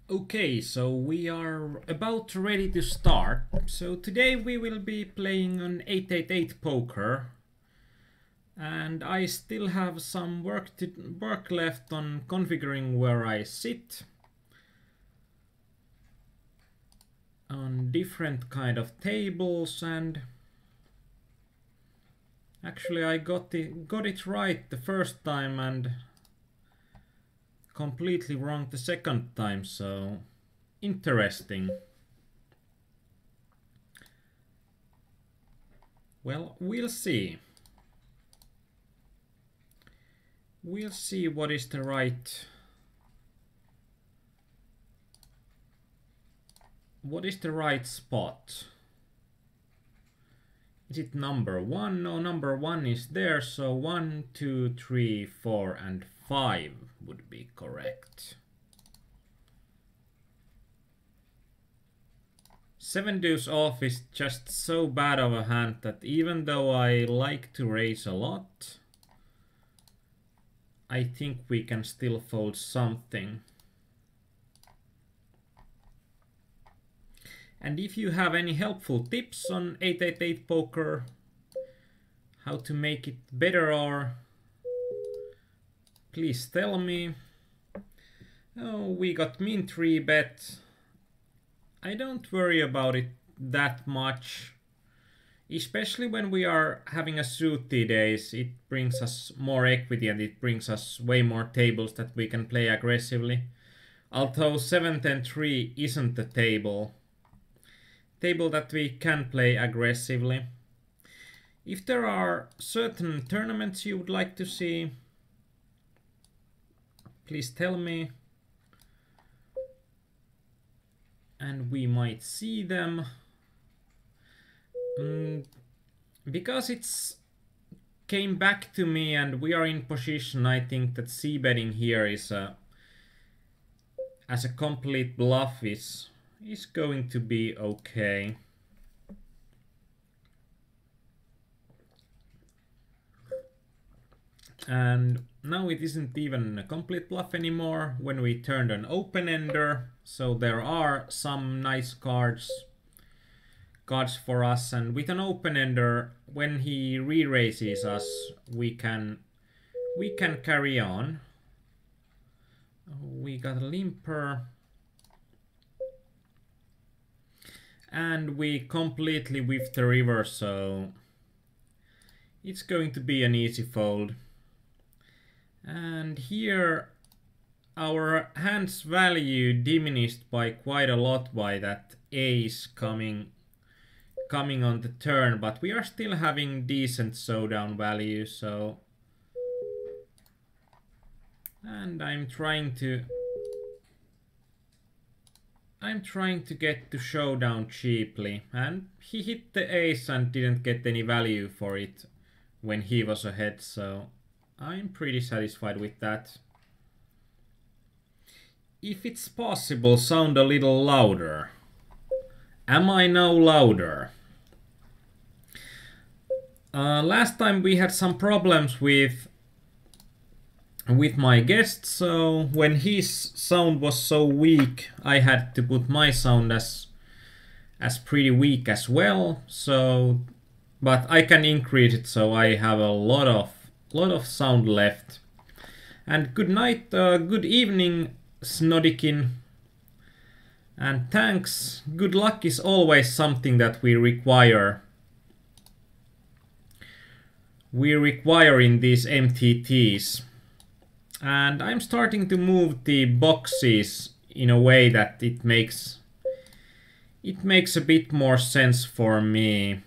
Okay, so we are about ready to start. So today we will be playing on 888 Poker. And I still have some work left on configuring where I sit on different kind of tables, and actually I got it right the first time and completely wrong the second time, so interesting. Well, we'll see. We'll see what is the right spot. Is it number 1? No, number 1 is there, so 1, 2, 3, 4 and 5 would be correct. 7 deuce off is just so bad of a hand that even though I like to raise a lot, I think we can still fold something. And if you have any helpful tips on 888 Poker, how to make it better, or please tell me. Oh, we got min 3 bet. I don't worry about it that much. Especially when we are having a suited ace, it brings us more equity and it brings us way more tables that we can play aggressively. Although 7-10-3 isn't the table that we can play aggressively. If there are certain tournaments you would like to see, please tell me. And we might see them. Because it's came back to me and we are in position, I think that c-betting here is as a complete bluff is going to be okay. And now it isn't even a complete bluff anymore when we turned an open-ender, so there are some nice cards for us, and with an open-ender, when he re-raises us, we can carry on. We got a limper. And we completely whiffed the river, so it's going to be an easy fold. And here our hand's value diminished by quite a lot by that ace coming on the turn, but we are still having decent showdown value, so. And I'm trying to get to showdown cheaply, and he hit the ace and didn't get any value for it when he was ahead, so I'm pretty satisfied with that. If it's possible, sound a little louder. Am I now louder? Last time we had some problems with my guest, so when his sound was so weak, I had to put my sound as pretty weak as well. So, but I can increase it, so I have a lot of sound left. And good night, good evening, Snodikin. And thanks. Good luck is always something that we require. We require in these MTTs. And I'm starting to move the boxes in a way that it makes a bit more sense for me.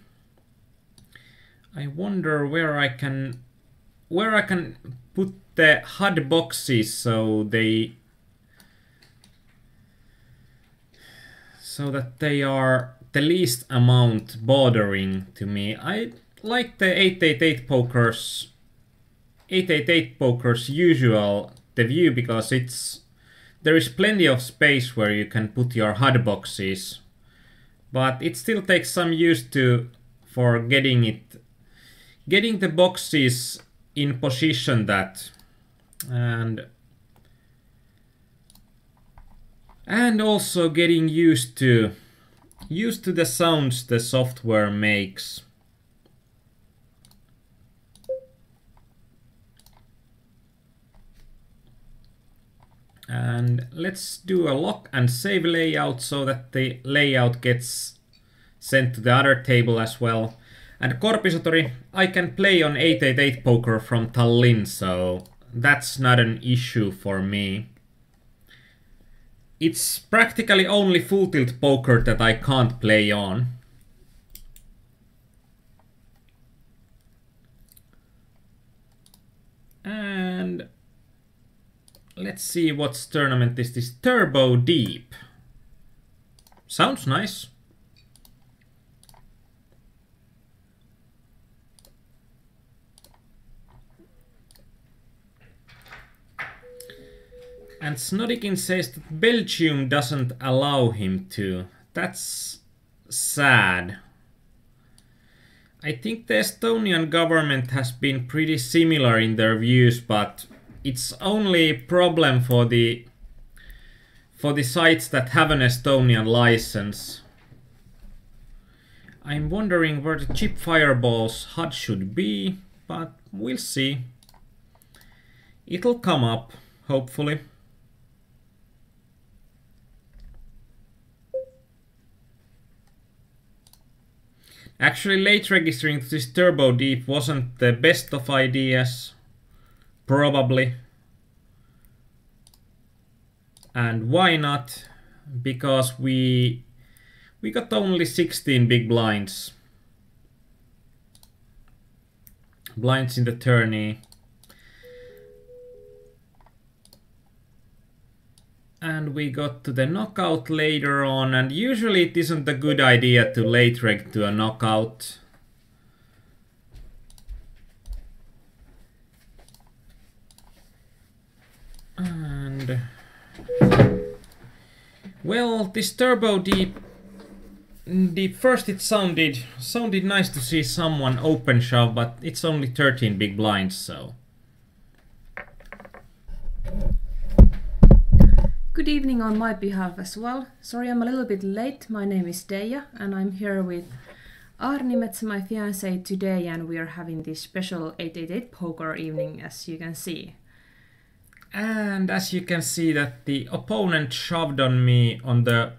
I wonder where I can put the HUD boxes so that they are the least amount bothering to me. I like the 888 Poker's usual the view, because there is plenty of space where you can put your HUD boxes, but it still takes some use for getting the boxes in position that, and And also getting used to the sounds the software makes. And let's do a lock and save layout so that the layout gets sent to the other table as well. And Korpisatori, I can play on 888Poker from Tallinn, so that's not an issue for me. It's practically only full tilt poker that I can't play on. And let's see what tournament is this. Turbo Deep. Sounds nice. And Snodikin says that Belgium doesn't allow him to. That's sad. I think the Estonian government has been pretty similar in their views, but it's only a problem for the sites that have an Estonian license. I'm wondering where the chip fireball's HUD should be, but we'll see. It'll come up, hopefully. Actually, late registering to this Turbo Deep wasn't the best of ideas. Probably. And why not? Because we got only 16 big blinds. Blinds in the tourney. And we got to the knockout later on, and usually it isn't a good idea to late reg to a knockout. And well, this Turbo Deep, first it sounded nice to see someone open shove, but it's only 13 big blinds, so. Good evening on my behalf as well. Sorry I'm a little bit late. My name is Dayah and I'm here with Aarnimetsa, my fiancé, today, and we are having this special 888Poker evening, as you can see. And as you can see that the opponent shoved on me on the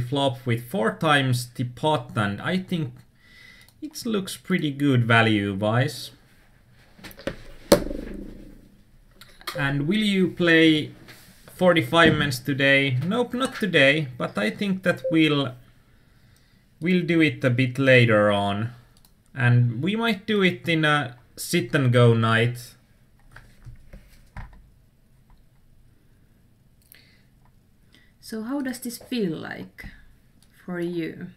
flop with 4 times the pot, and I think it looks pretty good value-wise. And will you play 45 mens today? Nope, not today, but I think that we'll do it a bit later on. And we might do it in a sit and go night. So how does this feel like for you?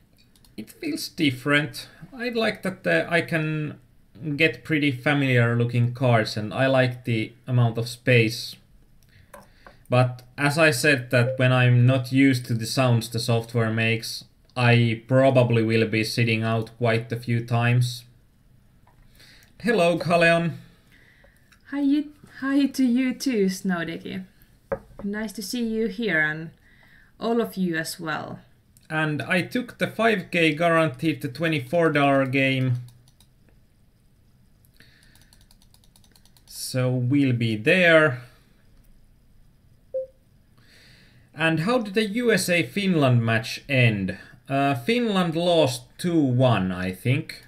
It feels different. I like that I can get pretty familiar looking cards, and I like the amount of space. But as I said, that when I'm not used to the sounds the software makes, I probably will be sitting out quite a few times. Hello, Kaleon. Hi to you too, Snowdeki. Nice to see you here, and all of you as well. And I took the 5K guaranteed to $24 game. So we'll be there. And how did the USA-Finland match end? Finland lost 2-1, I think.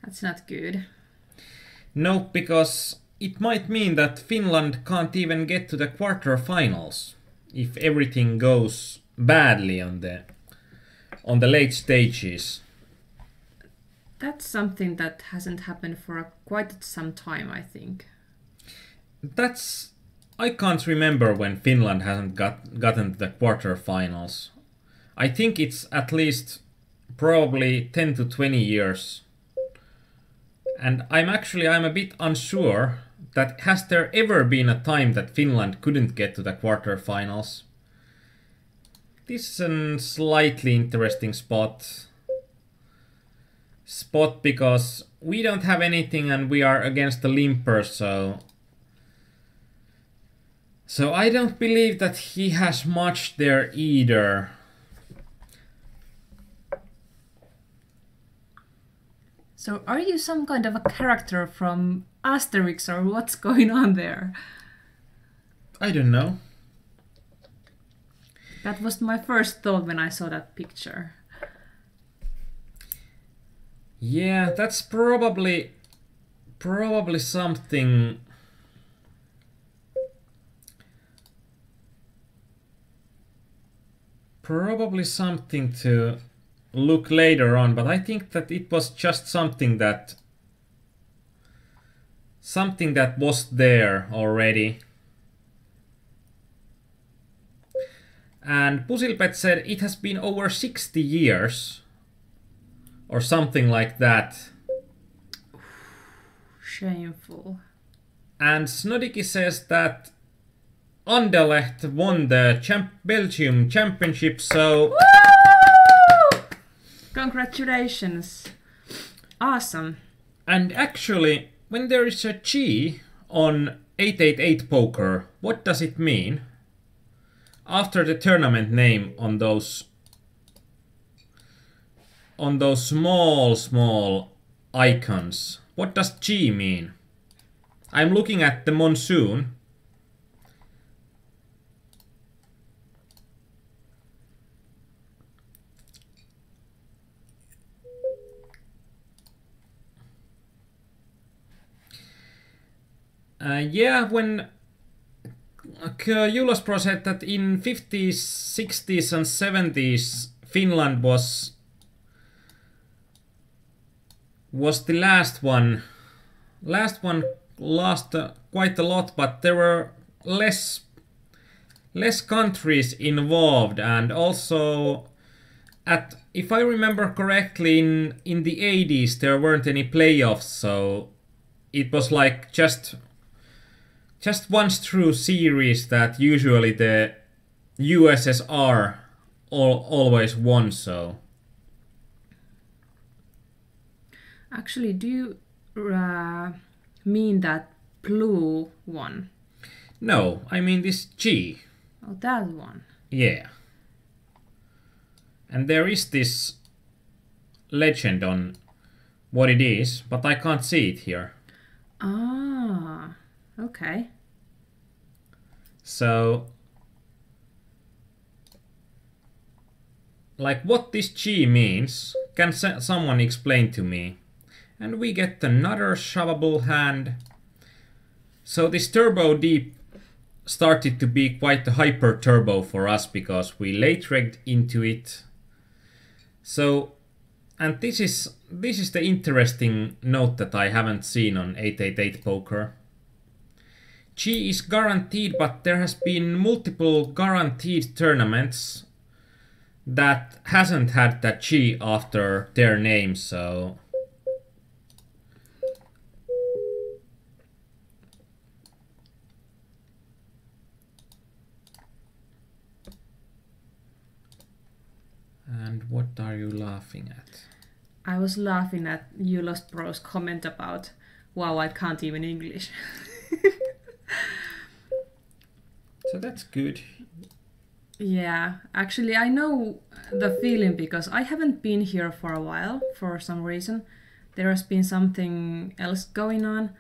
That's not good. No, because it might mean that Finland can't even get to the quarterfinals if everything goes badly on the late stages. That's something that hasn't happened for quite some time, I think. I can't remember when Finland hasn't gotten to the quarterfinals. I think it's at least probably 10 to 20 years. And I'm a bit unsure that has there ever been a time that Finland couldn't get to the quarterfinals. This is a slightly interesting spot because we don't have anything and we are against the limper, so So I don't believe that he has much there either. So are you some kind of a character from Asterix or what's going on there? I don't know. That was my first thought when I saw that picture. Yeah, that's probably something. Probably something to look later on, but I think that it was just something that was there already. And Pusilpet said it has been over 60 years or something like that. Shameful. And Snodiki says that Anderlecht won the Belgium championship, so... Woo! Congratulations. Awesome. And actually, when there is a G on 888Poker, what does it mean? After the tournament name on those small icons, what does G mean? I'm looking at the monsoon. Yeah, when Julospro said that in 50s, 60s and 70s Finland was the last one. Lost quite a lot, but there were less countries involved, and also if I remember correctly, in the 80s there weren't any playoffs, so it was like just once through series that usually the USSR always won. So actually, do you mean that blue one? No, I mean this G. Oh, that one. Yeah. And there is this legend on what it is, but I can't see it here. Ah, okay. So, like what this G means, can someone explain to me? And we get another shovable hand. So this turbo deep started to be quite a hyper turbo for us because we late regged into it. So, and this is the interesting note that I haven't seen on 888Poker. G is guaranteed, but there has been multiple guaranteed tournaments that hasn't had that G after their name, so... And what are you laughing at? I was laughing at Julospro's comment about, wow, I can't even English. So that's good. Yeah, actually I know the feeling because I haven't been here for a while for some reason. There has been something else going on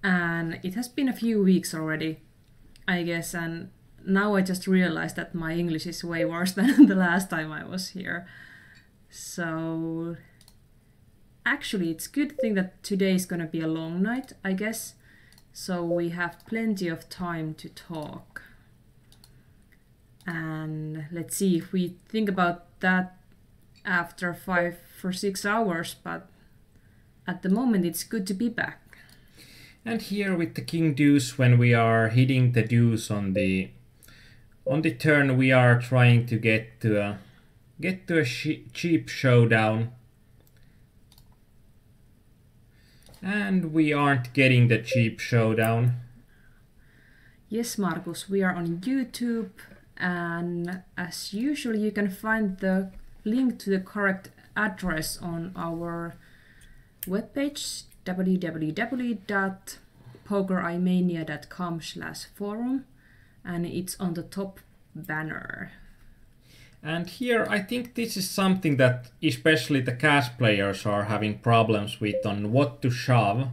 and it has been a few weeks already, I guess, and now I just realized that my English is way worse than the last time I was here. So actually it's a good thing that today is gonna be a long night, I guess. So we have plenty of time to talk. And let's see if we think about that after 5 or 6 hours, but at the moment it's good to be back. And here with the king deuce, when we are hitting the deuce on the turn, we are trying to get to a cheap showdown. And we aren't getting the cheap showdown. Yes, Markus, we are on YouTube, and as usual you can find the link to the correct address on our webpage www.pokerimania.com/forum, and it's on the top banner. And here I think this is something that especially the cash players are having problems with on what to shove.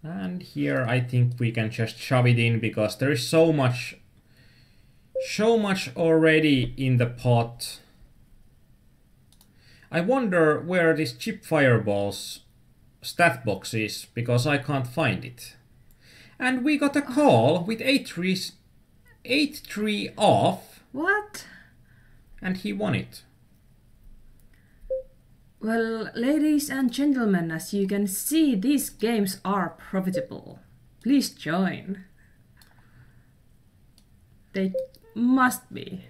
And here I think we can just shove it in because there is so much already in the pot. I wonder where this Chip Fireball's stat box is because I can't find it. And we got a call with 8-3 off. What? And he won it. Well, ladies and gentlemen, as you can see, these games are profitable. Please join. They must be.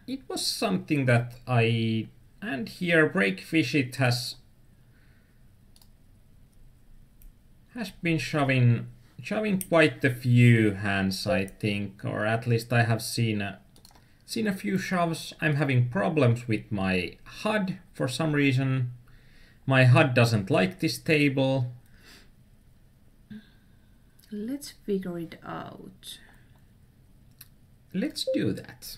It was something that and here Breakfish it has been shoving quite a few hands, I think, or at least I have seen a few shoves. I'm having problems with my HUD for some reason. My HUD doesn't like this table. Let's figure it out. Let's do that.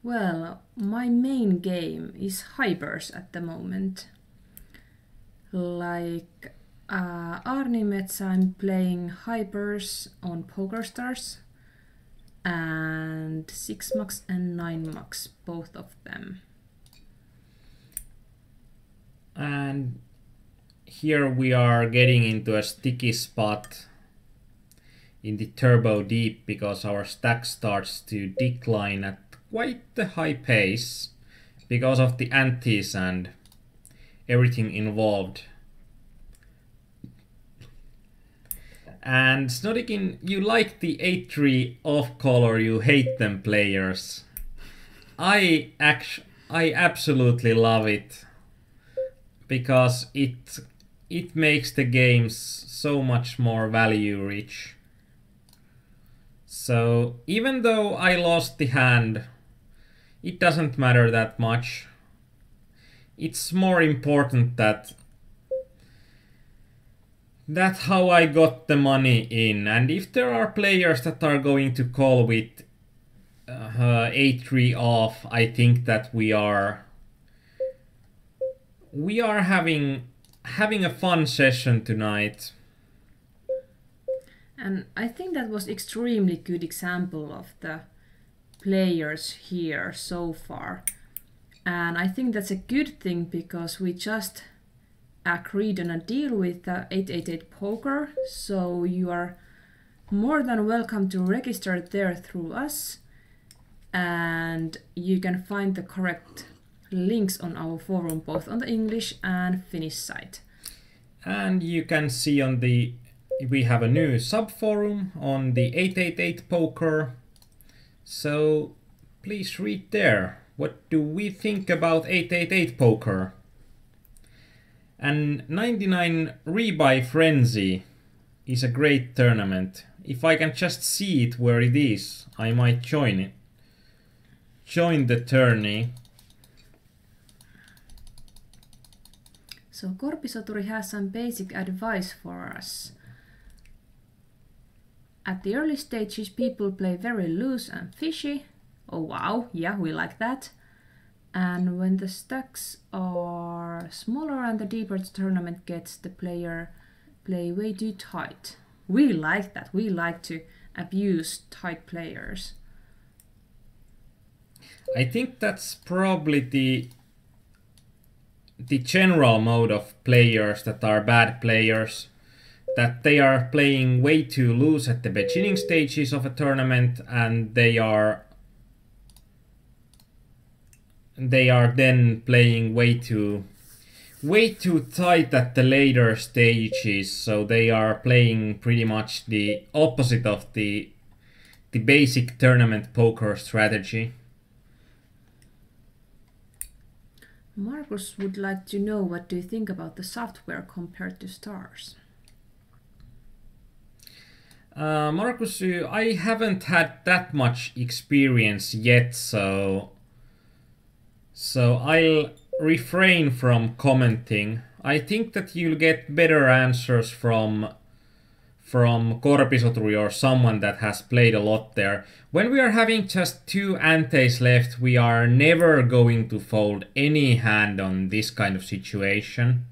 Well, my main game is Hypers at the moment. Like Aarnimetsa, I'm playing Hypers on PokerStars. And 6max and 9max, both of them. And here we are getting into a sticky spot in the turbo deep because our stack starts to decline at quite a high pace because of the antes and everything involved. And Snodikin, you like the 8-3 off call or you hate them players. I absolutely love it because it makes the games so much more value rich. So even though I lost the hand, it doesn't matter that much. It's more important that how I got the money in. And if there are players that are going to call with 8-3 off, I think that we are having a fun session tonight. And I think that was extremely good example of the players here so far. And I think that's a good thing because we just agreed on a deal with 888Poker, so you are more than welcome to register there through us, and you can find the correct links on our forum both on the English and Finnish side. And you can see we have a new sub-forum on the 888Poker, so please read there. What do we think about 888Poker? And 99 Rebuy Frenzy is a great tournament. If I can just see it where it is, I might join it. Join the tourney. So Korpisoturi has some basic advice for us. At the early stages, people play very loose and fishy. Oh wow, yeah, we like that. And when the stacks are smaller and the deeper the tournament gets, the player play way too tight. We like that. We like to abuse tight players. I think that's probably the general mode of players that are bad players. That they are playing way too loose at the beginning stages of a tournament, and they are then playing way too tight at the later stages. So they are playing pretty much the opposite of the basic tournament poker strategy. Markus would like to know, what do you think about the software compared to stars? Markus, I haven't had that much experience yet, so I'll refrain from commenting. I think that you'll get better answers from from Korpisoturi or someone that has played a lot there. When we are having just 2 antes left, we are never going to fold any hand on this kind of situation.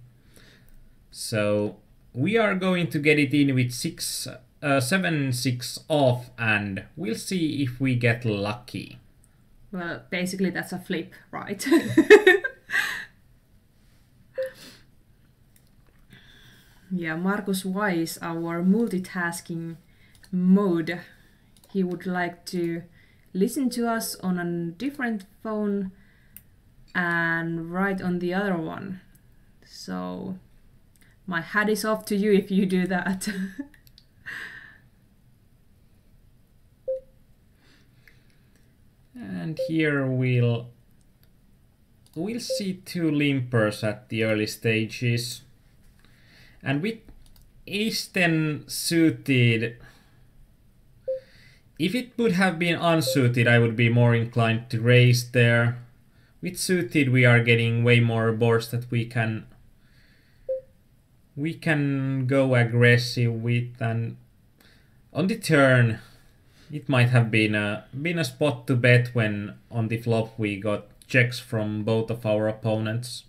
So we are going to get it in with 7-6 off, and we'll see if we get lucky. Well, basically that's a flip, right? Yeah, Markus Weiss, our multitasking mode. He would like to listen to us on a different phone and write on the other one. So my hat is off to you if you do that. And here we'll see 2 limpers at the early stages. And with Ace-10 suited, if it would have been unsuited, I would be more inclined to raise there. With suited, we are getting way more boards that we can go aggressive with, and on the turn, it might have been a spot to bet when on the flop we got checks from both of our opponents.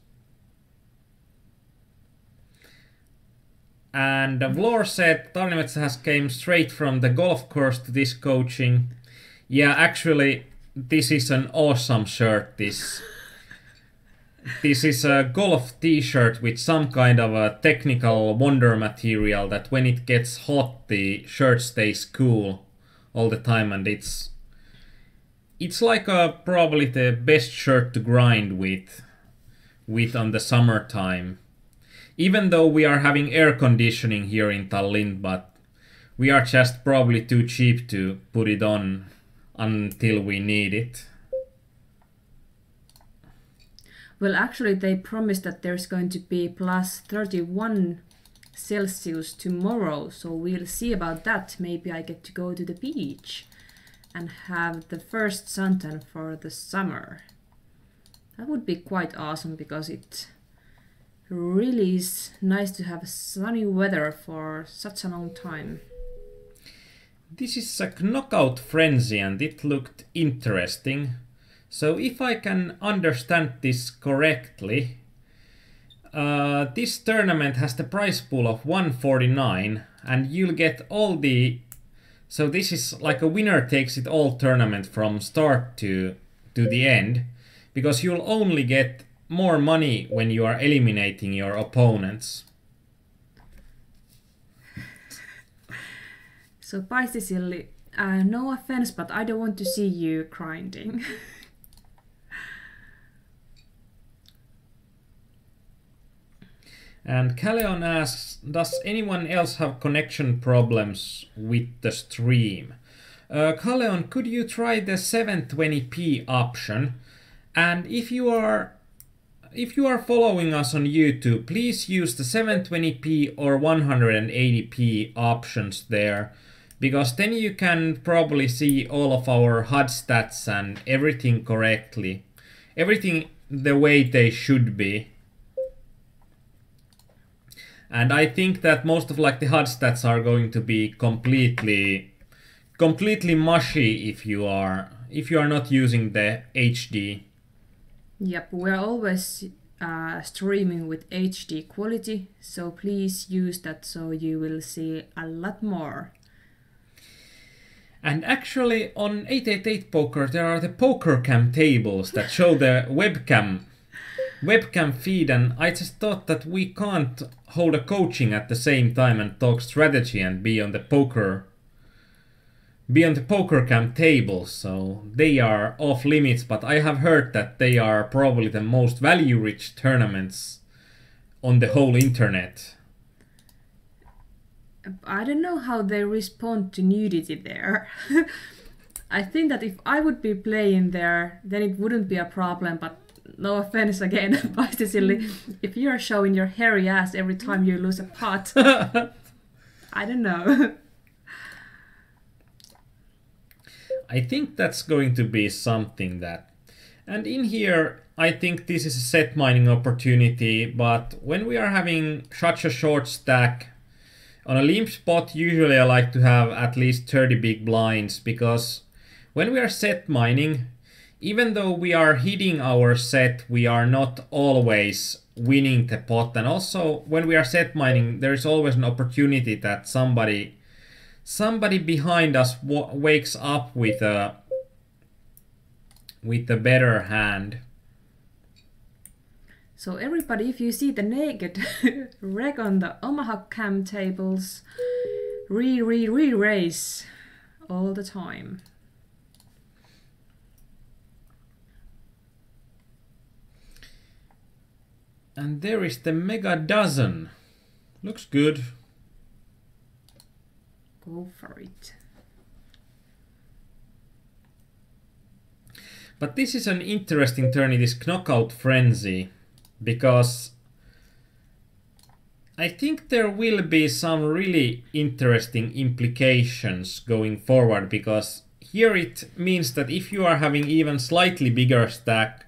And Vlor said Aarnimetsa has came straight from the golf course to this coaching. Yeah, actually, this is an awesome shirt. This is a golf t-shirt with some kind of a technical wonder material that when it gets hot, the shirt stays cool all the time, and it's like probably the best shirt to grind with on the summertime. Even though we are having air conditioning here in Tallinn, but we are just probably too cheap to put it on until we need it. Well, actually they promised that there's going to be plus 31 Celsius tomorrow, so we'll see about that. Maybe I get to go to the beach and have the first suntan for the summer. That would be quite awesome, because it really is nice to have sunny weather for such a long time. This is a knockout frenzy and it looked interesting. So if I can understand this correctly, this tournament has the prize pool of 149 and you'll get all the... So this is like a winner takes it all tournament from start to the end, because you'll only get more money when you are eliminating your opponents. So Paistisille, no offense, but I don't want to see you grinding. And Kaleon asks, does anyone else have connection problems with the stream? Kaleon, could you try the 720p option? And if you are following us on YouTube, please use the 720p or 180p options there, because then you can probably see all of our HUD stats and everything correctly. Everything the way they should be. And I think that most of the HUD stats are going to be completely mushy if you are not using the HD. Yep, we're always streaming with HD quality, so please use that so you will see a lot more. And actually on 888Poker there are the poker cam tables that show the webcam feed, and I just thought that we can't hold a coaching at the same time and talk strategy and be on the poker cam tables, so they are off limits, but I have heard that they are probably the most value-rich tournaments on the whole internet. I don't know how they respond to nudity there. I think that if I would be playing there, then it wouldn't be a problem, but no offense again, Paistisille, if you are showing your hairy ass every time you lose a pot, I don't know. I think that's going to be something that... And in here, I think this is a set mining opportunity, but when we are having such a short stack, On a limp spot, usually I like to have at least 30 big blinds, because when we are set mining, even though we are hitting our set, we are not always winning the pot. And also, when we are set mining, there is always an opportunity that somebody behind us wakes up with a better hand. So everybody, if you see the naked reg on the Omaha cam tables, raise all the time. And there is the mega dozen. Looks good. Go for it. But this is an interesting turn, it is knockout frenzy, because I think there will be some really interesting implications going forward, because here it means that if you are having even slightly bigger stack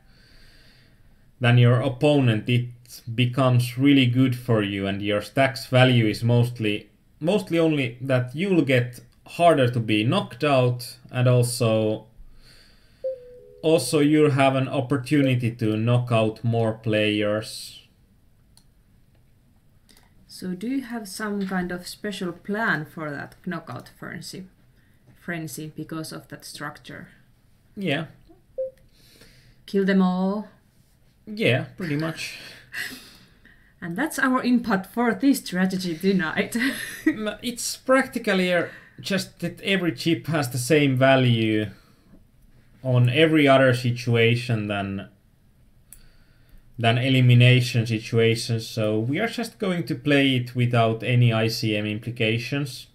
than your opponent, it becomes really good for you, and your stack's value is mostly only that you'll get harder to be knocked out, and also you'll have an opportunity to knock out more players. So do you have some kind of special plan for that knockout frenzy because of that structure? Yeah. Kill them all? Yeah, pretty much. And that's our input for this strategy tonight. It's practically just that every chip has the same value on every other situation than elimination situations, so we are just going to play it without any ICM implications.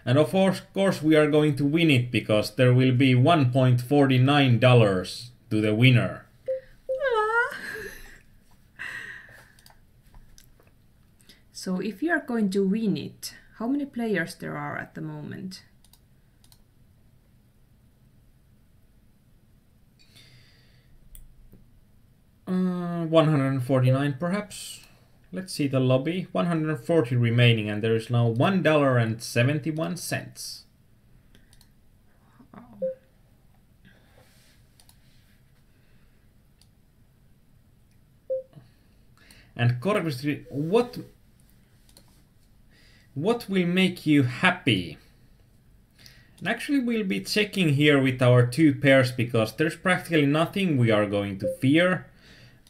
And of course we are going to win it, because there will be $1.49 to the winner. So if you are going to win it, how many players there are at the moment? Uh, 149 perhaps. Let's see the lobby. 140 remaining, and there is now $1.71. Oh. And Korvistri, what will make you happy? And actually we'll be checking here with our two pairs, because there's practically nothing we are going to fear.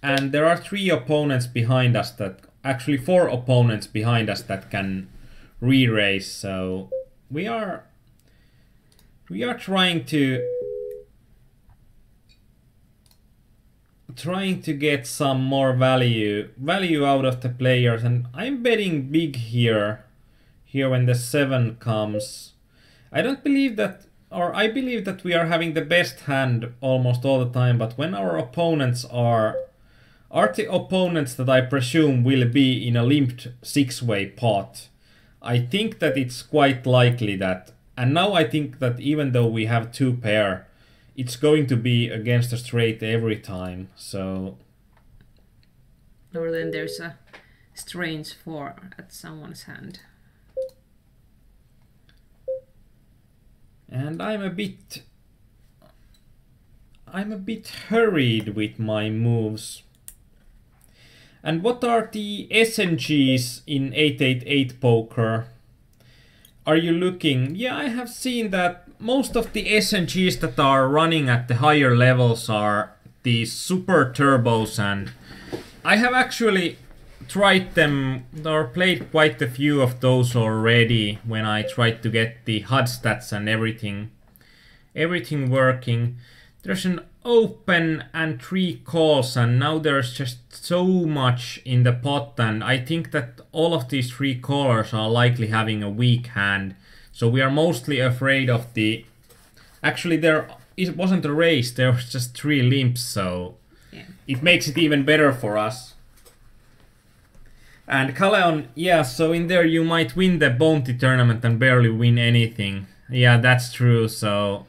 And there are three opponents behind us actually 4 opponents behind us that can re-raise. So we are trying to get some more value out of the players, and I'm betting big here when the 7 comes. I believe that we are having the best hand almost all the time, but when our opponents are the opponents that I presume will be in a limped 6-way pot, I think that it's quite likely that, and now I think that even though we have 2 pair, it's going to be against a straight every time, so... Or then there's a strange 4 at someone's hand. And I'm a bit hurried with my moves. And what are the SNGs in 888Poker? Are you looking? Yeah, I have seen that most of the SNGs that are running at the higher levels are these super turbos, and I have actually tried them or played quite a few of those already when I tried to get the HUD stats and everything working. There's an open and 3 calls, and now there's just so much in the pot, and I think that all of these 3 callers are likely having a weak hand. So we are mostly afraid of the... Actually, it wasn't a race, there was just 3 limps, so yeah. It makes it even better for us. And Kaleon, yeah, so in there you might win the bounty tournament and barely win anything. Yeah, that's true, so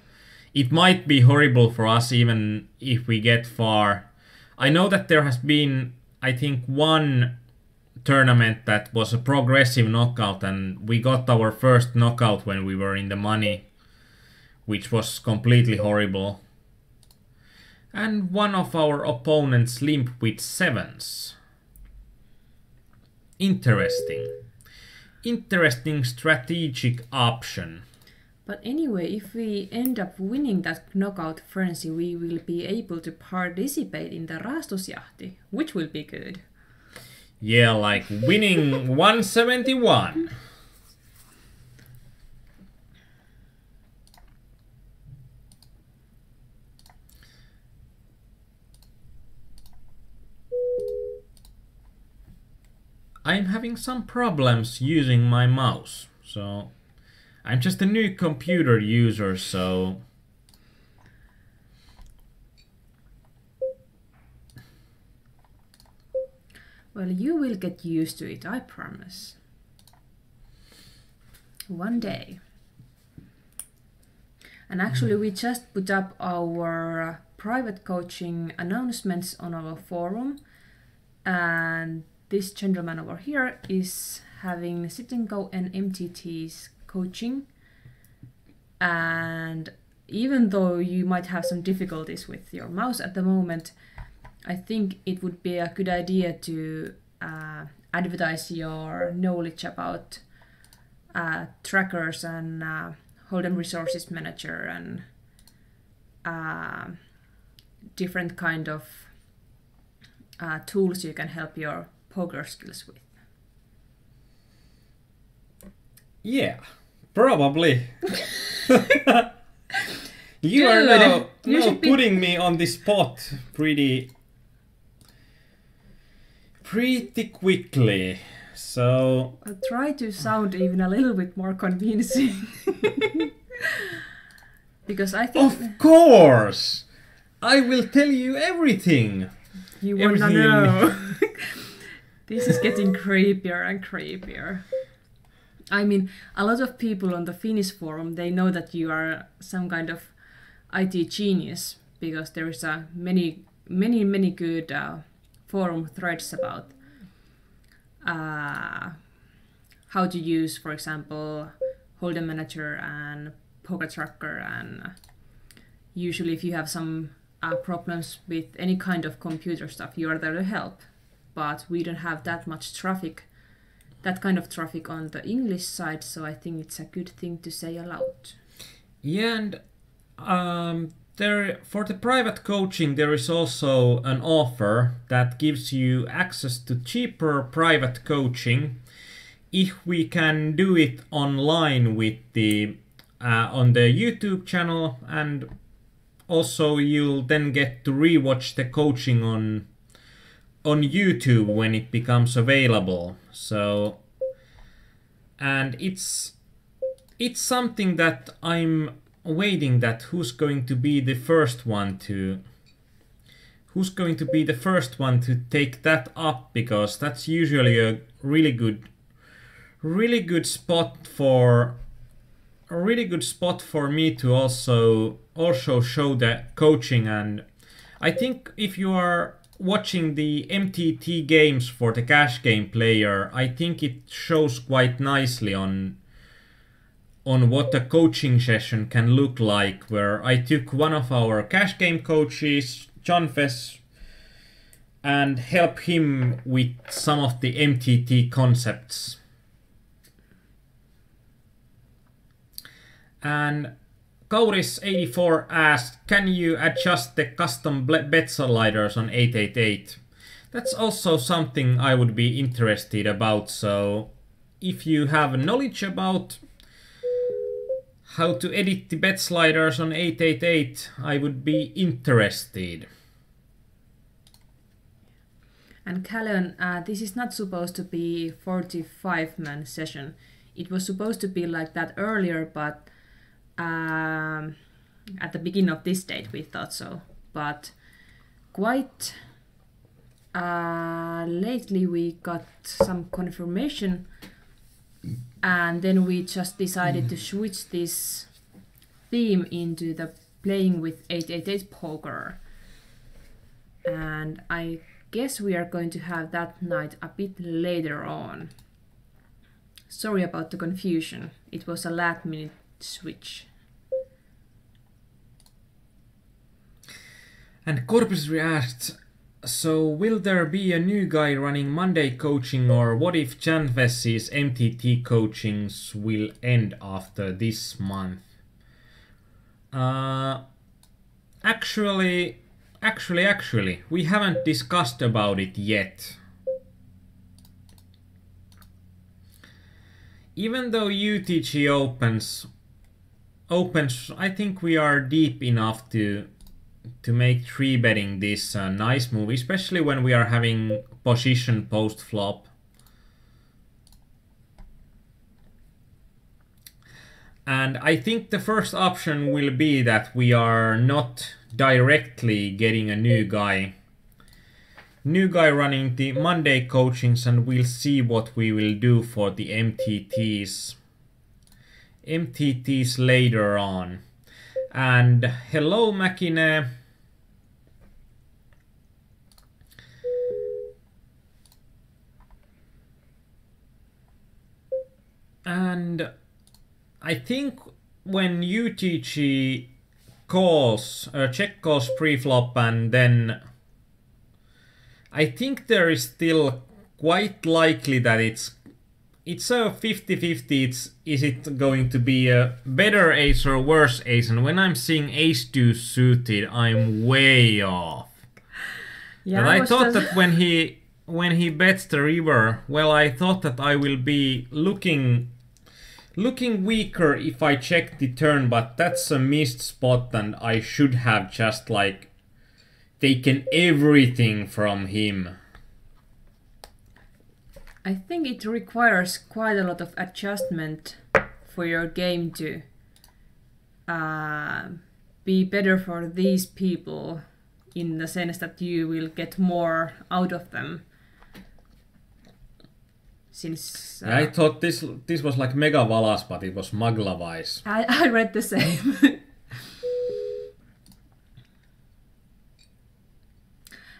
it might be horrible for us even if we get far. I know that there has been, I think, 1 tournament that was a progressive knockout, and we got our first knockout when we were in the money, which was completely horrible. And one of our opponents limped with sevens. Interesting strategic option. But anyway, if we end up winning that knockout frenzy, we will be able to participate in the Rahastusjahti, which will be good. Yeah, like winning 171. I'm having some problems using my mouse, so I'm just a new computer user, so well, you will get used to it, I promise. One day. And actually, we just put up our private coaching announcements on our forum, and this gentleman over here is having Sit and Go and MTT's coaching. And even though you might have some difficulties with your mouse at the moment, I think it would be a good idea to advertise your knowledge about trackers and Hold'em Resources Manager and different kind of tools you can help your poker skills with. yeah, probably. You Dude, are now you should be- putting me on the spot pretty quickly. So I'll try to sound even a little bit more convincing. Because I think of course, I will tell you everything. you wanna everything. know. This is getting creepier and creepier. I mean, a lot of people on the Finnish forum, they know that you are some kind of IT genius, because there is a many good forum threads about how to use, for example, Hold'em Manager and Poker Tracker, and usually if you have some problems with any kind of computer stuff, you are there to help. But we don't have that much traffic, that kind of traffic on the English side, so I think it's a good thing to say aloud. Yeah, and there for the private coaching there is also an offer that gives you access to cheaper private coaching if we can do it online with the on the YouTube channel, and also you'll then get to rewatch the coaching on YouTube when it becomes available. So, and it's something that I'm waiting, that who's going to be the first one to take that up, because that's usually a really good spot for me to also show the coaching. And I think if you are watching the MTT games for the cash game player, I think it shows quite nicely on what a coaching session can look like, where I took one of our cash game coaches, John Fess, and help him with some of the MTT concepts. And Kauris84 asked, can you adjust the custom bet sliders on 888? That's also something I would be interested about, so if you have knowledge about how to edit the bet sliders on 888, I would be interested. And Callan, this is not supposed to be 45-man session. It was supposed to be like that earlier, but at the beginning of this date we thought so. But quite lately we got some confirmation, and then we just decided to switch this theme into the playing with 888 poker. And I guess we are going to have that night a bit later on. Sorry about the confusion. It was a last minute switch. And Corpusry asked, so will there be a new guy running Monday coaching, or what if Janves's MTT coachings will end after this month? Actually, we haven't discussed about it yet. Even though UTG opens, I think we are deep enough to make 3-betting this a nice move, especially when we are having position post flop. And I think the first option will be that we are not directly getting a new guy running the Monday coachings, and we'll see what we will do for the MTTs later on. And hello Mäkinen. And I think when UTG calls, check calls pre-flop, and then I think there is still quite likely that it's a 50-50. Is it going to be a better ace or worse ace? And when I'm seeing ace-2 suited, I'm way off. Yeah, and I thought that when he bets the river, well, I thought that I will be looking weaker if I check the turn, but that's a missed spot, and I should have just like taken everything from him. I think it requires quite a lot of adjustment for your game to be better for these people, in the sense that you will get more out of them. Since I thought this was like Mega Valas, but it was Maglavais. I read the same.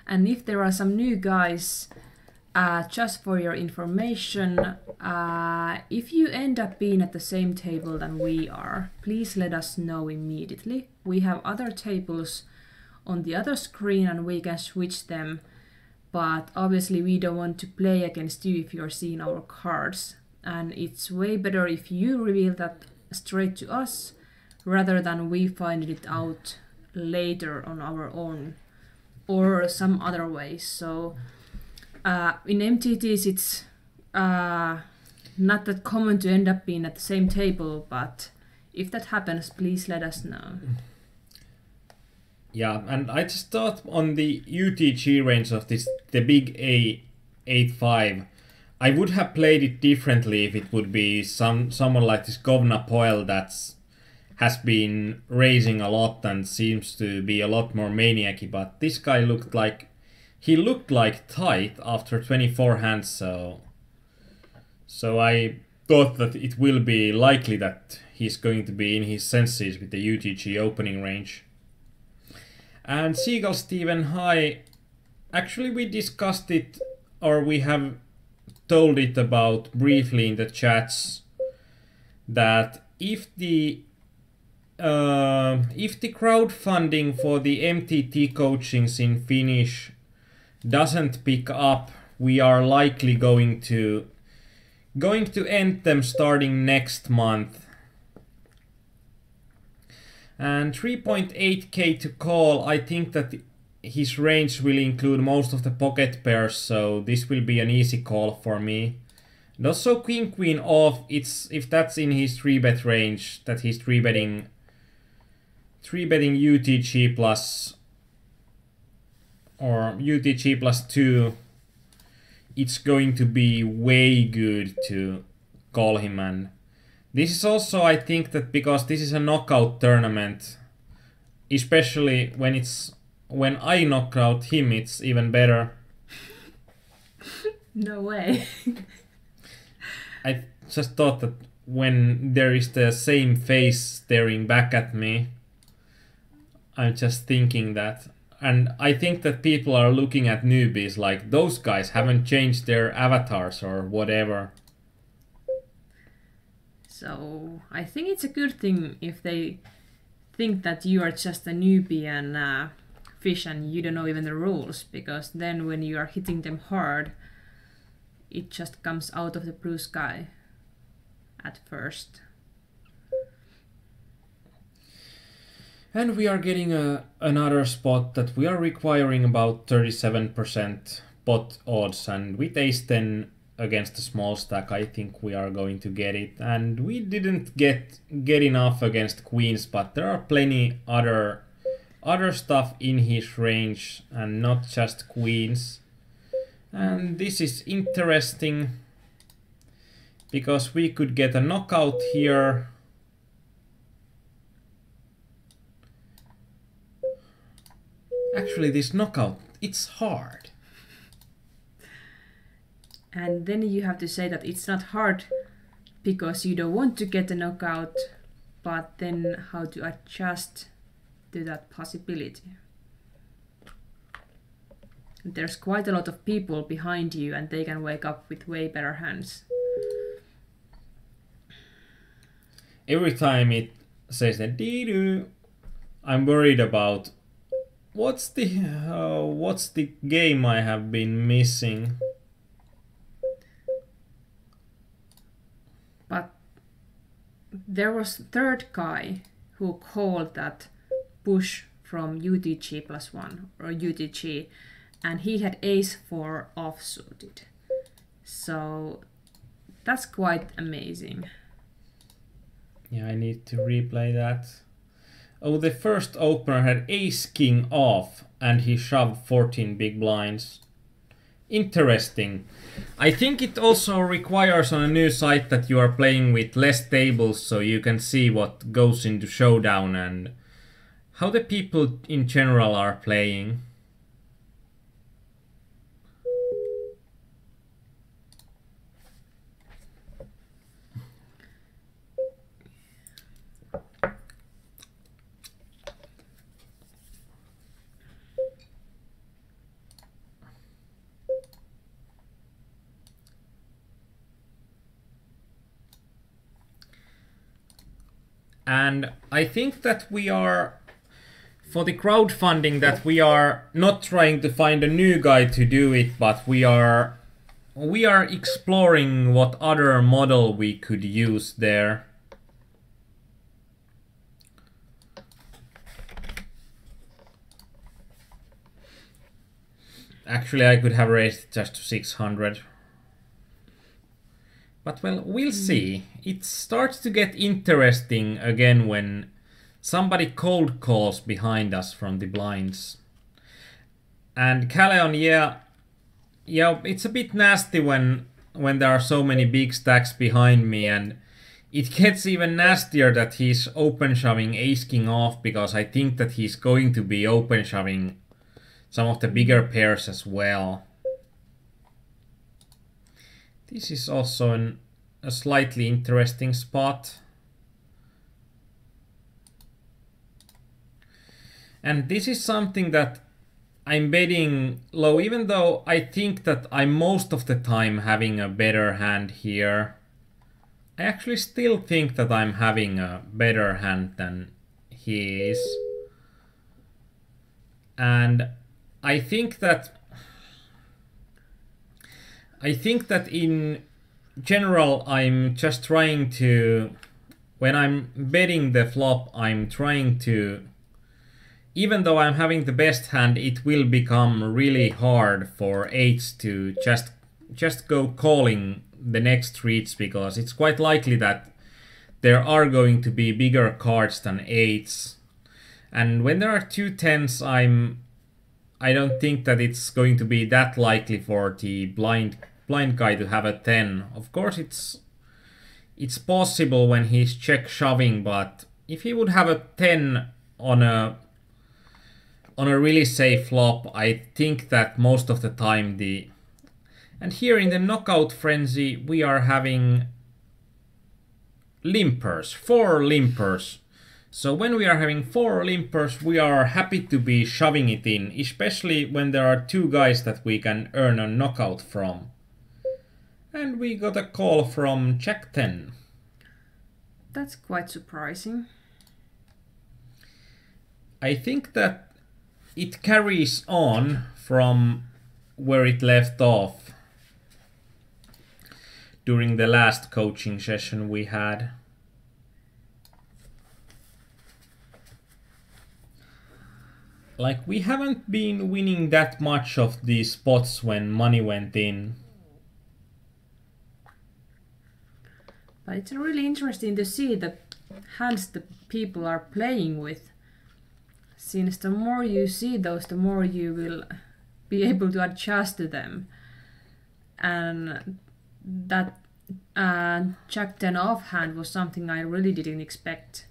And if there are some new guys, just for your information, if you end up being at the same table than we are, please let us know immediately. We have other tables on the other screen and we can switch them, but obviously we don't want to play against you if you're seeing our cards, and it's way better if you reveal that straight to us rather than we find it out later on our own or some other way. So in MTTs it's not that common to end up being at the same table, but if that happens, please let us know. Yeah, and I just thought on the UTG range of this, the big A85, I would have played it differently if it would be someone like this Govna Poel that's has been raising a lot and seems to be a lot more maniac-y, but this guy looked like tight after 24 hands, so I thought that it will be likely that he's going to be in his senses with the UTG opening range. And Seagull Steven, hi. Actually, we discussed it, or we have told it about briefly in the chats, that if the crowdfunding for the MTT coachings in Finnish doesn't pick up, we are likely going to end them starting next month. And 3.8k to call, I think that his range will include most of the pocket pairs, so this will be an easy call for me. And also Queen off, if that's in his 3-bet range, that he's 3-betting UTG plus or UTG plus 2, it's going to be way good to call him. And this is also, I think, that because this is a knockout tournament, especially when I knock out him, it's even better. No way. I just thought that when there is the same face staring back at me, I'm just thinking that and I think that people are looking at newbies like those guys haven't changed their avatars or whatever. So I think it's a good thing if they think that you are just a newbie and fish and you don't know even the rules, because then when you are hitting them hard, it just comes out of the blue sky at first. And we are getting another spot that we are requiring about 37% pot odds, and with ace 10 against the small stack I think we are going to get it. And we didn't get enough against queens, but there are plenty other stuff in his range and not just queens. And this is interesting because we could get a knockout here. Actually, this knockout, it's hard. And then you have to say that it's not hard because you don't want to get a knockout, but then how to adjust to that possibility. There's quite a lot of people behind you and they can wake up with way better hands. Every time it says that dee-doo, I'm worried about what's the game I have been missing. But there was third guy who called that push from UTG +1 or UTG, and he had ace-4 offsuited. So that's quite amazing. Yeah, I need to replay that. Oh, the first opener had ace-king off and he shoved 14 big blinds. Interesting. I think it also requires on a new site that you are playing with less tables so you can see what goes into showdown and how the people in general are playing. And I think that we are, for the crowdfunding, that we are not trying to find a new guy to do it, but we are exploring what other model we could use there. Actually, I could have raised it just to 600. But well, we'll see. It starts to get interesting again when somebody cold calls behind us from the blinds. And Calleon, yeah, it's a bit nasty when there are so many big stacks behind me, and it gets even nastier that he's open shoving ace king off, because I think that he's going to be open shoving some of the bigger pairs as well. This is also a slightly interesting spot. And this is something that I'm betting low, even though I think that I'm most of the time having a better hand here. I actually still think that I'm having a better hand than he is. And I think that in general I'm just trying to, when I'm betting the flop, I'm trying to, even though I'm having the best hand, it will become really hard for eights to just go calling the next streets, because it's quite likely that there are going to be bigger cards than eights. And when there are two tens, I don't think that it's going to be that likely for the blind guy to have a 10. Of course it's possible when he's check shoving, but if he would have a 10 on a really safe flop, I think that most of the time and here in the knockout frenzy we are having limpers, 4 limpers. So when we are having 4 limpers, we are happy to be shoving it in, especially when there are 2 guys that we can earn a knockout from. And we got a call from Jack 10. That's quite surprising. I think that it carries on from where it left off during the last coaching session we had. Like, we haven't been winning that much of these spots when money went in. But it's really interesting to see the hands the people are playing with. Since the more you see those, the more you will be able to adjust to them. And that Jack 10 offhand was something I really didn't expect.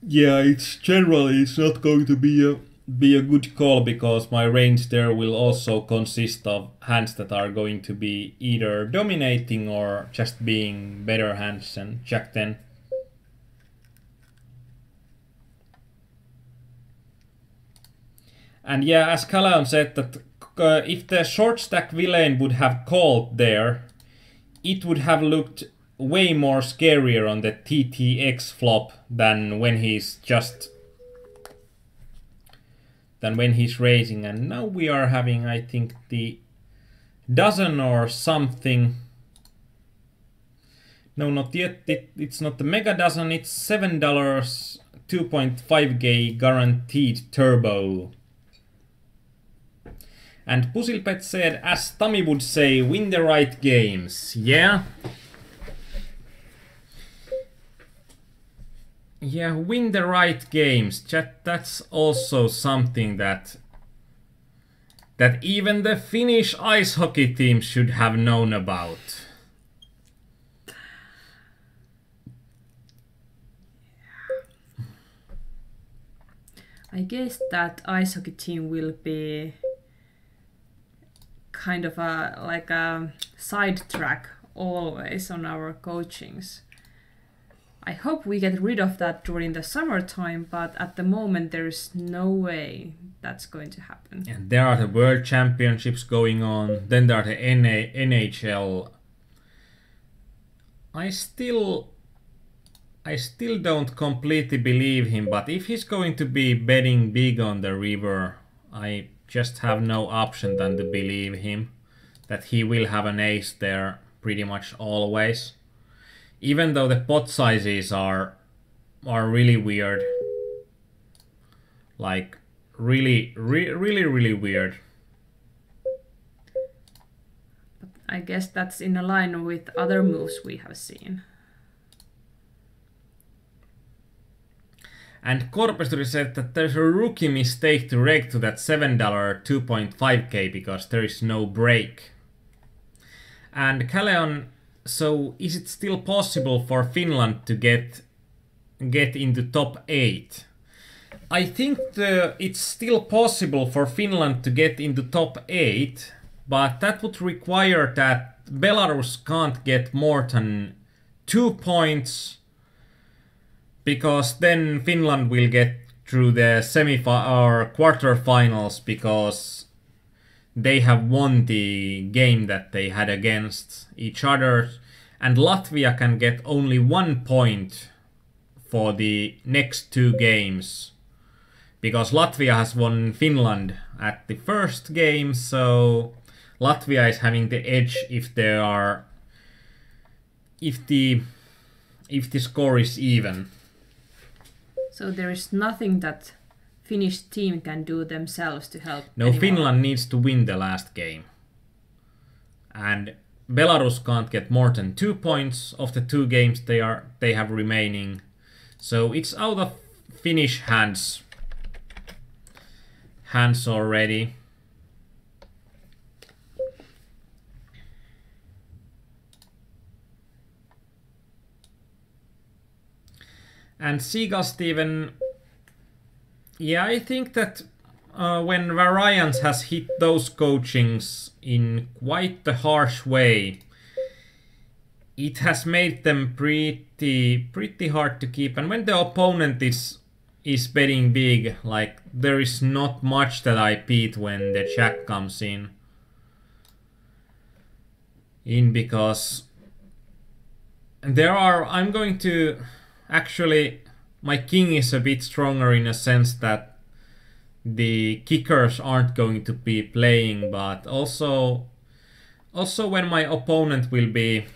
Yeah, it's not going to be a good call, because my range there will also consist of hands that are going to be either dominating or just being better hands than Jack 10. And yeah, as Callum said, that if the short stack villain would have called there, it would have looked way more scarier on the TTX flop than when he's raising. And now we are having, I think, the dozen or something. No, not yet. It's not the mega dozen. It's $7, 2.5k guaranteed turbo. And Puzzlepet said, as Tommy would say, win the right games. Yeah. Yeah, win the right games. Chat, that's also something that even the Finnish ice hockey team should have known about. I guess that ice hockey team will be kind of like a sidetrack always on our coachings. I hope we get rid of that during the summertime, but at the moment there's no way that's going to happen. And there are the World Championships going on, then there are the NHL. I still don't completely believe him, but if he's going to be betting big on the river, I just have no option than to believe him that he will have an ace there pretty much always. Even though the pot sizes are really weird. Like, really weird. But I guess that's in line with other moves we have seen. And Corpustori said that there's a rookie mistake to reg to that $7 2.5k because there is no break. And Kaleon, so is it still possible for Finland to get into top 8? I think it's still possible for Finland to get into top 8, but that would require that Belarus can't get more than 2 points, because then Finland will get through the or quarterfinals because they have won the game that they had against each other, and Latvia can get only 1 point for the next 2 games because Latvia has won Finland at the first game, so Latvia is having the edge if the score is even. So there is nothing that Finnish team can do themselves to help. No, anymore. Finland needs to win the last game. And Belarus can't get more than 2 points of the 2 games they have remaining. So it's out of Finnish hands already. And Seagull Steven, yeah, I think that when Variance has hit those coachings in quite a harsh way, it has made them pretty hard to keep. And when the opponent is betting big, like there is not much that I beat when the jack comes in because I'm going to actually, my king is a bit stronger in a sense that the kickers aren't going to be playing, but also when my opponent will be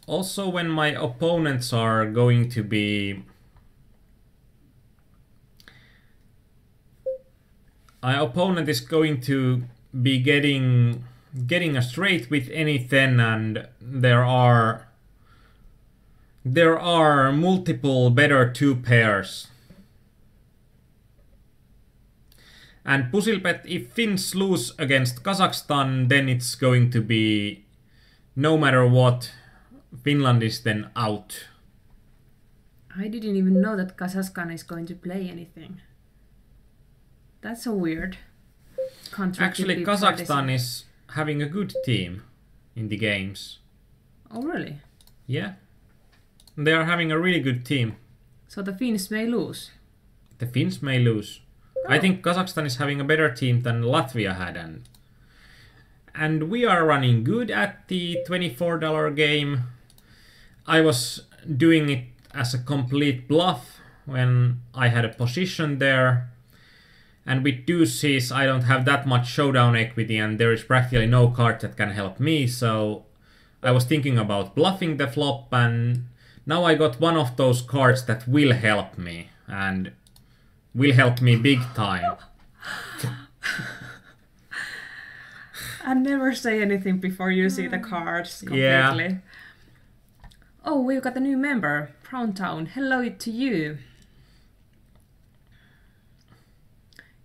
when my opponents are going to be my opponent is going to be getting a straight with any 10, and there are multiple better two pairs. And Pusilbet, if Finns lose against Kazakhstan, then it's going to be, no matter what, Finland is then out. I didn't even know that Kazakhstan is going to play anything. That's so weird. Actually, Kazakhstan is having a good team in the games. Oh, really? Yeah. They are having a really good team. So the Finns may lose? The Finns may lose. Oh. I think Kazakhstan is having a better team than Latvia had. And we are running good at the $24 game. I was doing it as a complete bluff when I had a position there. And with deuces, I don't have that much showdown equity, and there is practically no card that can help me, so I was thinking about bluffing the flop, and now I got one of those cards that will help me, and will help me big time. And never say anything before you see the cards completely. Yeah. Oh, we've got a new member, Browntown. Hello to you.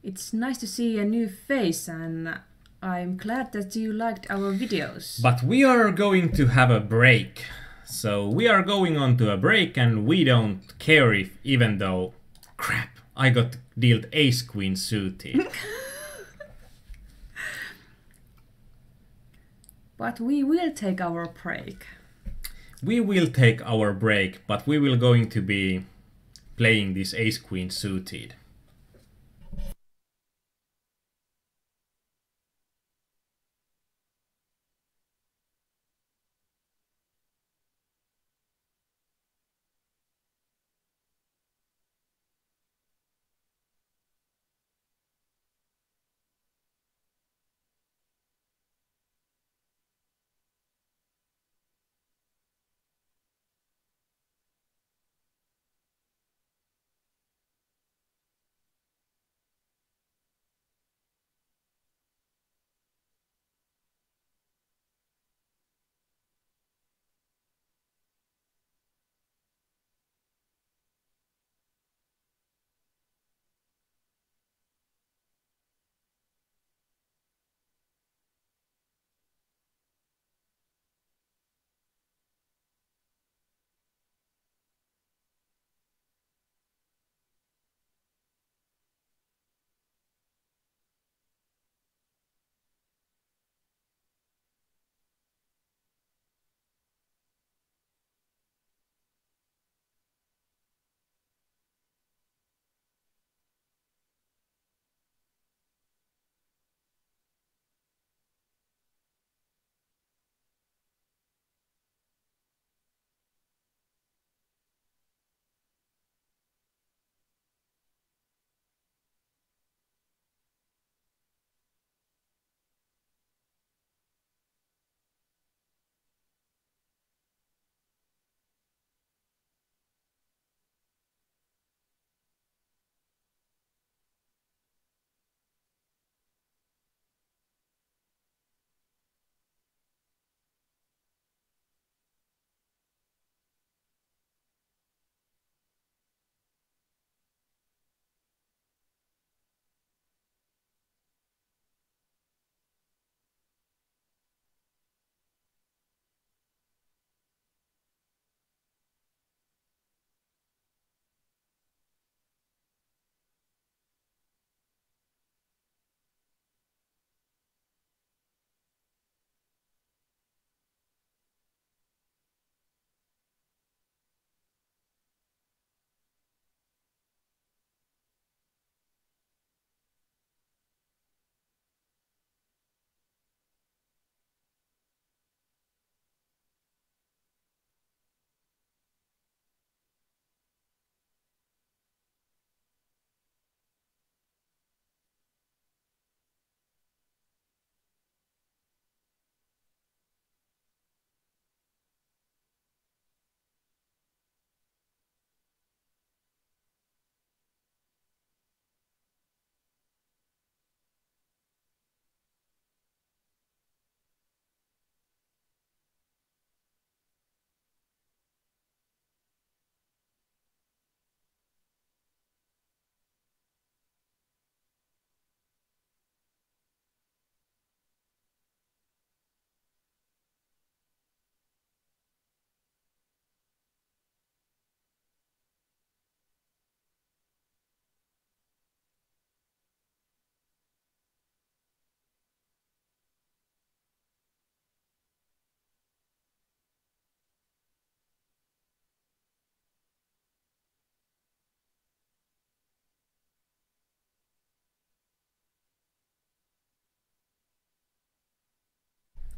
It's nice to see a new face, and I'm glad that you liked our videos. But we are going to have a break. So we are going on to a break, and we don't care if, even though, crap, I got dealt ace queen suited. But we will take our break. We will take our break, but we will going to be playing this ace queen suited.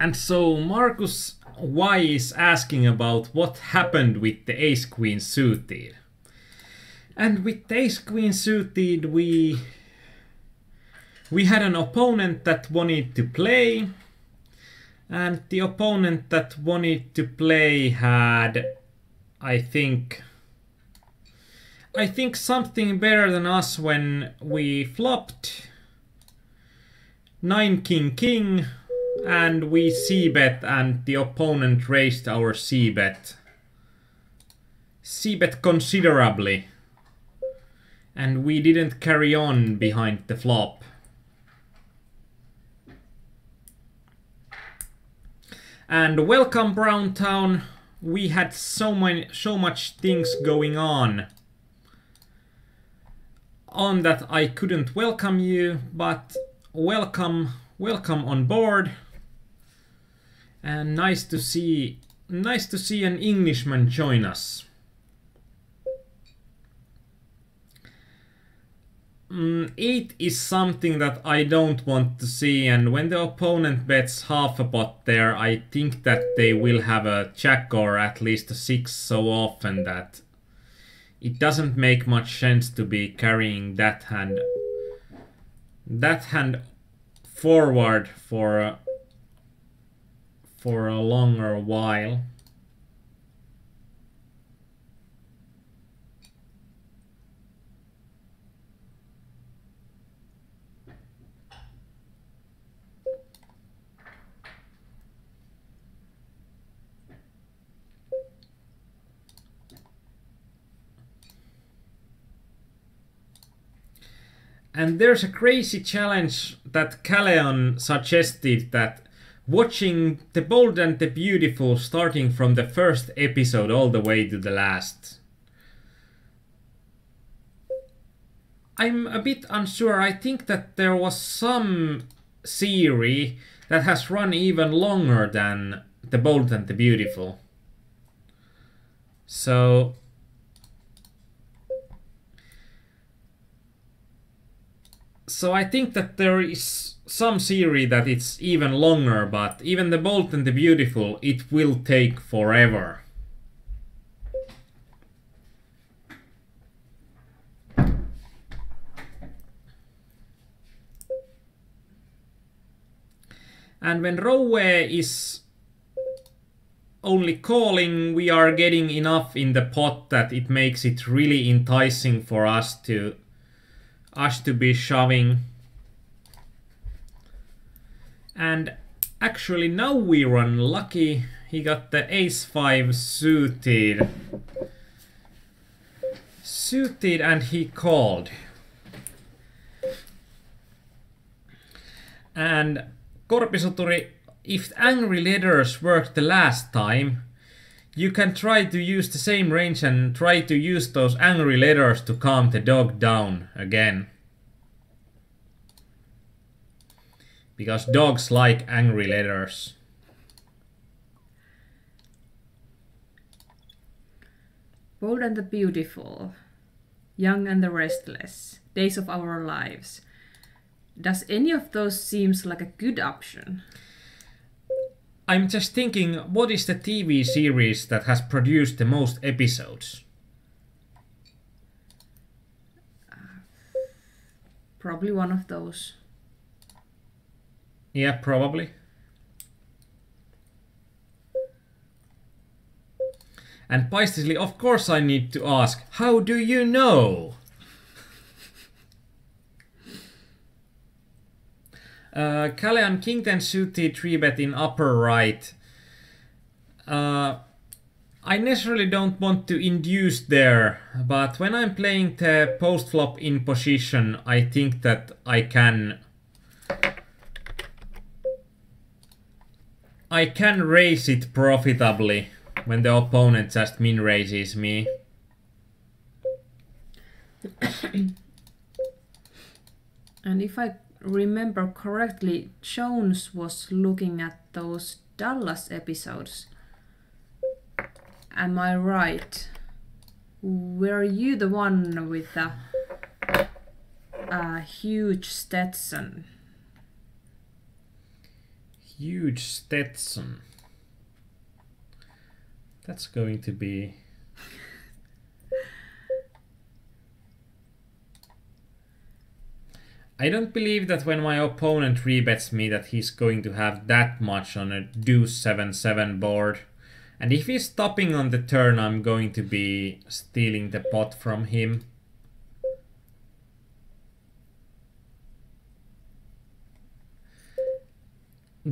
And so Marcus Y is asking about what happened with the ace queen suited. And with the ace queen suited we had an opponent that wanted to play, and the opponent that wanted to play had, I think something better than us when we flopped 9 king king and we c-bet, and the opponent raised our c-bet considerably, and we didn't carry on behind the flop. And welcome Browntown. We had so much things going on that I couldn't welcome you, but welcome on board. And nice to see an Englishman join us. 8 is something that I don't want to see, and when the opponent bets half a pot there, I think that they will have a jack or at least a 6 so often that it doesn't make much sense to be carrying that hand forward for a longer while. And there's a crazy challenge that Kaleon suggested, that watching The Bold and the Beautiful starting from the first episode all the way to the last. I'm a bit unsure. I think that there was some series that has run even longer than The Bold and the Beautiful. So I think that there is some series that it's even longer, but even The Bold and the Beautiful, it will take forever. And when Rowe is only calling, we are getting enough in the pot that it makes it really enticing for us to be shoving. And actually now we run lucky. He got the ace-5 suited and he called. And Korpisoturi, if angry letters worked the last time, you can try to use the same range and try to use those angry letters to calm the dog down again. Because dogs like angry letters. Bold and the Beautiful, Young and the Restless, Days of Our Lives. Does any of those seems like a good option? I'm just thinking, what is the TV series that has produced the most episodes? Probably one of those. Yeah, probably. And Paistisli, of course I need to ask, how do you know? Kalean King 10 suited 3-bet in upper right. I necessarily don't want to induce there, but when I'm playing the post flop in position, I think that I can raise it profitably when the opponent just min raises me. And if I remember correctly, Jones was looking at those Dallas episodes. Am I right? Were you the one with the huge Stetson? Huge Stetson. That's going to be... I don't believe that when my opponent rebets me that he's going to have that much on a deuce 7-7 board. And if he's stopping on the turn, I'm going to be stealing the pot from him.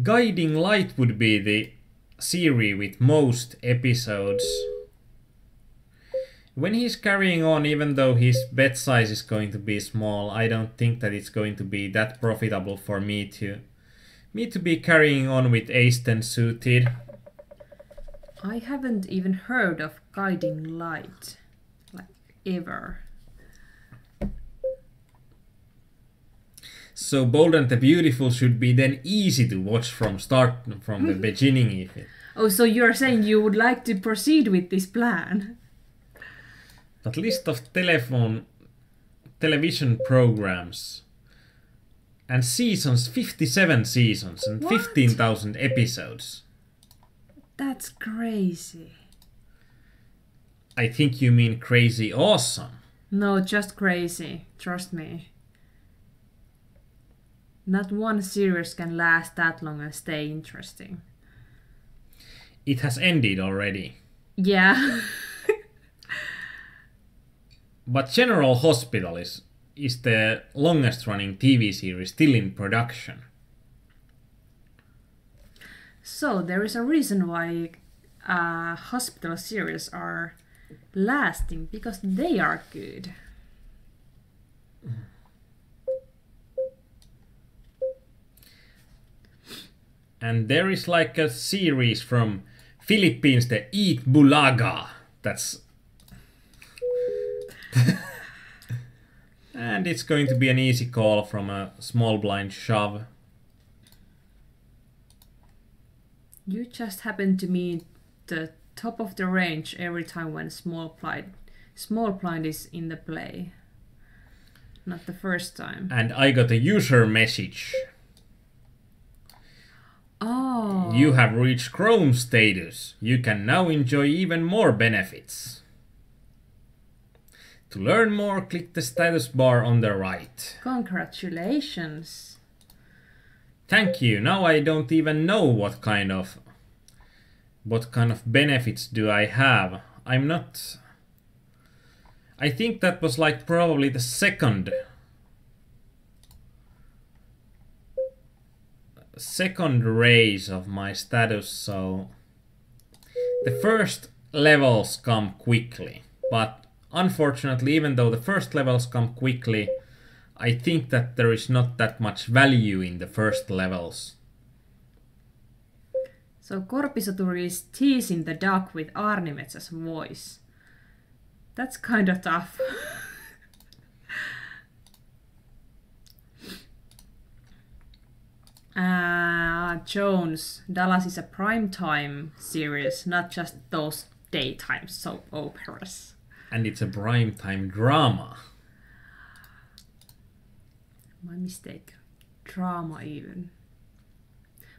Guiding Light would be the series with most episodes. When he's carrying on, even though his bet size is going to be small, I don't think that it's going to be that profitable for me to be carrying on with Ace-10 suited. I haven't even heard of Guiding Light, like ever. So Bold and the Beautiful should be then easy to watch from the beginning. If it... Oh, so you're saying you would like to proceed with this plan? But list of television programs and seasons, 57 seasons and 15,000 episodes. That's crazy. I think you mean crazy awesome. No, just crazy. Trust me. Not one series can last that long and stay interesting. It has ended already. Yeah. But General Hospital is the longest running TV series still in production. So there is a reason why hospital series are lasting, because they are good. And there is like a series from Philippines, the Eat Bulaga. That's... And it's going to be an easy call from a small blind shove. You just happen to meet the top of the range every time when small blind is in the play. Not the first time. And I got a user message. Oh. You have reached Chrome status. You can now enjoy even more benefits. To learn more, click the status bar on the right. Congratulations. Thank you. Now I don't even know what kind of benefits do I have. I'm not... I think that was like probably the second raise of my status, so the first levels come quickly, but unfortunately, even though the first levels come quickly, I think that there is not that much value in the first levels. So Korpisoturi is teasing the duck with Aarnimetsa's voice. That's kind of tough. Jones, Dallas is a primetime series, not just those daytime soap operas. And it's a primetime drama. My mistake. Drama even.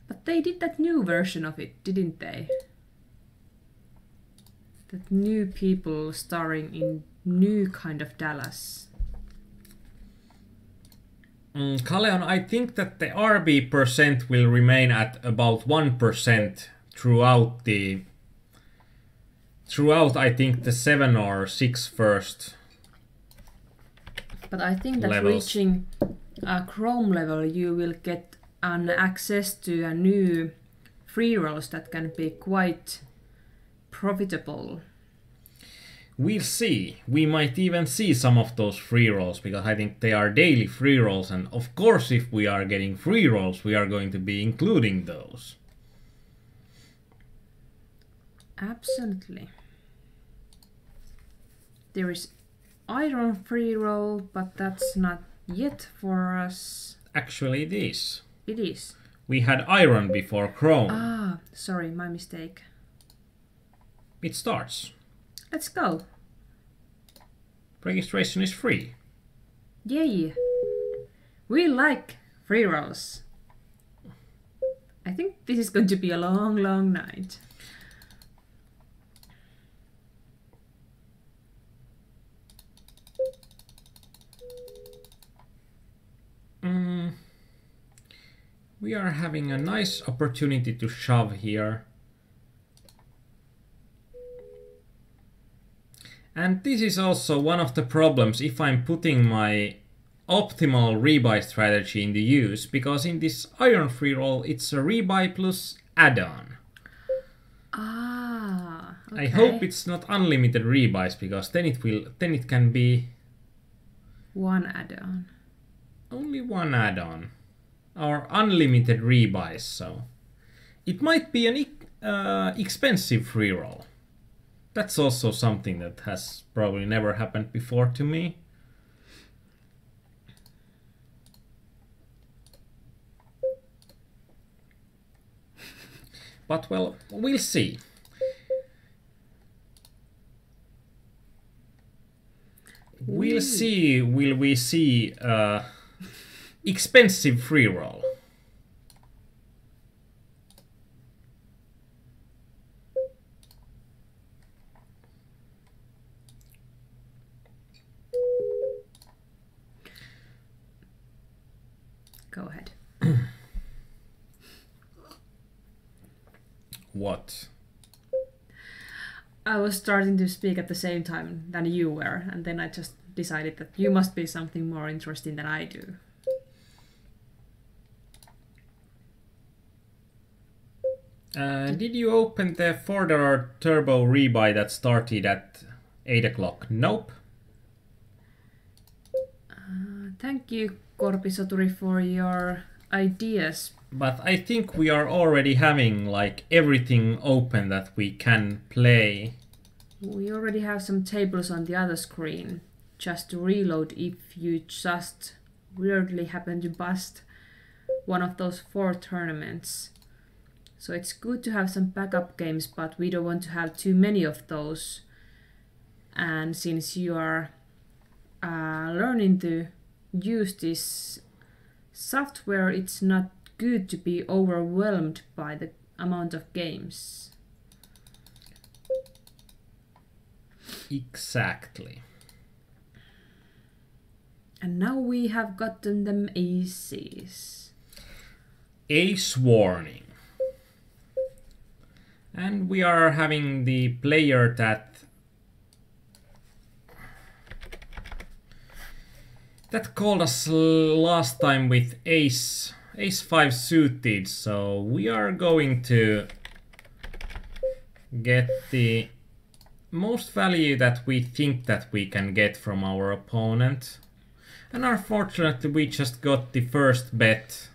But they did that new version of it, didn't they? That new people starring in new kind of Dallas. Kaleon, I think that the RB percent will remain at about 1% throughout I think the 7 or 6 first. But I think that levels. Reaching a Chrome level, you will get an access to a new free rolls that can be quite profitable. We'll see. We might even see some of those free rolls, because I think they are daily free rolls, and of course if we are getting free rolls, we are going to be including those. Absolutely. There is Iron free roll, but that's not yet for us. Actually it is. It is. We had Iron before Chrome. Ah, sorry, my mistake. It starts. Let's go. Registration is free. Yay! We like free rolls. I I think this is going to be a long, long night. We are having a nice opportunity to shove here. And this is also one of the problems if I'm putting my optimal rebuy strategy into use, because in this iron free roll it's a rebuy plus add-on. Ah, okay. I hope it's not unlimited rebuys, because then it can be one add-on. Only one add-on. Or unlimited rebuys, so it might be an expensive free roll. That's also something that has probably never happened before to me. But well, we'll see. We'll see. Will we see expensive free roll? Go ahead. What? I was starting to speak at the same time than you were, and then I just decided that you must be something more interesting than I do. Did you open the $4 turbo rebuy that started at 8 o'clock? Nope. Thank you, Korpisoturi, for your ideas. But I think we are already having like everything open that we can play. We already have some tables on the other screen, just to reload if you just weirdly happen to bust one of those 4 tournaments. So it's good to have some backup games, but we don't want to have too many of those. And since you are learning to use this software, it's not good to be overwhelmed by the amount of games. Exactly. And now we have gotten them aces. Ace warning. And we are having the player that called us last time with ace 5 suited, so we are going to get the most value that we think that we can get from our opponent. And unfortunately we just got the first bet.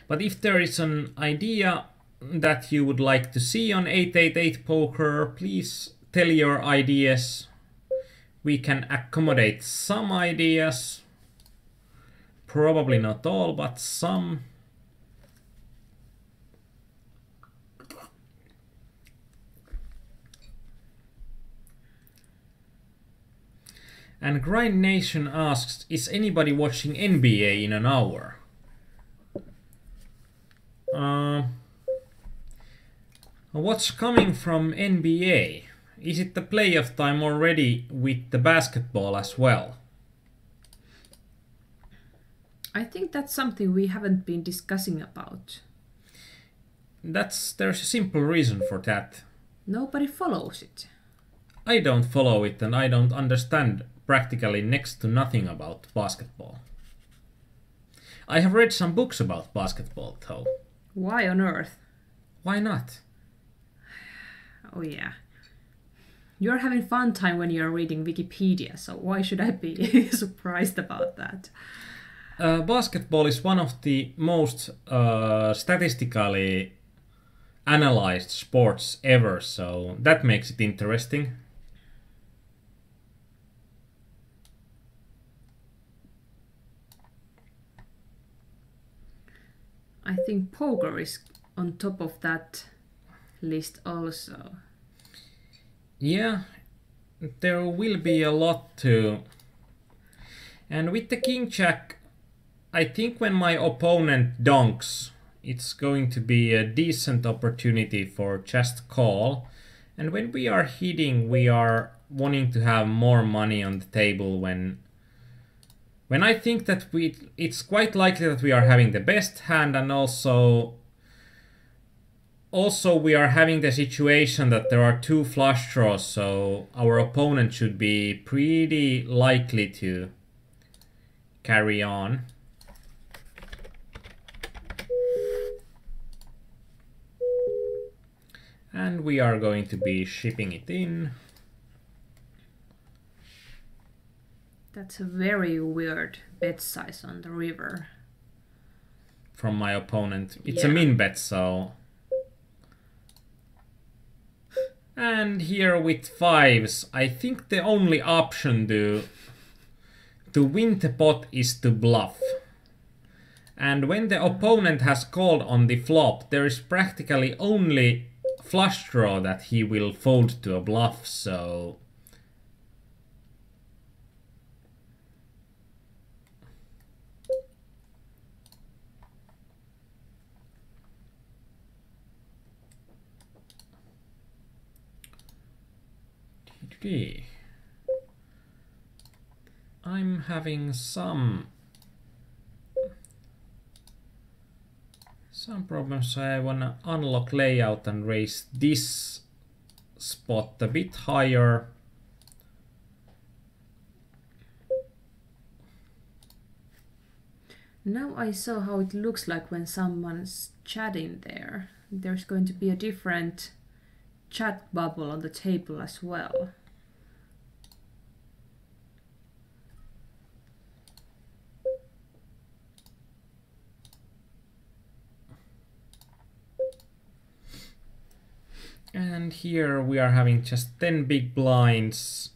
But if there is an idea that you would like to see on 888Poker, please tell your ideas. We can accommodate some ideas. Probably not all, but some. And Grind Nation asks, is anybody watching NBA in an hour? What's coming from NBA? Is it the playoff time already with the basketball as well? I think that's something we haven't been discussing about. There's a simple reason for that. Nobody follows it. I don't follow it and I don't understand practically next to nothing about basketball. I have read some books about basketball though. Why on earth? Why not? Oh yeah. You're having fun time when you're reading Wikipedia, so why should I be surprised about that? Basketball is one of the most statistically analyzed sports ever, so that makes it interesting. I think poker is on top of that list also. Yeah, there will be a lot to... And with the King Jack I think when my opponent donks, it's going to be a decent opportunity for just call. And when we are hitting, we are wanting to have more money on the table when I think that it's quite likely that we are having the best hand, and also we are having the situation that there are two flush draws, so our opponent should be pretty likely to carry on. And we are going to be shipping it in. That's a very weird bet size on the river. From my opponent. It's a min bet, so... And here with fives, I think the only option to win the pot is to bluff. And when the opponent has called on the flop, there is practically only flush draw that he will fold to a bluff, so... I'm having some problems, so I wanna unlock layout and raise this spot a bit higher. Now I saw how it looks like when someone's chatting there. There's going to be a different chat bubble on the table as well. And here we are having just 10 big blinds.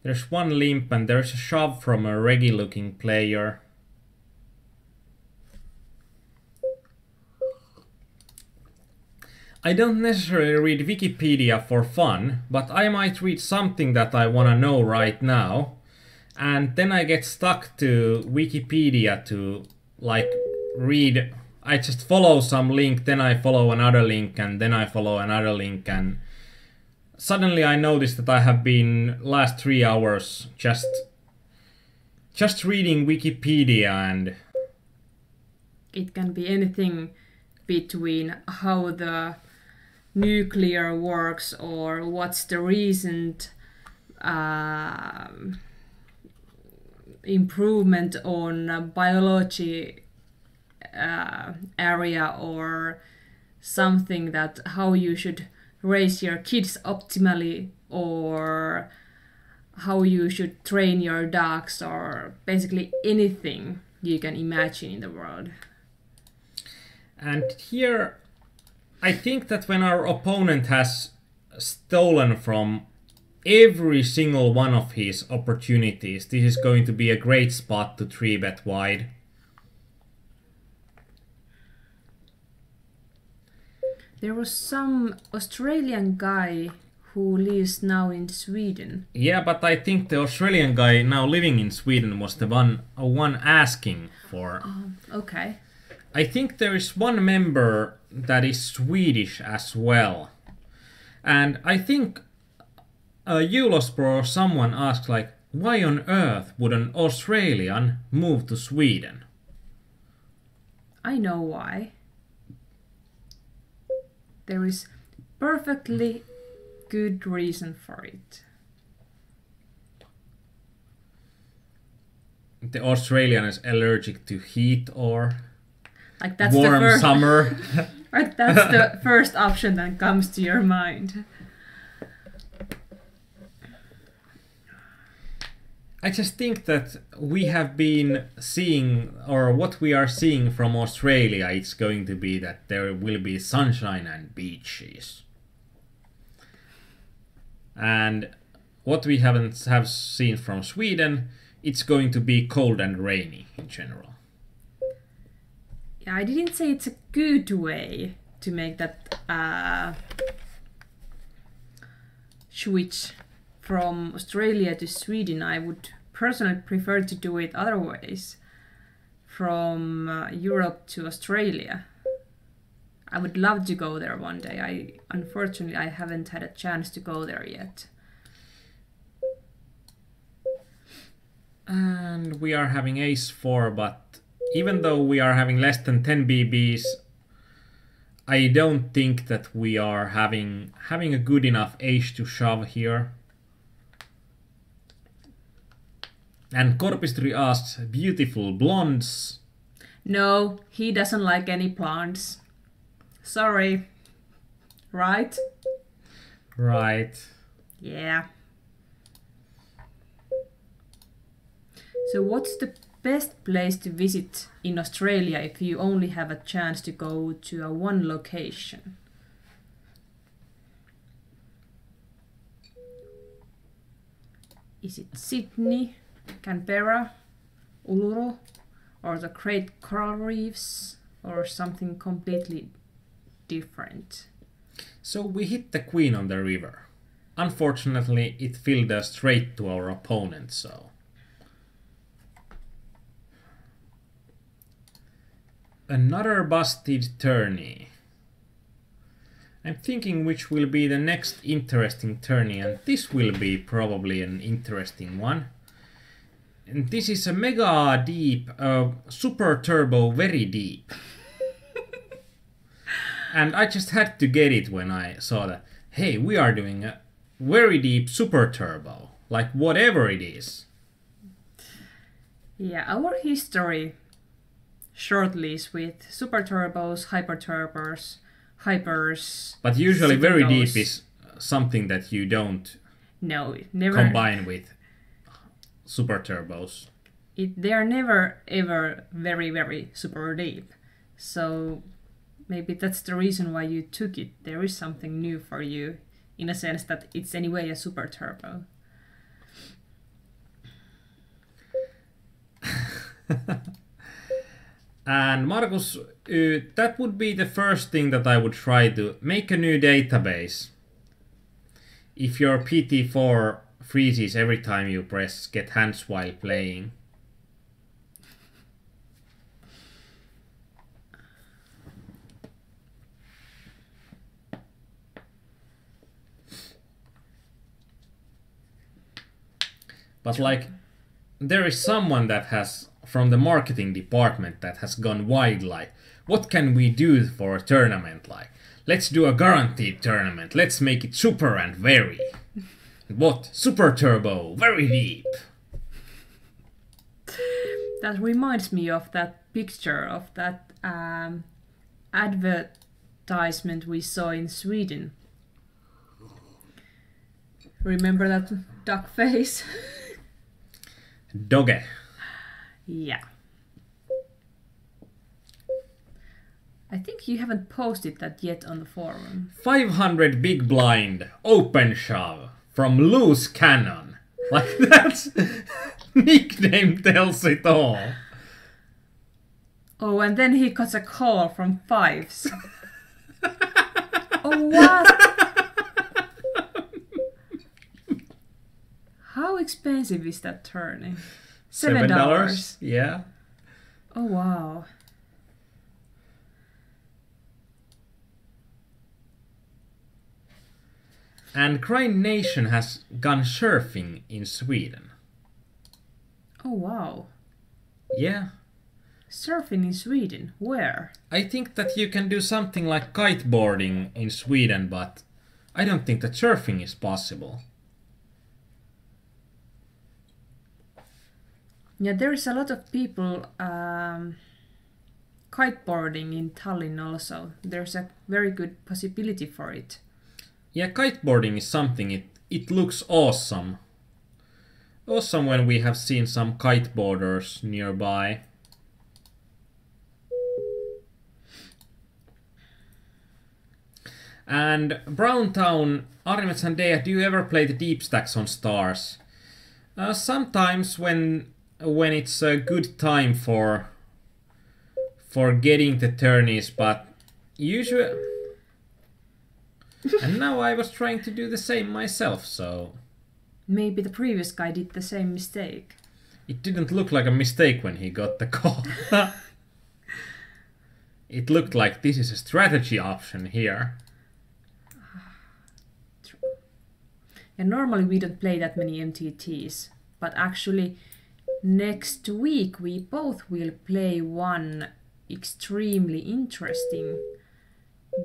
There's one limp and there's a shove from a reggy looking player. I don't necessarily read Wikipedia for fun, but I might read something that I wanna know right now. And then I get stuck to Wikipedia to like read. I just follow some link, then I follow another link, and then I follow another link, and suddenly I noticed that I have been last 3 hours just reading Wikipedia, and it can be anything between how the nuclear works or what's the recent improvement on biology area, or something that how you should raise your kids optimally, or how you should train your dogs, or basically anything you can imagine in the world. And here I think that when our opponent has stolen from every single one of his opportunities, this is going to be a great spot to 3-bet wide. There was some Australian guy who lives now in Sweden. Yeah, but I think the Australian guy now living in Sweden was the one asking for... Oh, okay. I think there is one member that is Swedish as well. And I think Eurospro or someone asked, like, why on earth would an Australian move to Sweden? I know why. There is perfectly good reason for it. The Australian is allergic to heat or like that's warm the first, summer. Right, that's the first option that comes to your mind. I just think that we have been seeing, or what we are seeing from Australia, it's going to be that there will be sunshine and beaches. And what we have seen from Sweden, it's going to be cold and rainy in general. Yeah, I didn't say it's a good way to make that switch from Australia to Sweden. I would personally prefer to do it other ways. from Europe to Australia. I would love to go there one day. Unfortunately, I haven't had a chance to go there yet. And we are having ace-4, but even though we are having less than 10 BBs, I don't think that we are having a good enough ace to shove here. And Korpistri asks, beautiful blondes? No, he doesn't like any plants. Sorry. Right? Right. Yeah. So what's the best place to visit in Australia if you only have a chance to go to a one location? Is it Sydney, Canberra, Uluru, or the Great Coral Reefs, or something completely different? So we hit the queen on the river. Unfortunately, it filled us straight to our opponent, so... Another busted tourney. I'm thinking which will be the next interesting tourney, and this will be probably an interesting one. And this is a mega deep, super turbo, very deep. And I just had to get it when I saw that, hey, we are doing a very deep super turbo, like whatever it is. Yeah, our history shortly is with super turbos, hyper turbos, hypers. But usually very signals. deep is something that you don't never combine with super turbos. They are never ever very, very super deep. So maybe that's the reason why you took it. There is something new for you, in a sense that it's anyway a super turbo. And Markus, that would be the first thing that I would try to make a new database. If your PT4 freezes every time you press get hands while playing. But like, there is someone that has, from the marketing department, that has gone wide, like, what can we do for a tournament? Like, let's do a guaranteed tournament. Let's make it super and very. What? Super turbo, very deep. That reminds me of that picture of that advertisement we saw in Sweden. Remember that duck face? Doge. Yeah. I think you haven't posted that yet on the forum. 500 big blind, open shove, from loose cannon. Like that's nickname tells it all. Oh, and then he got a call from fives. Oh, what? How expensive is that tourney? $7? Yeah. Oh, wow. And Crime Nation has gone surfing in Sweden. Oh, wow. Yeah. Surfing in Sweden? Where? I think that you can do something like kiteboarding in Sweden, but I don't think that surfing is possible. Yeah, there is a lot of people kiteboarding in Tallinn also. There's a very good possibility for it. Yeah, kiteboarding is something, it looks awesome. Awesome when we have seen some kiteboarders nearby. And Browntown, Aarnimetsa Dayah, do you ever play the deep stacks on stars? Sometimes when it's a good time for getting the tourneys, but usually... And now I was trying to do the same myself, so... Maybe the previous guy did the same mistake. It didn't look like a mistake when he got the call. It looked like this is a strategy option here. And normally we don't play that many MTTs, but actually next week we both will play one extremely interesting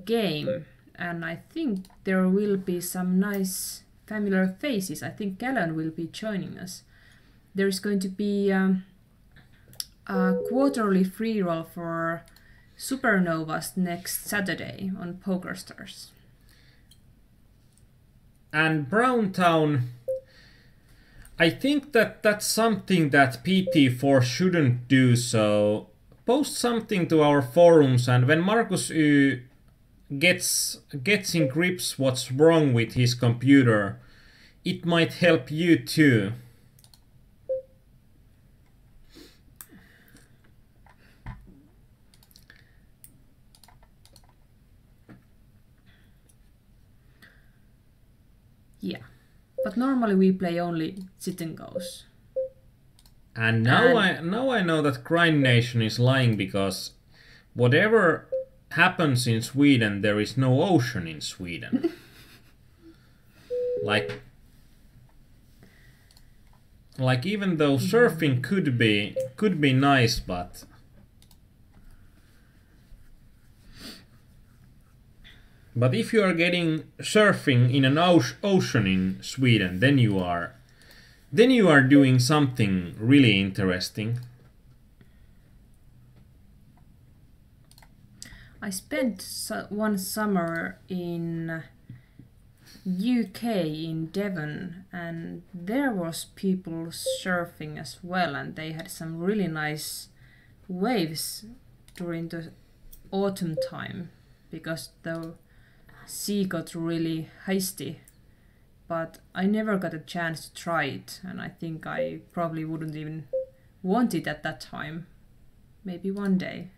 game, and I think there will be some nice familiar faces. I think Callan will be joining us. There is going to be a quarterly free roll for Supernovas next Saturday on PokerStars. And Browntown, I think that that's something that PT4 shouldn't do, so post something to our forums, and when Markus Y gets in grips what's wrong with his computer, it might help you too. Yeah, but normally we play only sit and goes. And now I know that Grind Nation is lying, because whatever happens in Sweden, there is no ocean in Sweden. like even though surfing could be nice, but if you are getting surfing in an ocean in Sweden, then you are doing something really interesting. I spent one summer in UK in Devon, and there was people surfing as well, and they had some really nice waves during the autumn time because the sea got really hasty. But I never got a chance to try it, and I think I probably wouldn't even want it at that time. Maybe one day.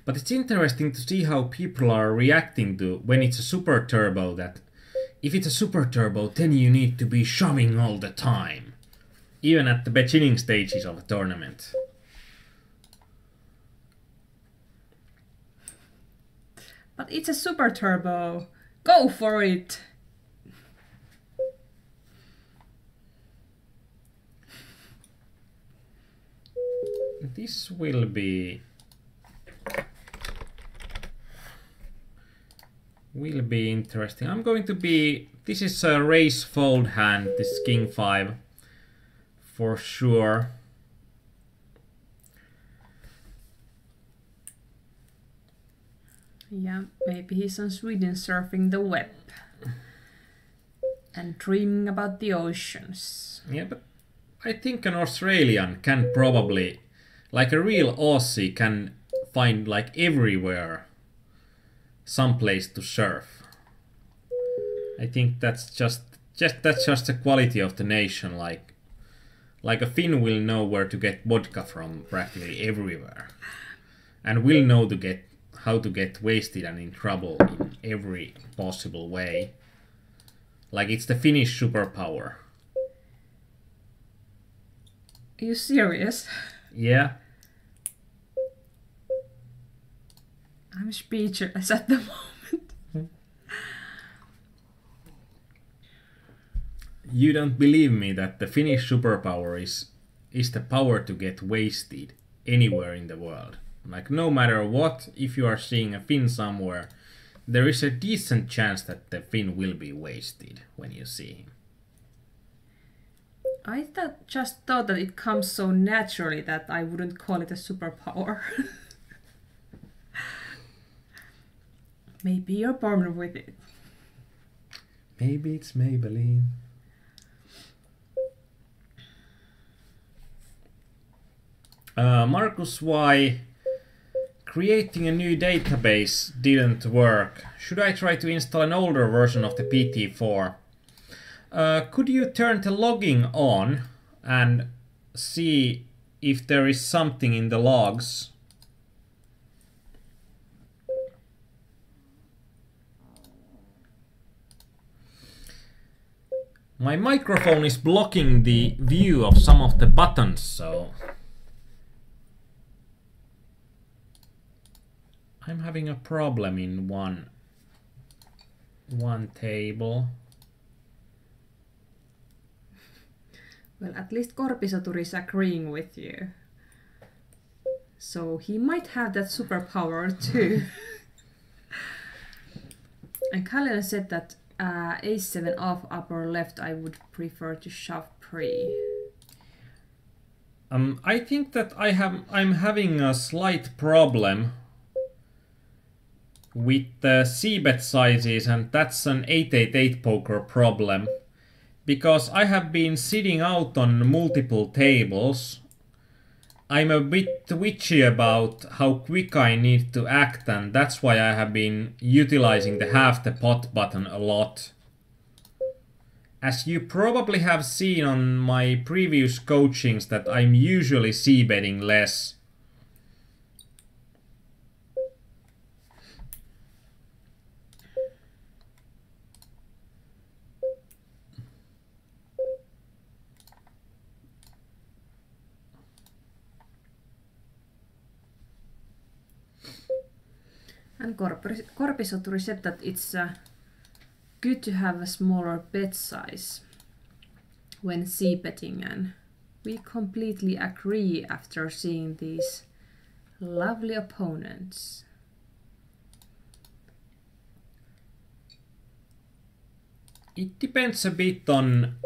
But it's interesting to see how people are reacting to when it's a super turbo, that if it's a super turbo, then you need to be shoving all the time, even at the beginning stages of a tournament. But it's a super turbo. Go for it! This will be interesting. I'm going to be... This is a raise fold hand, this King 5, for sure. Yeah, maybe he's on Sweden surfing the web and dreaming about the oceans. Yeah, but I think an Australian can probably, like a real Aussie, can find like everywhere some place to surf. I think that's just the quality of the nation. Like a Finn will know where to get vodka from practically everywhere, and will know how to get wasted and in trouble in every possible way. Like it's the Finnish superpower. Are you serious? Yeah. I'm speechless at the moment. You don't believe me that the Finnish superpower is the power to get wasted anywhere in the world. Like no matter what, if you are seeing a Finn somewhere, there is a decent chance that the Finn will be wasted when you see him. I just thought that it comes so naturally that I wouldn't call it a superpower. Maybe you're born with it. Maybe it's Maybelline. Markus Y. Creating a new database didn't work. Should I try to install an older version of the PT4? Could you turn the logging on and see if there is something in the logs? My microphone is blocking the view of some of the buttons, so I'm having a problem in one table. Well, at least Korpisoturi is agreeing with you. So he might have that superpower too. And Kallen said that a7 off upper left, I would prefer to shove pre. I think that I'm having a slight problem with the c-bet sizes, and that's an 888Poker problem. Because I have been sitting out on multiple tables, I'm a bit twitchy about how quick I need to act, and that's why I have been utilizing the half the pot button a lot. As you probably have seen on my previous coachings that I'm usually c-betting less. And Korpisoturi said that it's good to have a smaller bet size when c-betting, and we completely agree after seeing these lovely opponents. It depends a bit on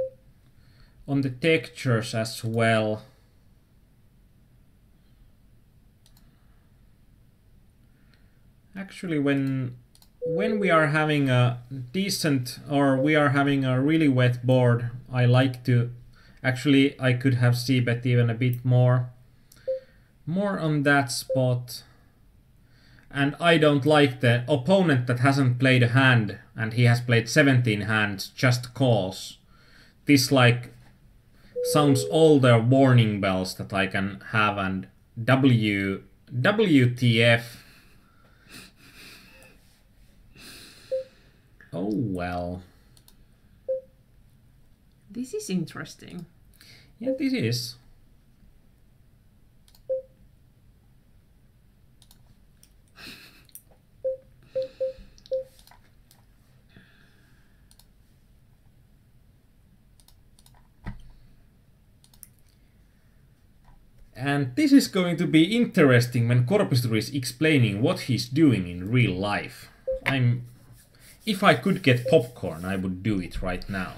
the textures as well. Actually, when we are having a decent, or we are having a really wet board, I like to, actually I could have c-bet even a bit more on that spot. And I don't like the opponent that hasn't played a hand and he has played 17 hands just calls. This like sounds all the warning bells that I can have, and WTF. Oh well. This is interesting. Yeah, this is. And this is going to be interesting when Korpisoturi is explaining what he's doing in real life. If I could get popcorn, I would do it right now.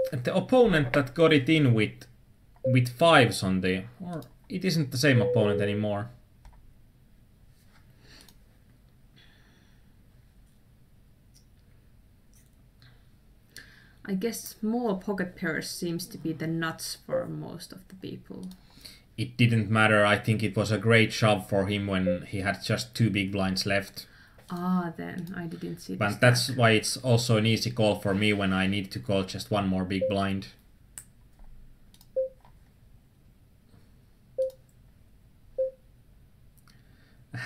And the opponent that got it in with fives on the... or it isn't the same opponent anymore. I guess small pocket pairs seems to be the nuts for most of the people. It didn't matter. I think it was a great shove for him when he had just 2 big blinds left. Ah, then I didn't see that. But that's why it's also an easy call for me when I need to call just 1 more big blind.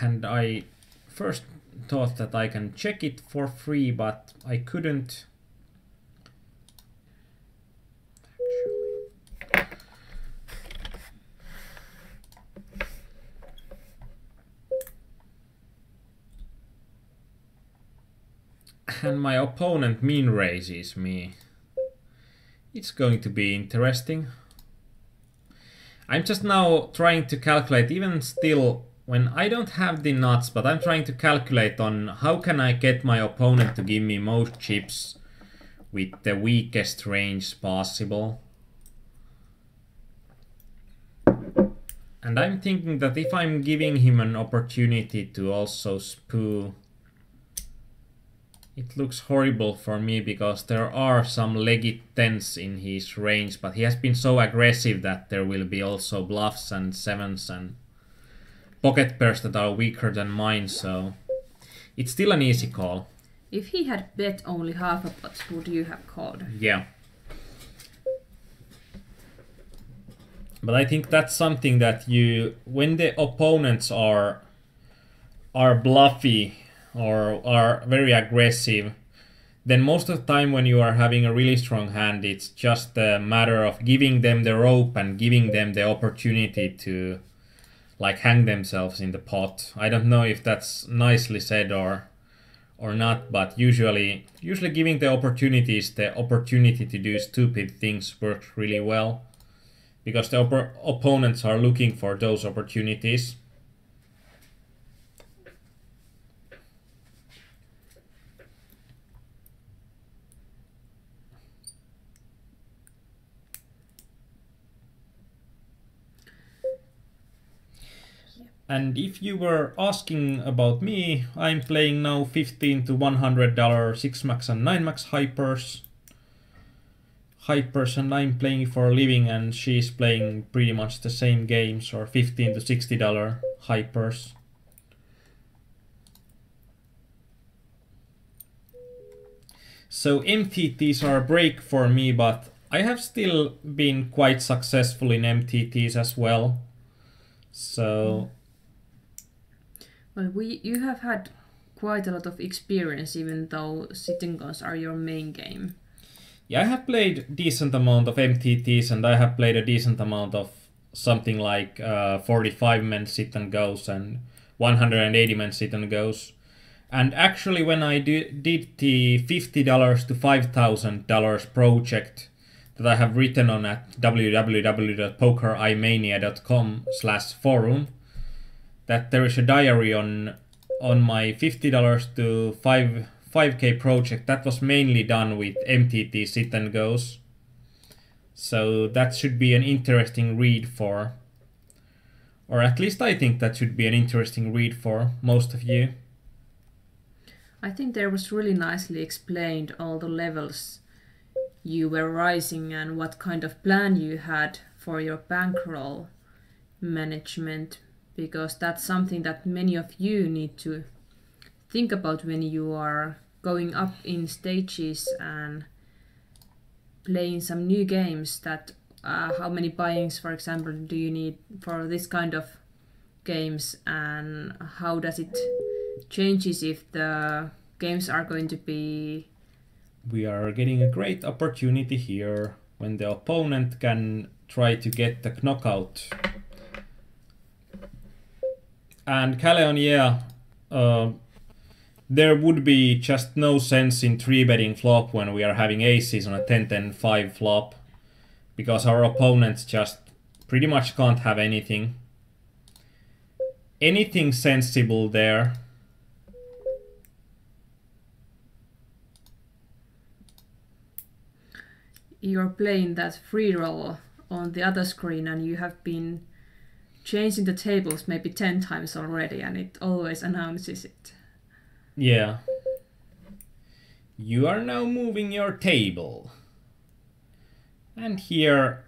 And I first thought that I can check it for free, but I couldn't. And my opponent min raises me. It's going to be interesting. I'm just now trying to calculate, even still, when I don't have the nuts, but I'm trying to calculate on how can I get my opponent to give me most chips with the weakest range possible. And I'm thinking that if I'm giving him an opportunity to also spoo, it looks horrible for me because there are some legit tens in his range, but he has been so aggressive that there will be also bluffs and sevens and pocket pairs that are weaker than mine, so it's still an easy call. If he had bet only half a pot, would you have called? Yeah. But I think that's something that when the opponents are are bluffy or are very aggressive, then most of the time when you are having a really strong hand, it's just a matter of giving them the rope and giving them the opportunity to like hang themselves in the pot. I don't know if that's nicely said or not, but usually giving the opportunities the opportunity to do stupid things works really well, because the opponents are looking for those opportunities. And if you were asking about me, I'm playing now $15 to $100 6 max and 9 max hypers. And I'm playing for a living, and she's playing pretty much the same games, or $15 to $60 hypers. So MTTs are a break for me, but I have still been quite successful in MTTs as well. So... Well, you have had quite a lot of experience, even though sitting guns are your main game. Yeah, I have played decent amount of MTTs, and I have played a decent amount of something like 45-man sit and goes and 180-man sit and goes. And actually, when I did the $50 to $5,000 project that I have written on at www.pokerimania.com/forum, that there is a diary on my $50 to 5K project that was mainly done with MTT sit and goes. So that should be an interesting read for, or at least I think that should be an interesting read for most of you. I think there was really nicely explained all the levels you were rising and what kind of plan you had for your bankroll management, because that's something that many of you need to think about when you are going up in stages and playing some new games. That how many buy-ins, for example, do you need for this kind of games, and how does it changes if the games are going to be... We are getting a great opportunity here when the opponent can try to get the knockout. And Caleon, yeah, there would be just no sense in 3-betting flop when we are having aces on a 10-10-5 flop, because our opponents just pretty much can't have anything sensible there. You're playing that free roll on the other screen, and you have been changing the tables maybe 10 times already, and it always announces it. Yeah. You are now moving your table. And here,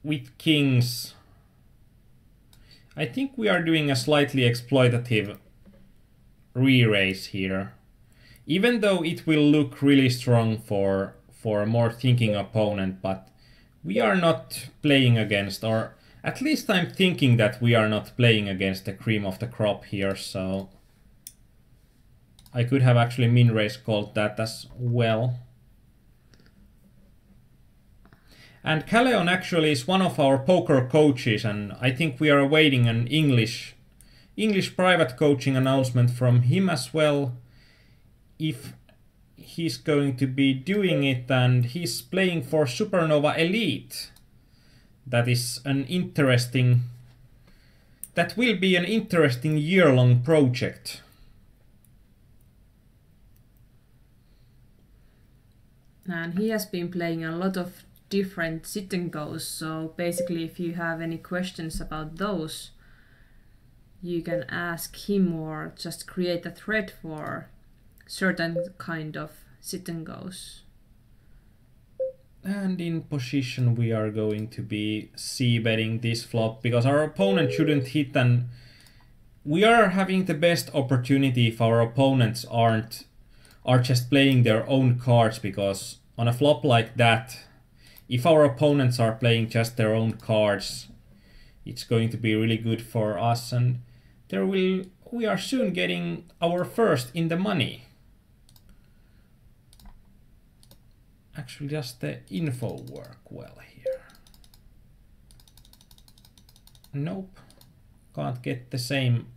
with kings, I think we are doing a slightly exploitative re-raise here. Even though it will look really strong for a more thinking opponent, but we are not playing against, or at least I'm thinking that we are not playing against the cream of the crop here, so I could have actually min-raise called that as well. And Caleon actually is one of our poker coaches, and I think we are awaiting an English private coaching announcement from him as well, if he's going to be doing it, and he's playing for Supernova Elite. That will be an interesting year-long project. And he has been playing a lot of different sit and goes, so basically if you have any questions about those, you can ask him or just create a thread for certain kind of sit and goes. And in position we are going to be c-betting this flop, because our opponent shouldn't hit, and we are having the best opportunity if our opponents are just playing their own cards, because on a flop like that, if our opponents are playing just their own cards, it's going to be really good for us. And we are soon getting our first in the money. Actually, does the info work well here? Nope. Can't get the same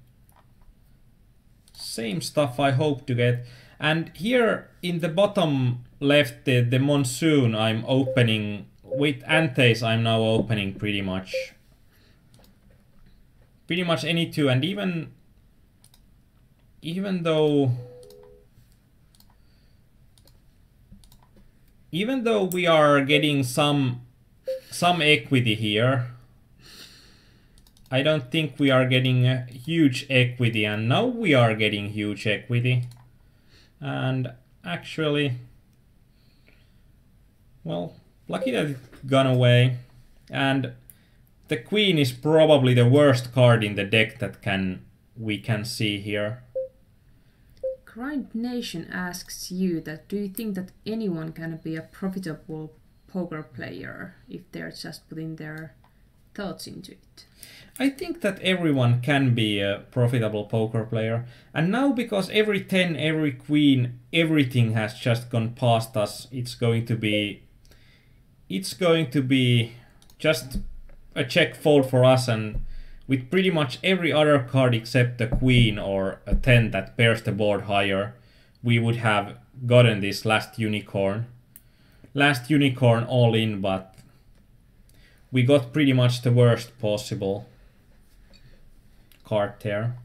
stuff I hope to get. And here in the bottom left, the monsoon I'm opening with antes. I'm now opening pretty much any two, and even though we are getting some equity here, I don't think we are getting a huge equity, and now we are getting huge equity. And actually, well, lucky that it gone away. And the queen is probably the worst card in the deck that we can see here. Grind Nation asks you that do you think that anyone can be a profitable poker player if they're just putting their thoughts into it? I think that everyone can be a profitable poker player. And now, because every 10, every queen, everything has just gone past us, it's going to be just a check fold for us, and with pretty much every other card except the queen or a 10 that pairs the board higher, we would have gotten this last unicorn all in, but we got pretty much the worst possible card there.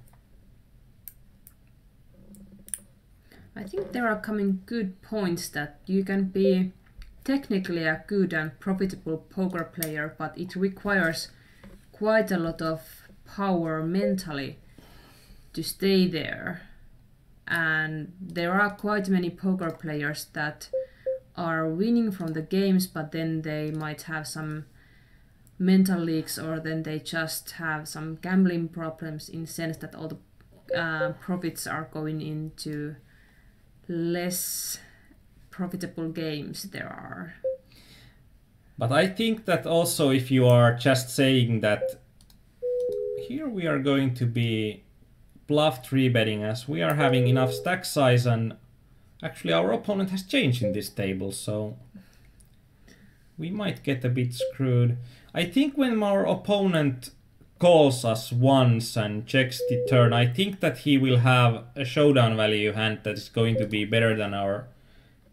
I think there are coming good points that you can be technically a good and profitable poker player, but it requires quite a lot of power mentally to stay there. And there are quite many poker players that are winning from the games, but then they might have some mental leaks, or then they just have some gambling problems in the sense that all the profits are going into less profitable games there are. But I think that also, if you are just saying that here we are going to be bluff 3-betting as we are having enough stack size, and actually our opponent has changed in this table, so we might get a bit screwed. I think when our opponent calls us once and checks the turn, I think that he will have a showdown value hand that is going to be better than our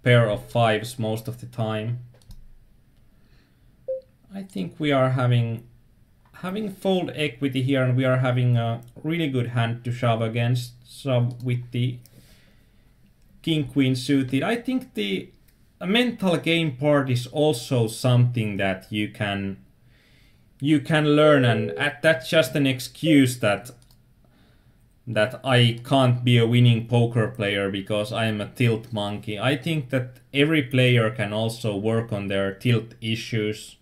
pair of fives most of the time. I think we are having fold equity here, and we are having a really good hand to shove against, with the king queen suited. I think the mental game part is also something that you can learn, and that's just an excuse that I can't be a winning poker player because I am a tilt monkey. I think that every player can also work on their tilt issues,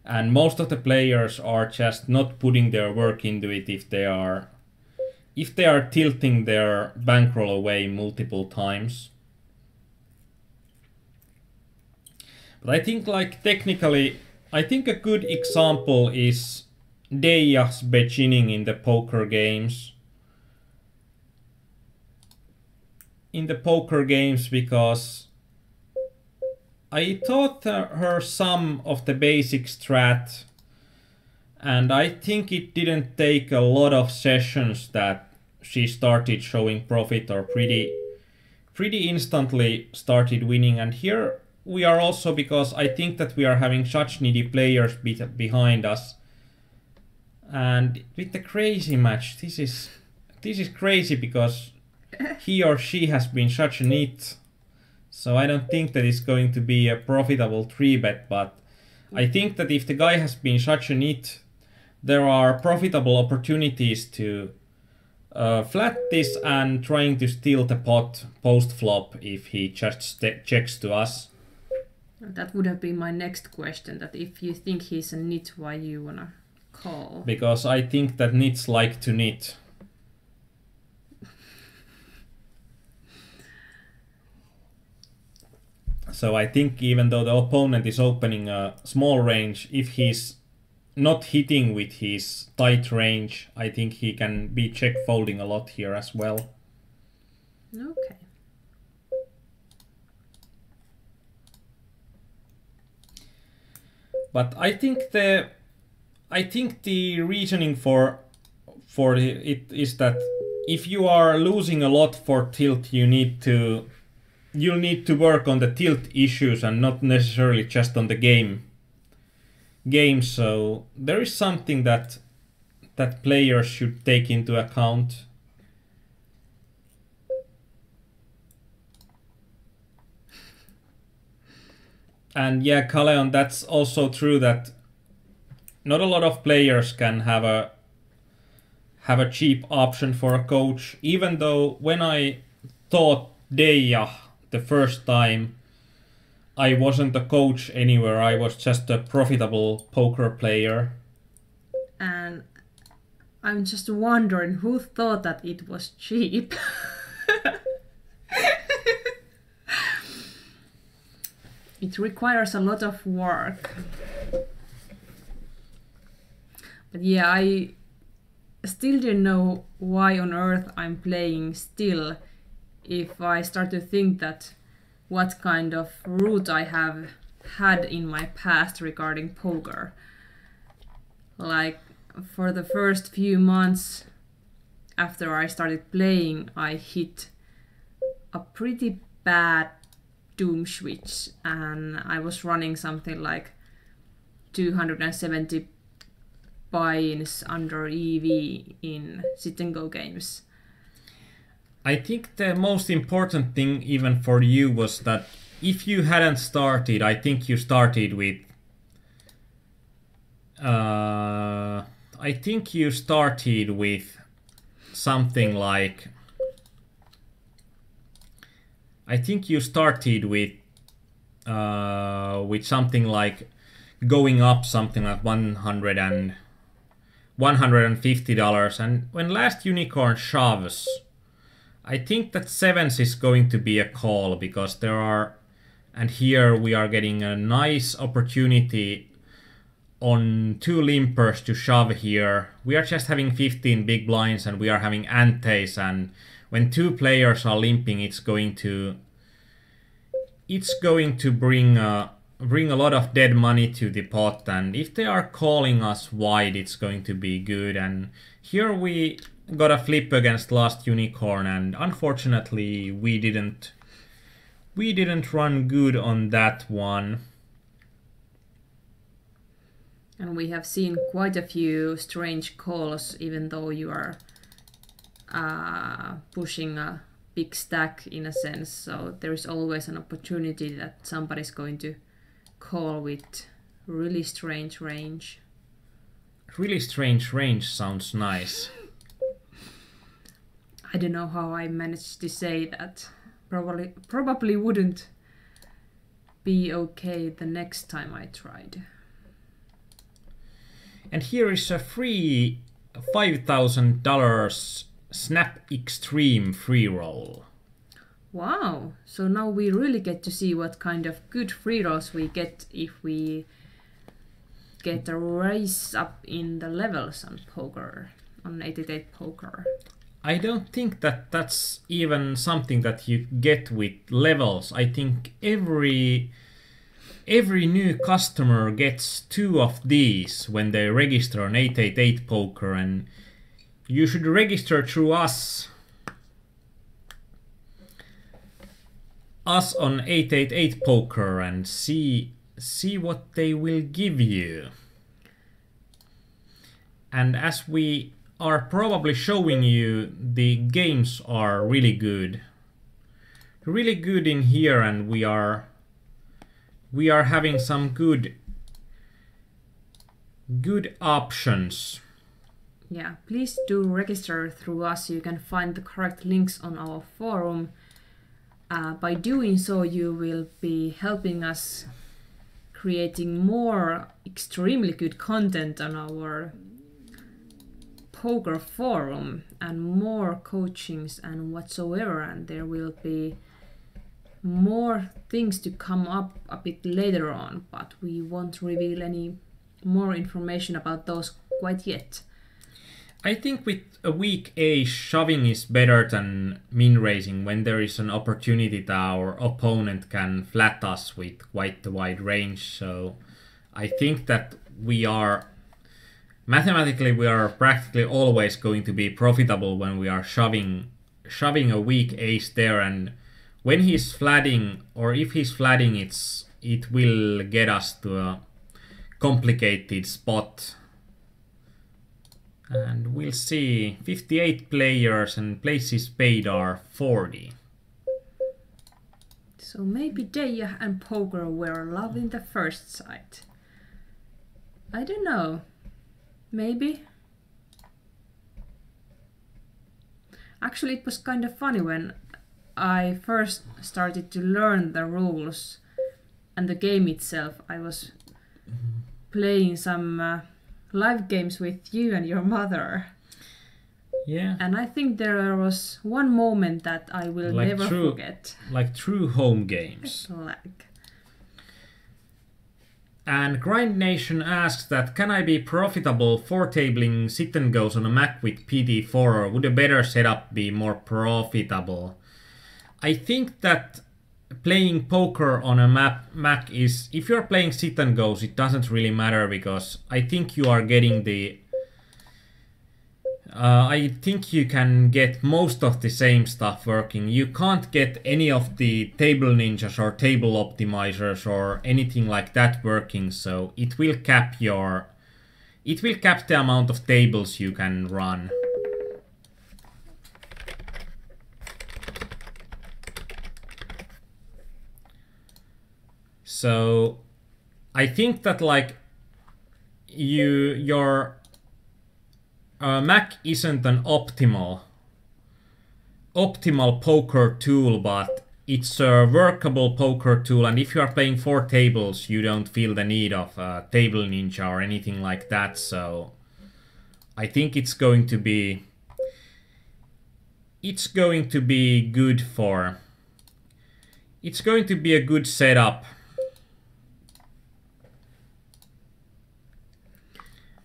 and most of the players are just not putting their work into it if they are tilting their bankroll away multiple times. But I think, like, technically, I think a good example is Dayah's beginning in the poker games. Because I taught her some of the basic strat, and I think it didn't take a lot of sessions that she started showing profit, or pretty instantly started winning. And here we are also, because I think that we are having such needy players behind us, and with the crazy match, this is crazy because he or she has been such a nit. So I don't think that it's going to be a profitable 3-bet, but I think that if the guy has been such a nit, there are profitable opportunities to flat this and trying to steal the pot post-flop if he just checks to us. That would have been my next question, that if you think he's a nit, why you wanna call? Because I think that nits like to nit. So I think even though the opponent is opening a small range, if he's not hitting with his tight range. I think he can be check folding a lot here as well. Okay. But I think the reasoning for it is that if you are losing a lot for tilt, you'll need to work on the tilt issues and not necessarily just on the game. So there is something that players should take into account. And yeah, Kaleon, that's also true that not a lot of players can have a cheap option for a coach. Even though when I taught Dayah the first time, I wasn't a coach anywhere. I was just a profitable poker player. And I'm just wondering who thought that it was cheap. It requires a lot of work. But yeah, I still don't know why on earth I'm playing still if I start to think that what kind of route I have had in my past regarding poker. Like, for the first few months after I started playing, I hit a pretty bad doom switch, and I was running something like 270 buy-ins under EV in sit and go games. I think the most important thing even for you was that if you hadn't started, I think you started with something like something like going up something like $150, and when last unicorn shoves, I think that sevens is going to be a call, because there are, and here we are getting a nice opportunity on two limpers to shove here. We are just having 15 big blinds and we are having antes, and when two players are limping, it's going to bring a lot of dead money to the pot, and if they are calling us wide, it's going to be good. And here we got a flip against last unicorn, and unfortunately we didn't run good on that one. And we have seen quite a few strange calls, even though you are pushing a big stack in a sense. So there is always an opportunity that somebody's going to call with really strange range. Really strange range sounds nice. I don't know how I managed to say that. Probably wouldn't be okay the next time I tried. And here is a free $5,000 Snap Extreme free roll. Wow, so now we really get to see what kind of good free rolls we get if we get a raise up in the levels on poker, on 888Poker. I don't think that that's even something that you get with levels. I think every new customer gets 2 of these when they register on 888Poker, and you should register through us on 888Poker and see what they will give you. And as we are probably showing you, the games are really good in here, and we are having some good options. Yeah, please do register through us. You can find the correct links on our forum. By doing so, you will be helping us creating more extremely good content on our poker forum, and more coachings and whatsoever, and there will be more things to come up a bit later on, but we won't reveal any more information about those quite yet. I think with a weak ace, shoving is better than min raising when there is an opportunity that our opponent can flat us with quite a wide range. So I think that mathematically we are practically always going to be profitable when we are shoving a weak ace there, and when he's flatting, or if he's flatting, it will get us to a complicated spot. And we'll see. 58 players and places paid are 40. So maybe Dayah and Poker were loving the first sight. I don't know. Maybe. Actually, it was kind of funny when I first started to learn the rules and the game itself. I was playing some live games with you and your mother. Yeah. And I think there was one moment that I will never forget. Like true home games. Like. And Grind Nation asks that, can I be profitable for tabling sit and goes on a Mac with PT4, or would a better setup be more profitable? I think that playing poker on a Mac is, if you're playing sit and goes, it doesn't really matter, because I think you are getting the I think you can get most of the same stuff working. You can't get any of the table ninjas or table optimizers or anything like that working, so it will cap the amount of tables you can run. So I think that like your Mac isn't an optimal poker tool, but it's a workable poker tool, and if you are playing 4 tables, you don't feel the need of a table ninja or anything like that. So I think it's going to be good for. It's going to be a good setup.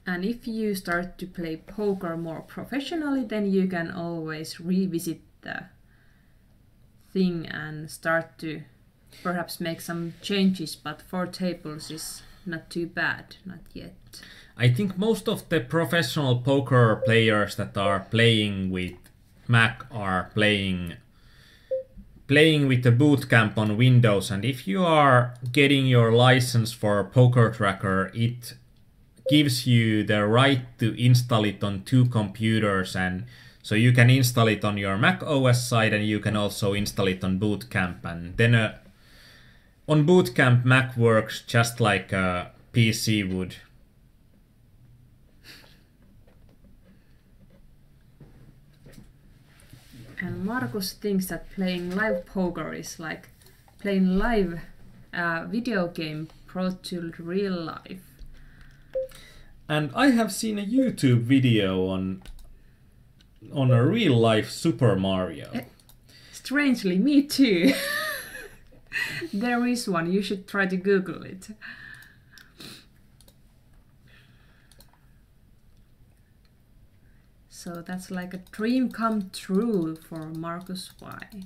And if you start to play poker more professionally, then you can always revisit the thing and start to perhaps make some changes, but 4 tables is not too bad, not yet. I think most of the professional poker players that are playing with Mac are playing with the bootcamp on Windows, and if you are getting your license for Poker Tracker, it gives you the right to install it on 2 computers, and so you can install it on your Mac OS side, and you can also install it on Bootcamp, and then on Bootcamp Mac works just like a PC would. And Markus thinks that playing live poker is like playing live video game brought to real life. And I have seen a YouTube video on a real life Super Mario. Strangely, me too. There is one, you should try to Google it. So that's like a dream come true for Markus Y.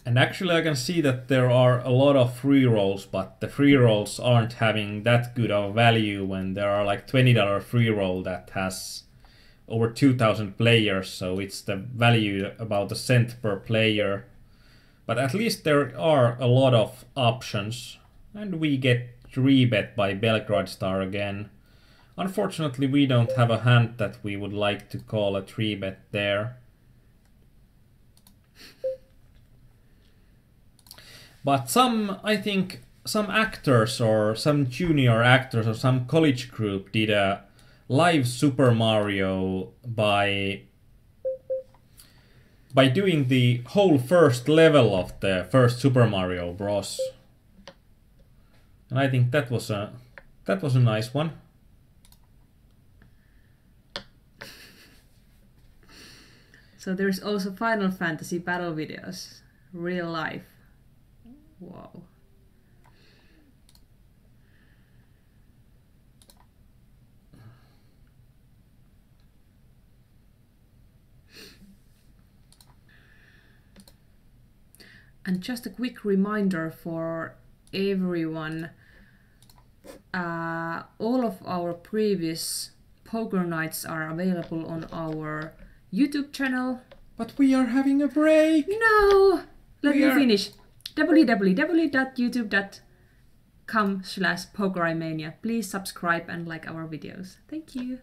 And actually I can see that there are a lot of free rolls, but the free rolls aren't having that good of value when there are like $20 free roll that has over 2,000 players, so it's the value about a cent per player. But at least there are a lot of options, and we get 3-bet by Belgrade Star again. Unfortunately, we don't have a hand that we would like to call a 3-bet there. But I think some actors or some junior actors or some college group did a live Super Mario by doing the whole first level of the first Super Mario Bros. And I think that was a nice one. So there's also Final Fantasy battle videos, real life. Wow. And just a quick reminder for everyone, all of our previous poker nights are available on our YouTube channel. But we are having a break! No! Let me finish. www.youtube.com/PokerImania. Please subscribe and like our videos. Thank you.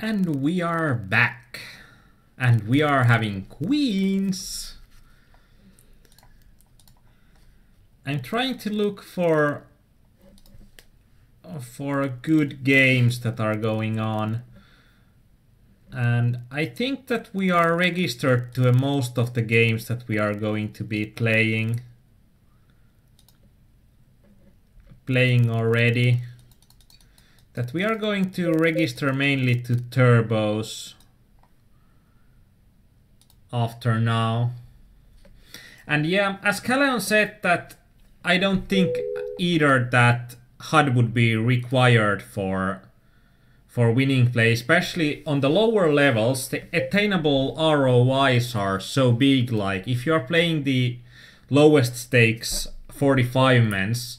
And we are back. And we are having queens. I'm trying to look for good games that are going on. And I think that we are registered to most of the games that we are going to be playing already. That we are going to register mainly to turbos after now. And yeah, as Calleon said, that I don't think either that HUD would be required for winning play, especially on the lower levels. The attainable ROIs are so big. Like if you're playing the lowest stakes 45 mens,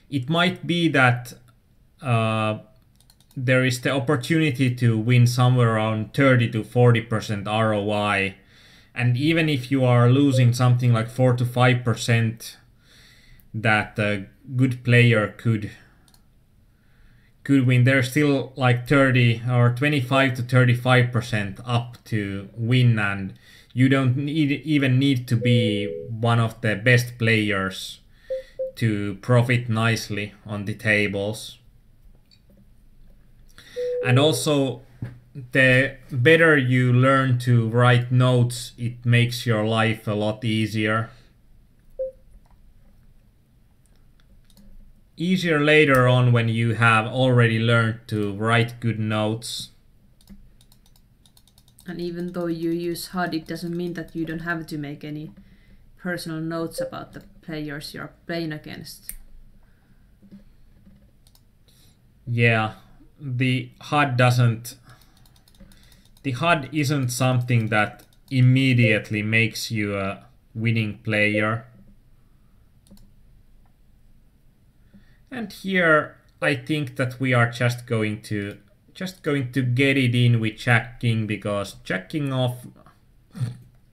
it might be that there is the opportunity to win somewhere around 30 to 40% ROI. And even if you are losing something like 4 to 5%, that a good player could win, there's still like 30 or 25 to 35% up to win, and you don't even need to be one of the best players to profit nicely on the tables. And also, the better you learn to write notes, it makes your life a lot easier. Easier later on when you have already learned to write good notes. And even though you use HUD, it doesn't mean that you don't have to make any personal notes about the players you're playing against. Yeah, the HUD isn't something that immediately makes you a winning player. And here I think that we are just going to get it in with Jack King, because Jacking off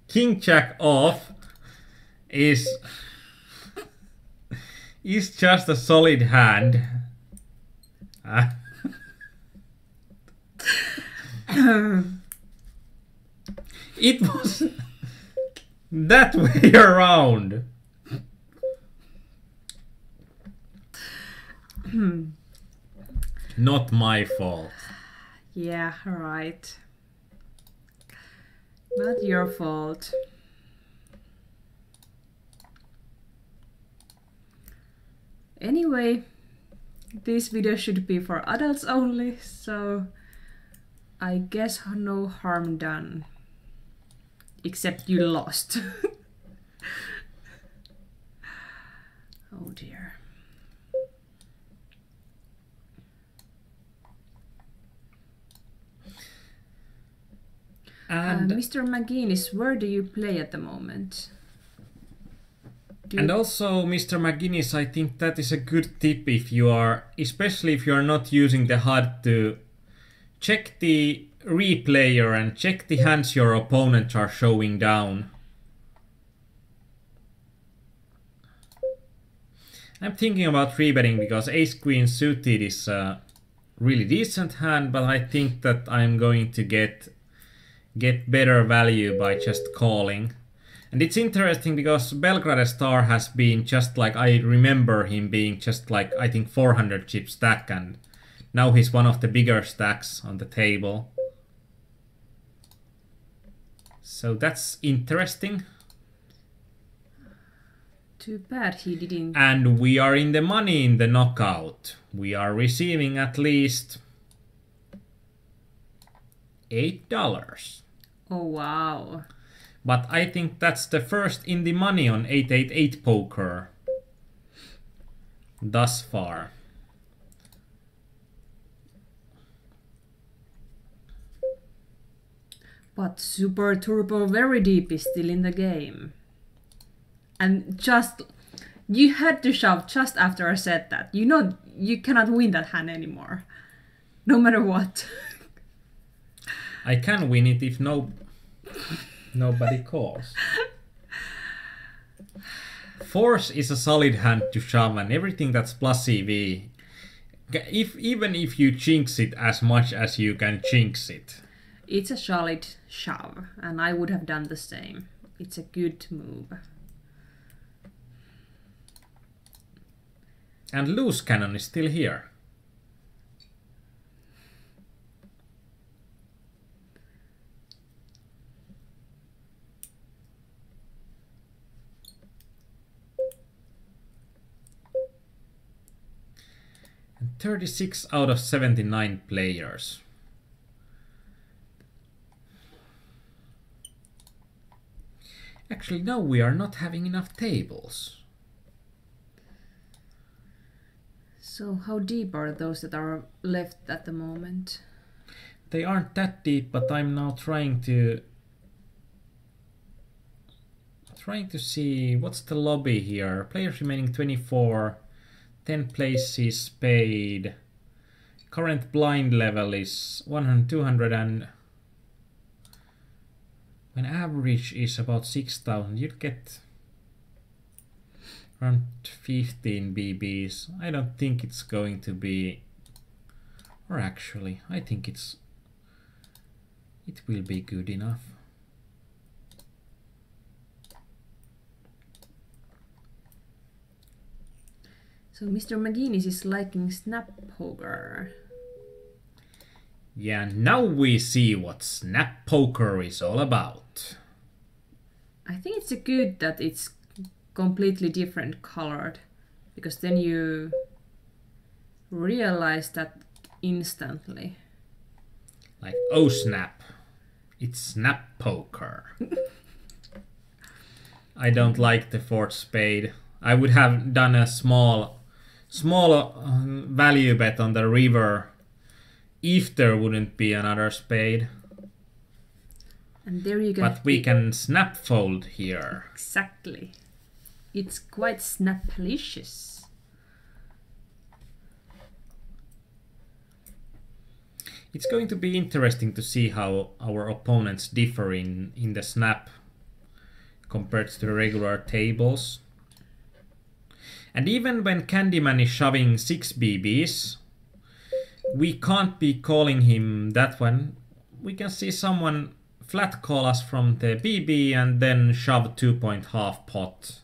King Jack off is just a solid hand. It was that way around. Not my fault. Yeah, right. Not your fault. Anyway, this video should be for adults only, so I guess no harm done. Except you lost. Oh dear. And Mr. McGuinness, where do you play at the moment? And also, Mr. McGuinness, I think that is a good tip if you are, especially if you are not using the HUD, to check the replayer and check the hands your opponents are showing down. I'm thinking about 3-betting because ace-queen suited is a really decent hand, but I think that I'm going to get better value by just calling. And it's interesting because Belgrade Star has been just like, I remember him being just like, I think 400 chip stack, and now he's one of the bigger stacks on the table. So that's interesting. Too bad he didn't. And we are in the money in the knockout. We are receiving at least $8. Oh wow. But I think that's the first in the money on 888Poker thus far. But Super Turbo Very Deep is still in the game. And just, you had to shove just after I said that. You know, you cannot win that hand anymore. No matter what. I can win it if nobody calls. Force is a solid hand to shove, and everything that's plus EV even if you jinx it as much as you can jinx it. It's a solid shove, and I would have done the same. It's a good move. And loose cannon is still here. And 36 out of 79 players. Actually, no, we are not having enough tables. So how deep are those that are left at the moment? They aren't that deep, but I'm now trying to see what's the lobby here. Players remaining 24, 10 places spade. Current blind level is 100, 200, and when average is about 6,000, you'd get around 15 BBs. I don't think it's going to be, or actually, I think it will be good enough. So Mr. McGuinness is liking snap poker. Yeah, now we see what snap poker is all about. I think it's good that it's completely different colored, because then you realize that instantly. Like, oh snap, it's snap poker. I don't like the fourth spade. I would have done a small value bet on the river if there wouldn't be another spade. And there you go. But we can snap fold here. Exactly. It's quite snaplicious. It's going to be interesting to see how our opponents differ in the snap compared to the regular tables. And even when Candyman is shoving 6 BBs, we can't be calling him that one. We can see someone flat call us from the BB and then shove 2.5 pot.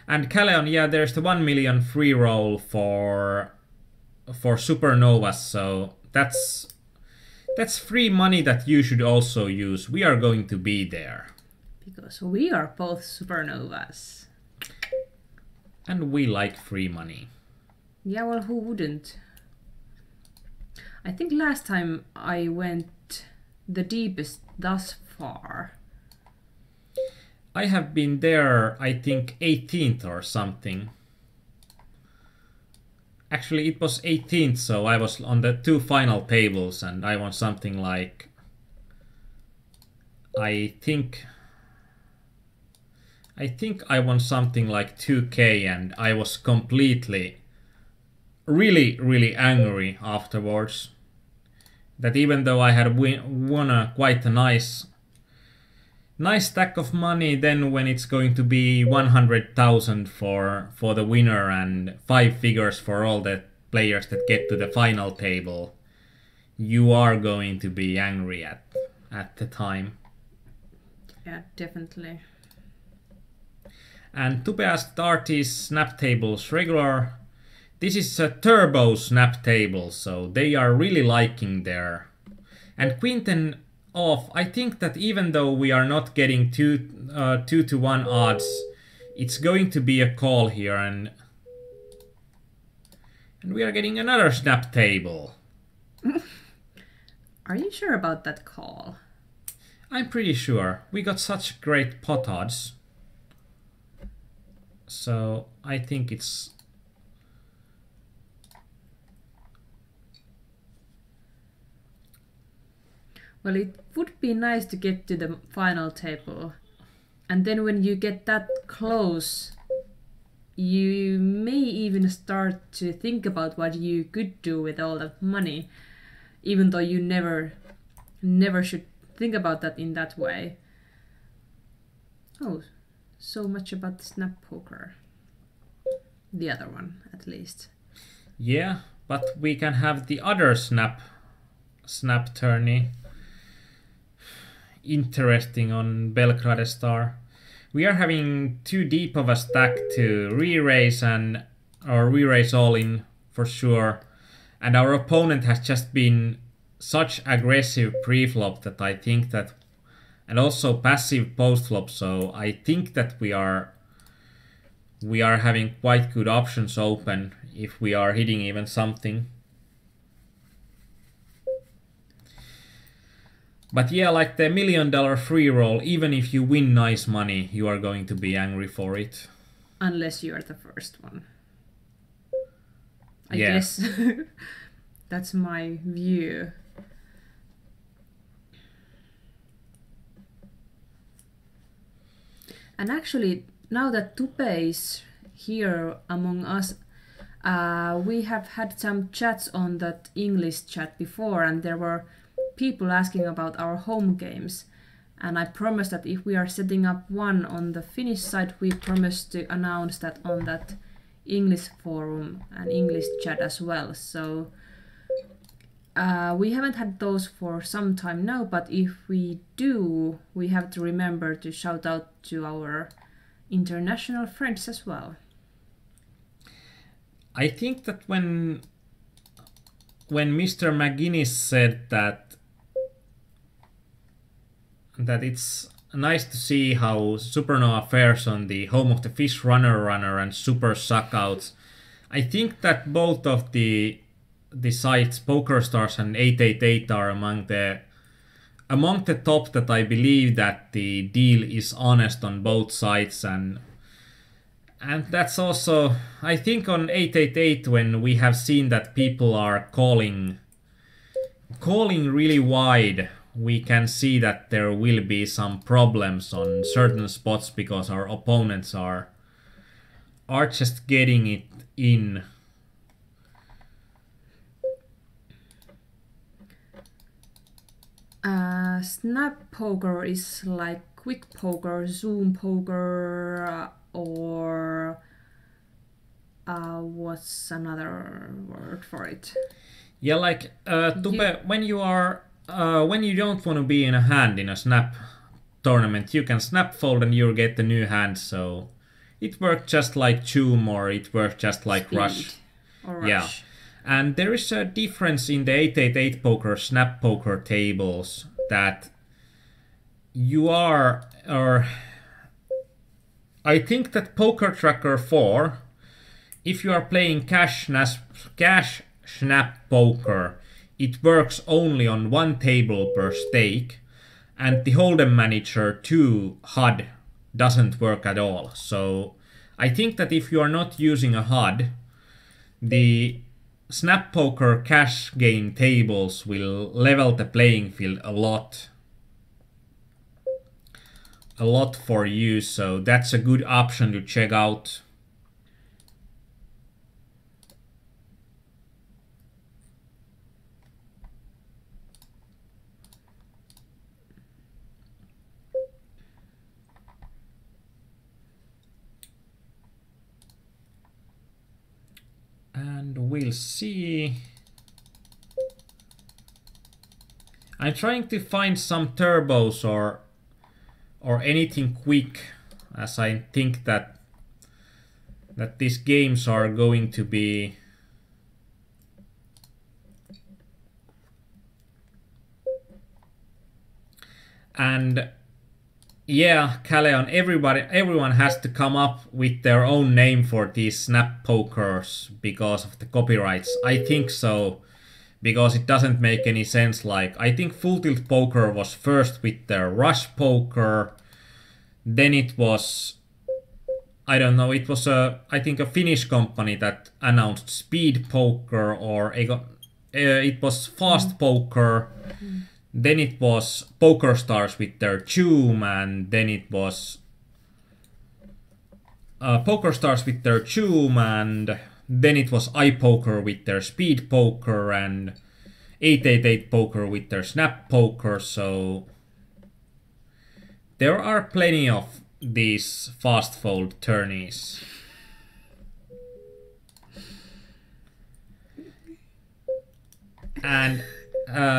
And Calleon, yeah, there's the 1 million free roll for supernovas, so that's free money that you should also use. We are going to be there. Because we are both supernovas. And we like free money. Yeah, well, who wouldn't? I think last time I went the deepest thus far. I have been there, I think, 18th or something. Actually, it was 18th, so I was on the 2 final tables and I won something like... I think I won something like 2k and I was completely, really angry afterwards. That even though I had won quite a nice stack of money, then when it's going to be 100,000 for the winner and 5 figures for all the players that get to the final table, you are going to be angry at the time. Yeah, definitely. And Tupe asked, are these snap tables regular? This is a turbo snap table, so they are really liking there. And Quinten off, I think that even though we are not getting 2 to 1 odds, it's going to be a call here, and we are getting another snap table. Are you sure about that call? I'm pretty sure. We got such great pot odds. So I think it's... Well, it would be nice to get to the final table. And then when you get that close, you may even start to think about what you could do with all that money. Even though you never should think about that in that way. Oh, so much about the snap poker. The other one, at least. Yeah, But we can have the other snap tourney. Interesting on Belgrade Star. We are having too deep of a stack to re-raise or re-raise all in for sure. And our opponent has just been such aggressive pre-flop that I think that, and also passive post-flop, so I think that we are having quite good options open if we are hitting even something. But yeah, like the $1 million free roll, even if you win nice money, you are going to be angry for it. Unless you are the first one. I guess. That's my view. And actually, now that Tupe is here among us, we have had some chats on that English chat before, and there were people asking about our home games. And I promised that if we are setting up one on the Finnish side, we promised to announce that on that English forum and English chat as well. So we haven't had those for some time now, but if we do, we have to remember to shout out to our international friends as well. I think that when Mr. McGuinness said that it's nice to see how Supernova fares on the home of the Fish Runner and Super Suckouts, I think that both of the sites, PokerStars and 888, are among the top that I believe that the deal is honest on both sides, and that's also, I think, on 888 when we have seen that people are calling really wide, we can see that there will be some problems on certain spots because our opponents are just getting it in. Snap poker is like quick poker, zoom poker, or what's another word for it? Yeah, like Tupe, when you don't want to be in a hand in a snap tournament, you can snap fold and you get the new hand. So it works just like Choom, or it works just like Speed Rush. Or Rush. Yeah. And there is a difference in the 888 poker snap poker tables that you are, or I think that Poker Tracker 4, if you are playing cash snap poker, it works only on one table per stake, and the Hold'em Manager 2 HUD doesn't work at all. So I think that if you are not using a HUD, the Snap Poker cash game tables will level the playing field a lot for you, so that's a good option to check out. And we'll see. I'm trying to find some turbos or anything quick, as I think that these games are going to be and yeah, Kaleon, everyone has to come up with their own name for these snap pokers because of the copyrights. I think so, because it doesn't make any sense. Like, I think Full Tilt Poker was first with their Rush Poker, then it was, I don't know, it was I think a Finnish company that announced Speed Poker, or it was Fast Poker. Then it was PokerStars with their Choom, and then it was PokerStars with their Choom, and then it was iPoker with their Speed Poker, and 888 Poker with their Snap Poker. So there are plenty of these fast fold tourneys. And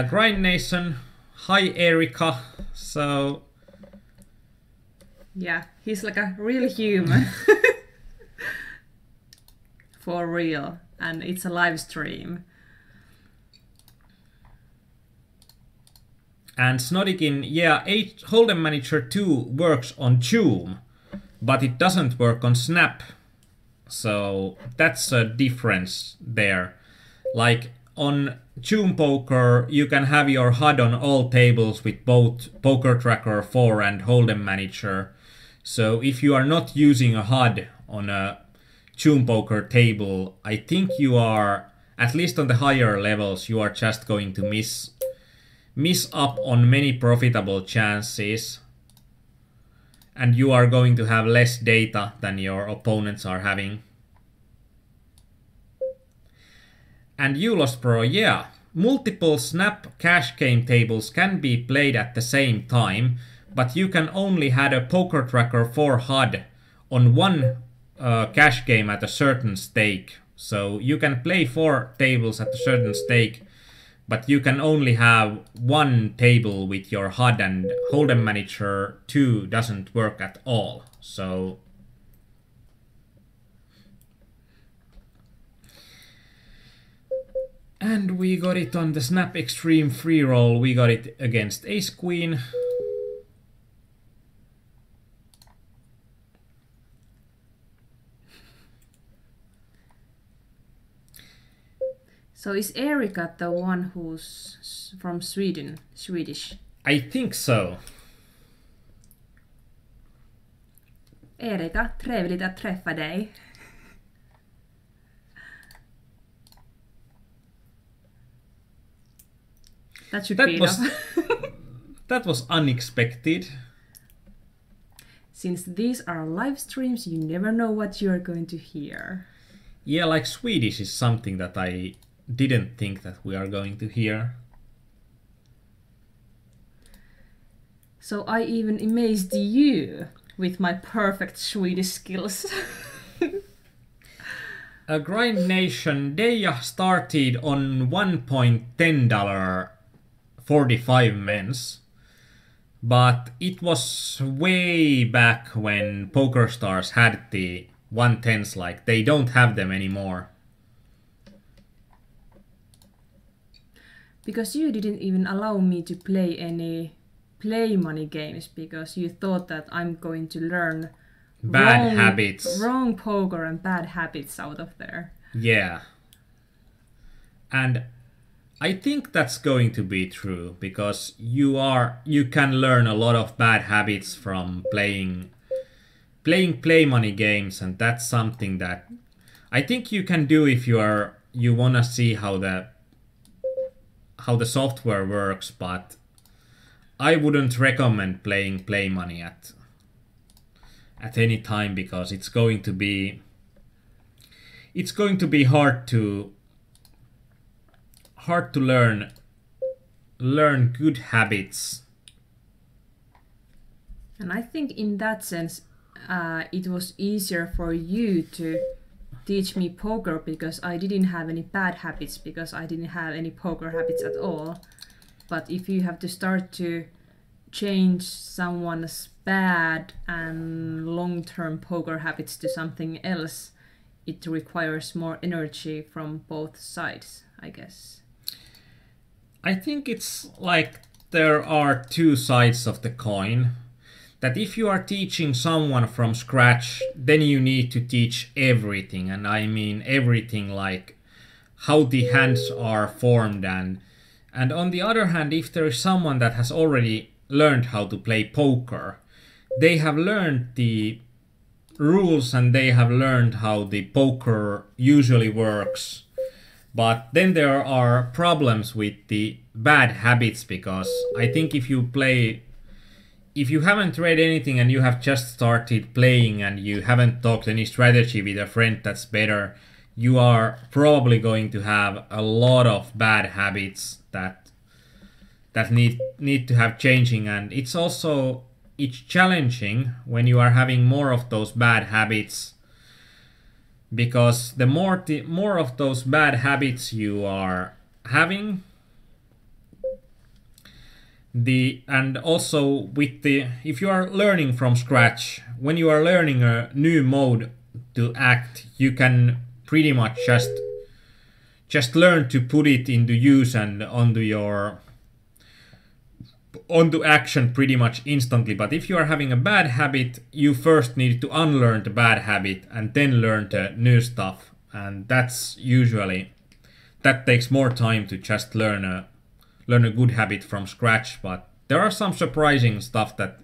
Grind Nation, hi Erika. So yeah, he's like a real human. For real. And it's a live stream. And Snodikin, yeah, Hold'em Manager 2 works on Zoom, but it doesn't work on Snap. So that's a difference there. Like on Zoom Poker, you can have your HUD on all tables with both Poker Tracker 4 and Hold'em Manager. So if you are not using a HUD on a Zoom Poker table, I think you are, at least on the higher levels, you are just going to miss up on many profitable chances. And you are going to have less data than your opponents are having. And you lost Pro, yeah. Multiple Snap cash game tables can be played at the same time, but you can only have a Poker Tracker 4 HUD on one cash game at a certain stake. So you can play 4 tables at a certain stake, but you can only have one table with your HUD, and Hold'em Manager 2 doesn't work at all. So and we got it on the Snap Extreme free roll. We got it against Ace Queen. So is Erika the one who's from Sweden, Swedish? I think so. Erika, trevligt att träffa dig. That should be enough. That was unexpected. Since these are live streams, you never know what you're going to hear. Yeah, like Swedish is something that I didn't think that we are going to hear. So I even amazed you with my perfect Swedish skills. A Grind Nation Dayah started on $1.10 45 mens, but it was way back when PokerStars had the 110s. Like, they don't have them anymore. Because you didn't even allow me to play any play money games, because you thought that I'm going to learn wrong poker and bad habits out of there. Yeah. And I think that's going to be true, because you can learn a lot of bad habits from playing play money games, and that's something that I think you can do if you wanna see how the software works, but I wouldn't recommend playing play money at any time, because it's going to be hard to learn good habits. And I think in that sense it was easier for you to teach me poker, because I didn't have any bad habits, because I didn't have any poker habits at all. But if you have to start to change someone's bad and long-term poker habits to something else, it requires more energy from both sides, I guess. I think it's like there are two sides of the coin. That if you are teaching someone from scratch, then you need to teach everything. And I mean everything, like how the hands are formed. And on the other hand, if there is someone that has already learned how to play poker, they have learned the rules and they have learned how the poker usually works. But then there are problems with the bad habits, because I think if you haven't read anything and you have just started playing and you haven't talked any strategy with a friend that's better, you are probably going to have a lot of bad habits that need to have changing. And it's challenging when you are having more of those bad habits, because the more of those bad habits you are having, And also if you are learning from scratch, when you are learning a new mode to act, you can pretty much just learn to put it into use and onto action pretty much instantly. But if you are having a bad habit, you first need to unlearn the bad habit and then learn the new stuff, and that takes more time to just learn a good habit from scratch. But there are some surprising stuff that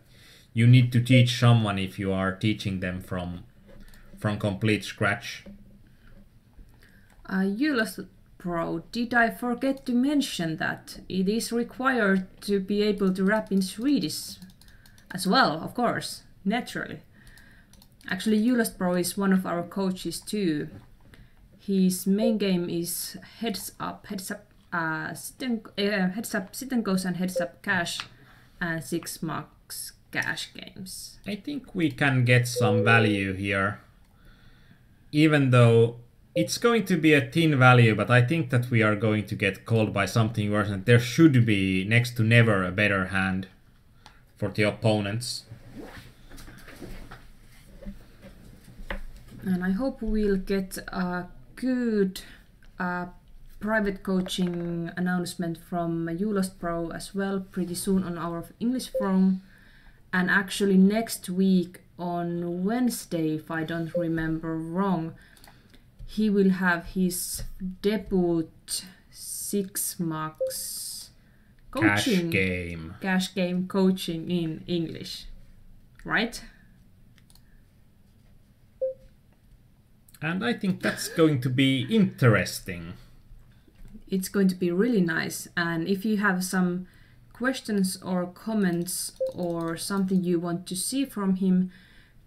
you need to teach someone if you are teaching them from complete scratch. Jules Pro, did I forget to mention that it is required to be able to rap in Swedish as well, of course, naturally. Actually, Jules Pro is one of our coaches too. His main game is heads up, sit and goes and heads up cash and 6 marks cash games. I think we can get some value here, even though it's going to be a thin value, but I think that we are going to get called by something worse, and there should be next to never a better hand for the opponents. And I hope we'll get a good private coaching announcement from Jules Pro as well pretty soon on our English forum. And actually next week on Wednesday, if I don't remember wrong, he will have his debut 6 marks coaching cash game coaching in English, right? And I think that's going to be interesting. It's going to be really nice. And if you have some questions or comments or something you want to see from him,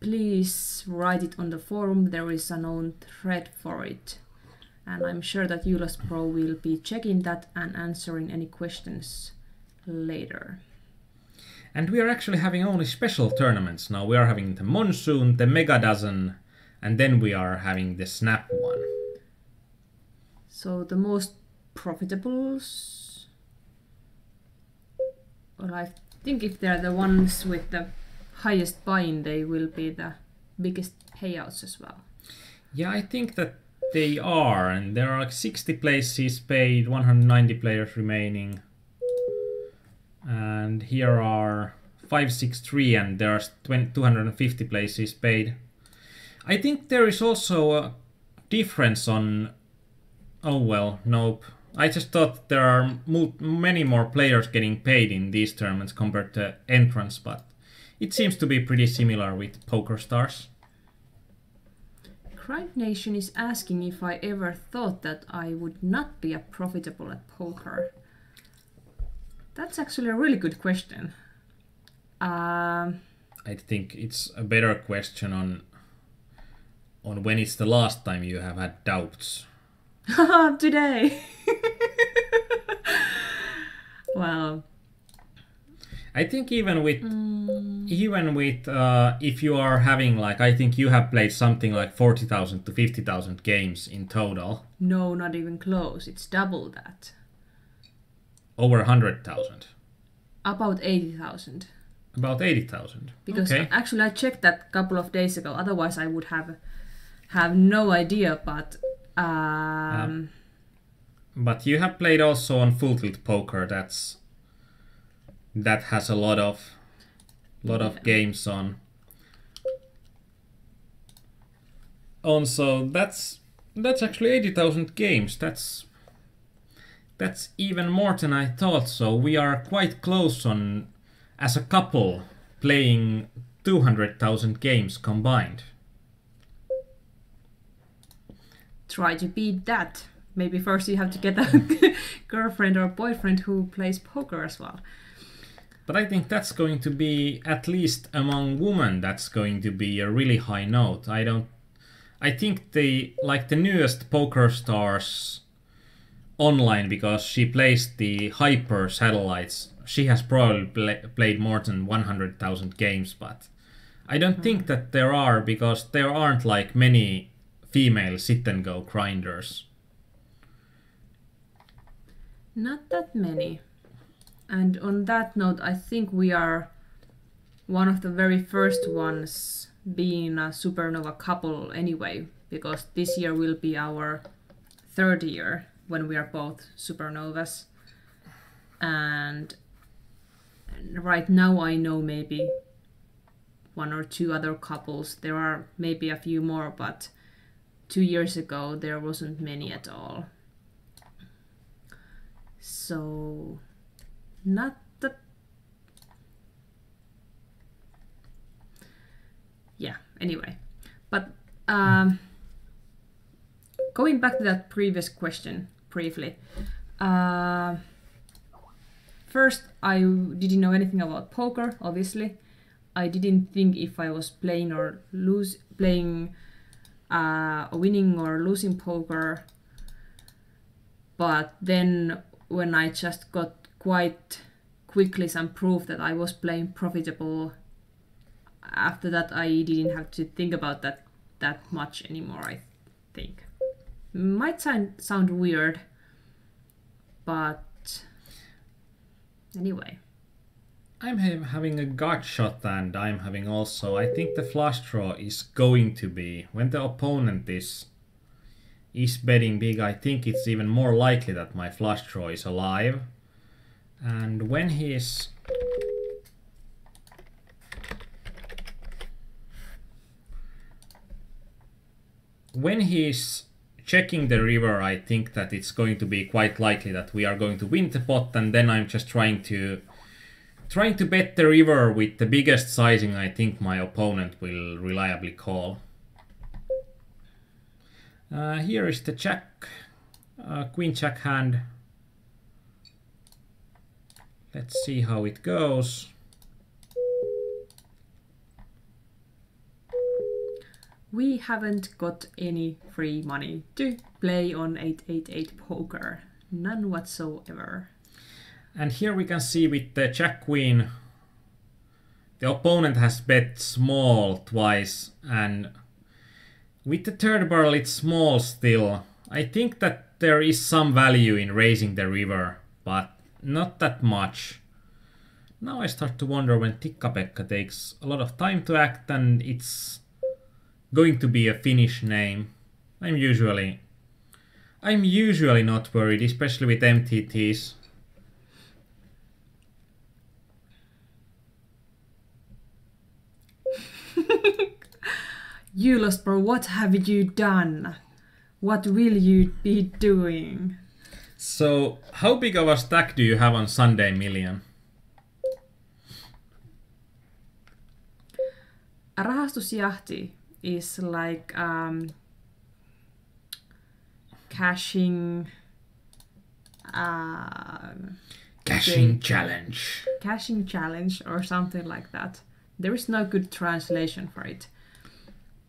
please write it on the forum. There is an own thread for it. And I'm sure that Jules Pro will be checking that and answering any questions later. And we are actually having only special tournaments now. We are having the Monsoon, the Mega Dozen, and then we are having the Snap one. So the most profitable... Well, I think if they're the ones with the highest buy-in, they will be the biggest payouts as well. Yeah, I think that they are, and there are like 60 places paid, 190 players remaining. And here are 563, and there are 250 places paid. I think there is also a difference on... Oh well, nope. I just thought there are many more players getting paid in these tournaments compared to entrance, but it seems to be pretty similar with Poker Stars. Crime Nation is asking if I ever thought that I would not be profitable at poker. That's actually a really good question. I think it's a better question on when it's the last time you have had doubts. Today! Well, I think even with if you are having like, I think you have played something like 40,000 to 50,000 games in total. No, not even close. It's double that. Over 100,000. About 80,000. About 80,000. Because okay. Actually I checked that a couple of days ago. Otherwise I would have no idea. But but you have played also on Full Tilt Poker. That has a lot of games on. So that's actually 80,000 games. That's even more than I thought. So we are quite close on, as a couple, playing 200,000 games combined. Try to beat that. Maybe first you have to get a girlfriend or boyfriend who plays poker as well. But I think that's going to be, at least among women, that's going to be a really high note. I think the newest Poker Stars online, because she plays the hyper satellites, she has probably played more than 100,000 games, but I don't think that there are, because there aren't like many female sit and go grinders. Not that many. And on that note, I think we are one of the very first ones being a supernova couple anyway, because this year will be our third year when we are both supernovas. And right now I know maybe one or two other couples. There are maybe a few more, but 2 years ago there wasn't many at all. So not the... Yeah, anyway. But going back to that previous question briefly. First, I didn't know anything about poker, obviously. I didn't think if I was playing or winning or losing poker. But then when I just got quite quickly some proof that I was playing profitable, after that I didn't have to think about that much anymore, I think. Might sound weird, but anyway. I'm having a gut shot, and I'm having also, I think the flush draw is going to be, when the opponent is betting big, I think it's even more likely that my flush draw is alive. And when he's checking the river, I think that it's going to be quite likely that we are going to win the pot, and then I'm just trying to bet the river with the biggest sizing I think my opponent will reliably call. Here is the jack, queen jack hand. Let's see how it goes. We haven't got any free money to play on 888Poker. None whatsoever. And here we can see with the jack queen, the opponent has bet small twice, and with the third barrel it's small still. I think that there is some value in raising the river, but not that much. Now I start to wonder when Tikka-Pekka takes a lot of time to act and it's going to be a Finnish name. I'm usually not worried, especially with MTTs. You lost, bro. What have you done? What will you be doing? So, how big of a stack do you have on Sunday Million? Rahastusjahti is like cashing challenge. Cashing challenge or something like that. There is no good translation for it.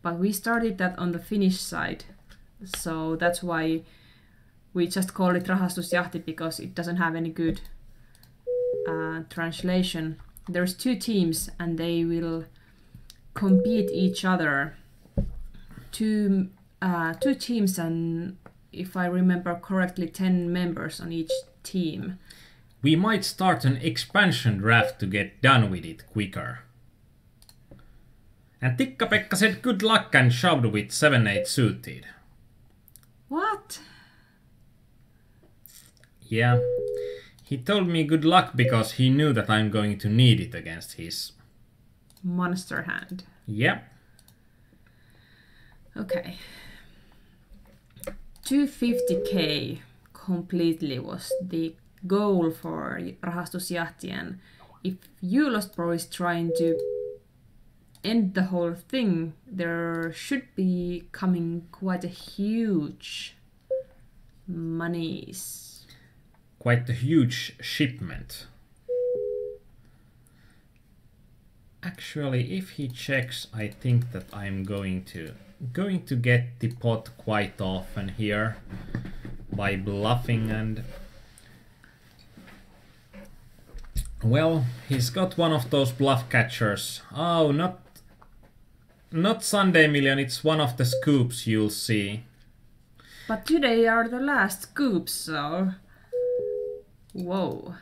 But we started that on the Finnish side. So that's why we just call it Rahastusjahti, because it doesn't have any good translation. There's 2 teams and they will compete each other. Two teams, and if I remember correctly, 10 members on each team. We might start an expansion draft to get done with it quicker. And Tikka-Pekka said good luck and shoved with 7-8 suited. What? Yeah, he told me good luck because he knew that I'm going to need it against his monster hand. Yep. Okay. 250k completely was the goal for Rahastusjahti, and if You Lost Pro is trying to end the whole thing, there should be coming quite a huge monies. Quite a huge shipment. Actually, if he checks, I think that I'm going to get the pot quite often here by bluffing, and well, he's got one of those bluff catchers. Oh, not Sunday Million, it's one of the scoops, you'll see. But today are the last scoops, so whoa.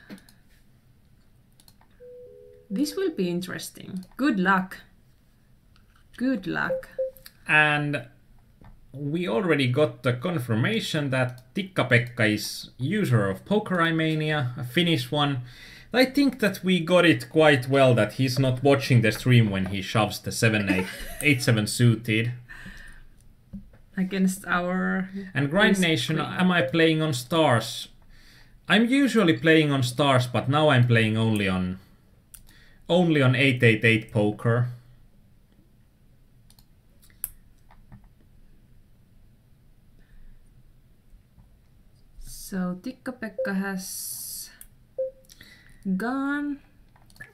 This will be interesting. Good luck. Good luck. And we already got the confirmation that Tikka-Pekka is user of Poker Aarnimetsa, a Finnish one. I think that we got it quite well that he's not watching the stream when he shoves the 7-8-7 suited. Against our... And Grind Nation, am I playing on stars? I'm usually playing on stars, but now I'm playing only on 888Poker. So Tikka-Pekka has gone.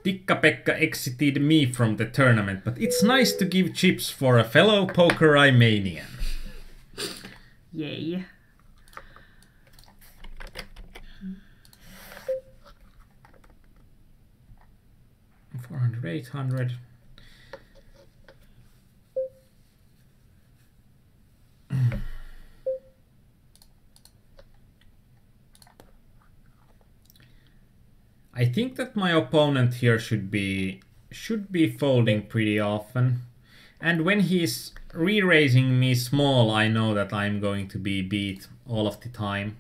Tikka-Pekka exited me from the tournament, but it's nice to give chips for a fellow Poker Aarnimetian. Yay. $400, $800. I think that my opponent here should be folding pretty often. And when he's re-raising me small, I know that I'm going to be beat all of the time.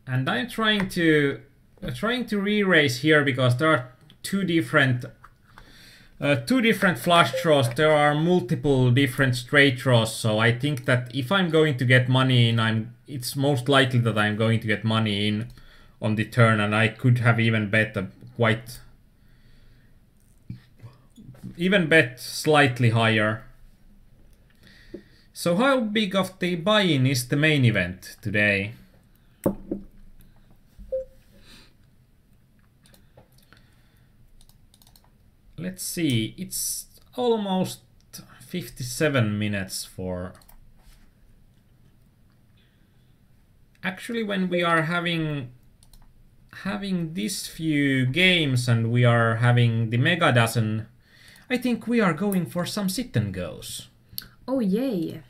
And I'm trying to re-raise here because there are two different flush draws. There are multiple different straight draws, so I think that if I'm going to get money in, it's most likely that I'm going to get money in on the turn, and I could have even bet slightly higher. So how big of the buy-in is the main event today? Let's see, it's almost 57 minutes for... Actually, when we are having these few games and we are having the mega dozen, I think we are going for some sit and goes. Oh yay!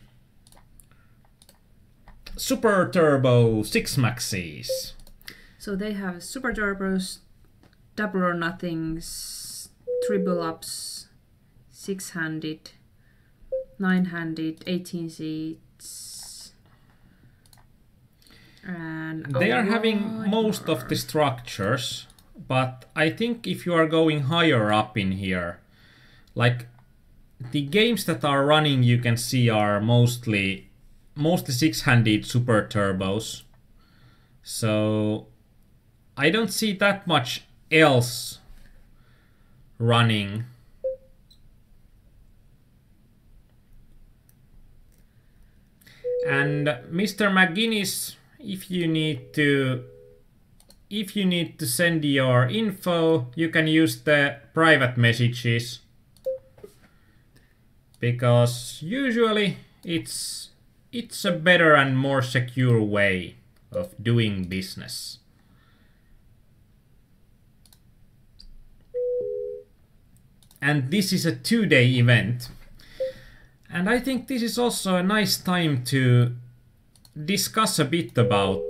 Super Turbo 6 maxis. So they have Super Turbos, double or nothings, triple ups, 6-handed, 9-handed, 18 seats. And they are having most of the structures, but I think if you are going higher up in here, like the games that are running, you can see are mostly 6-handed Super Turbos. So I don't see that much else running. And Mr. McGuinness, if you need to send your info, you can use the private messages, because usually it's a better and more secure way of doing business. And this is a 2-day event. And I think this is also a nice time to discuss a bit about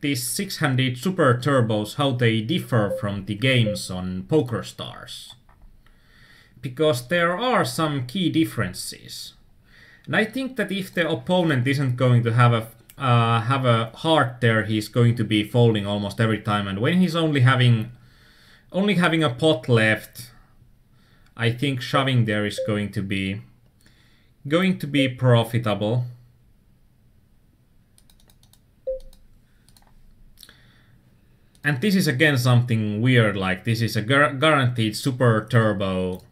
these 6-handed Super Turbos, how they differ from the games on PokerStars. Because there are some key differences. And I think that if the opponent isn't going to have a heart there, he's going to be folding almost every time. And when he's only having a pot left, I think shoving there is going to be profitable. And this is again something weird, like this is a guaranteed Super Turbo.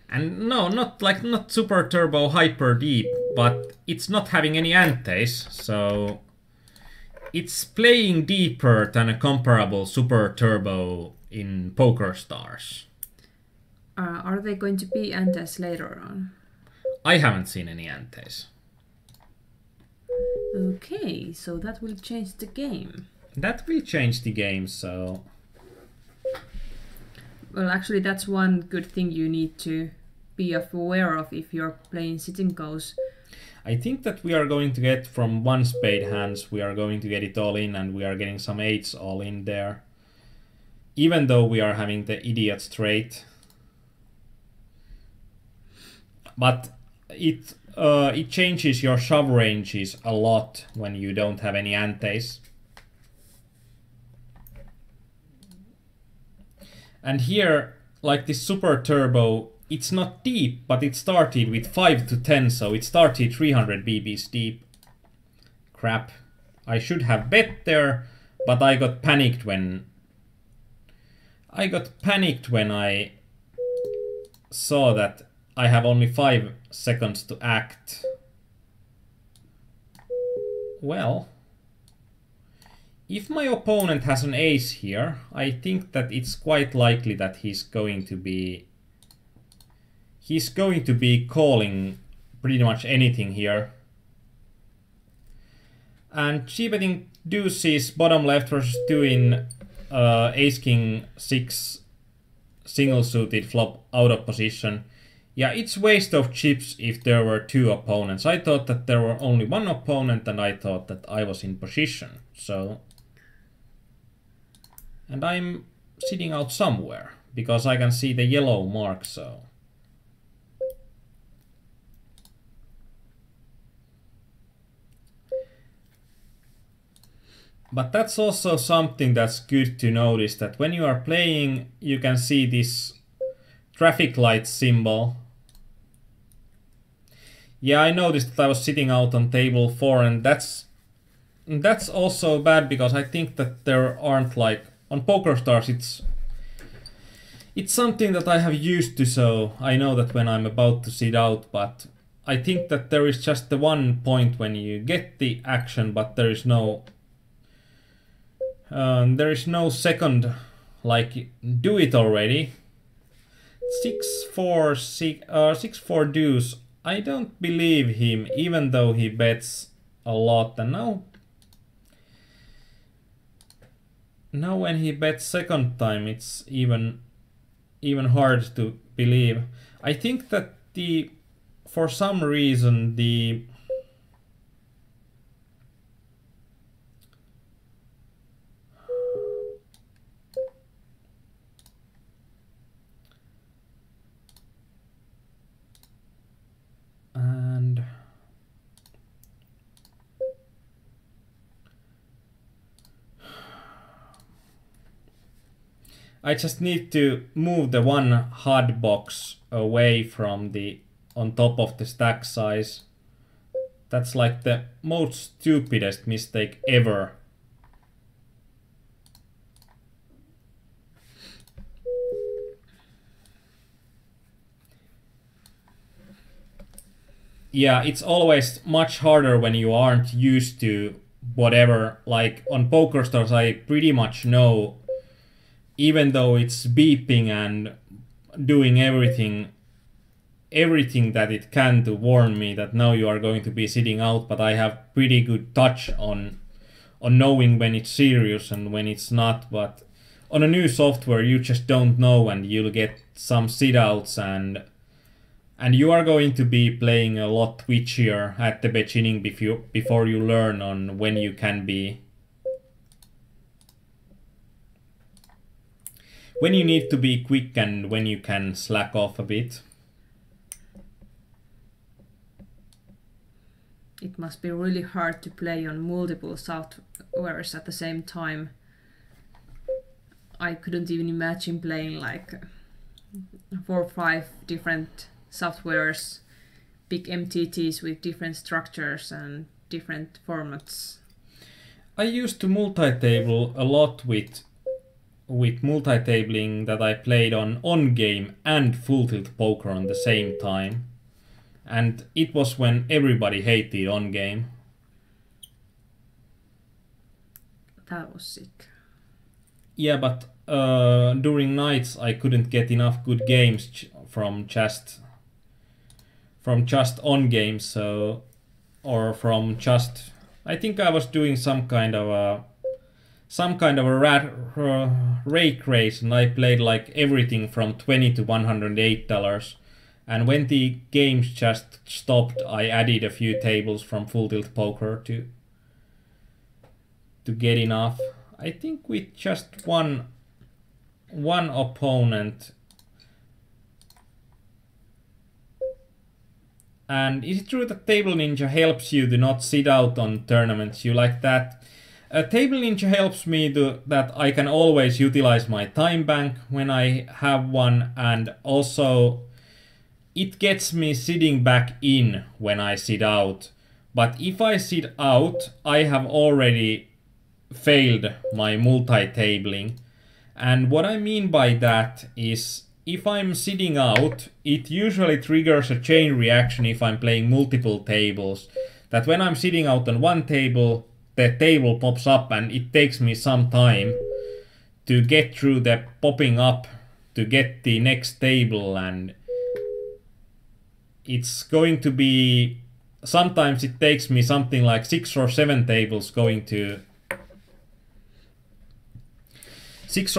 And no, not Super Turbo hyper deep, but it's not having any antes, so it's playing deeper than a comparable Super Turbo in PokerStars. Are they going to be antes later on? I haven't seen any antes. Okay, so that will change the game. That will change the game, so... Well, actually that's one good thing you need to be aware of if you're playing sit and goes. I think that we are going to get from one spade hands, we are going to get it all in, and we are getting some eights all in there. Even though we are having the idiot straight. But it changes your shove ranges a lot when you don't have any antes. And here, like this super turbo, it's not deep, but it started with 5 to 10, so it started 300 BBs deep. Crap. I should have bet there, but I got panicked when I saw that I have only 5 seconds to act. Well, if my opponent has an ace here, I think that it's quite likely that he's going to be calling pretty much anything here. And g-betting deuces bottom left versus 2 in ace king 6 single suited flop out of position. Yeah, it's waste of chips if there were 2 opponents. I thought that there were only 1 opponent and I thought that I was in position. So, and I'm sitting out somewhere because I can see the yellow mark, so. But that's also something that's good to notice, that when you are playing, you can see this traffic light symbol. Yeah, I noticed that I was sitting out on table 4, and that's also bad because I think that there aren't, like, on PokerStars it's something that I have used to, so I know that when I'm about to sit out, but I think that there is just the one point when you get the action, but there is no second, like, do it already. 6-4 deuce. I don't believe him, even though he bets a lot. And now when he bets second time, it's even hard to believe. I think that for some reason and I just need to move the one HUD box away from on top of the stack size. That's like the most stupidest mistake ever. Yeah, it's always much harder when you aren't used to whatever. Like on PokerStars, I pretty much know, even though it's beeping and doing everything that it can to warn me that now you are going to be sitting out, but I have pretty good touch on knowing when it's serious and when it's not. But on a new software, you just don't know, and you'll get some sit outs, and you are going to be playing a lot twitchier at the beginning before you learn on when you can be, when you need to be quick and when you can slack off a bit. It must be really hard to play on multiple softwares at the same time. I couldn't even imagine playing like 4 or 5 different softwares, big MTTs with different structures and different formats. I used to multi-table a lot with multi-tabling that I played on game and full tilt poker on the same time. And it was when everybody hated on game. That was sick. Yeah, but during nights I couldn't get enough good games from just on game, so, or from just, I think I was doing some kind of a rake race, and I played like everything from $20 to $108, And when the games just stopped, I added a few tables from Full Tilt Poker to get enough. I think with just one opponent. And is it true that Table Ninja helps you to not sit out on tournaments? You like that? Table Ninja helps me that I can always utilize my time bank when I have one, and also it gets me sitting back in when I sit out. But if I sit out, I have already failed my multi-tabling. And what I mean by that is, if I'm sitting out, it usually triggers a chain reaction if I'm playing multiple tables. That when I'm sitting out on one table, the table pops up and it takes me some time to get through the popping up to get the next table, and it's going to be, sometimes it takes me something like 6 or 7 tables going to sit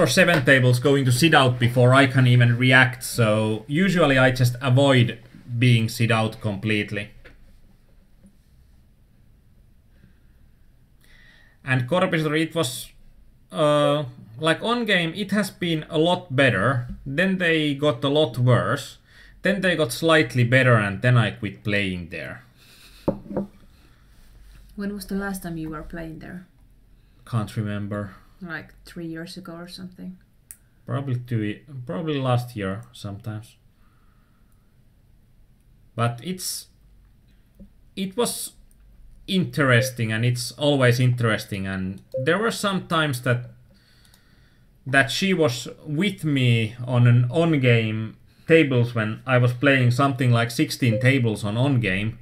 out before I can even react. So usually I just avoid being sit out completely. And Corpustor, it was like on game, it has been a lot better. Then they got a lot worse. Then they got slightly better, and then I quit playing there. When was the last time you were playing there? Can't remember. Like 3 years ago or something? Probably last year sometimes. But it was interesting, and it's always interesting, and there were some times that she was with me on an on-game tables when I was playing something like 16 tables on game,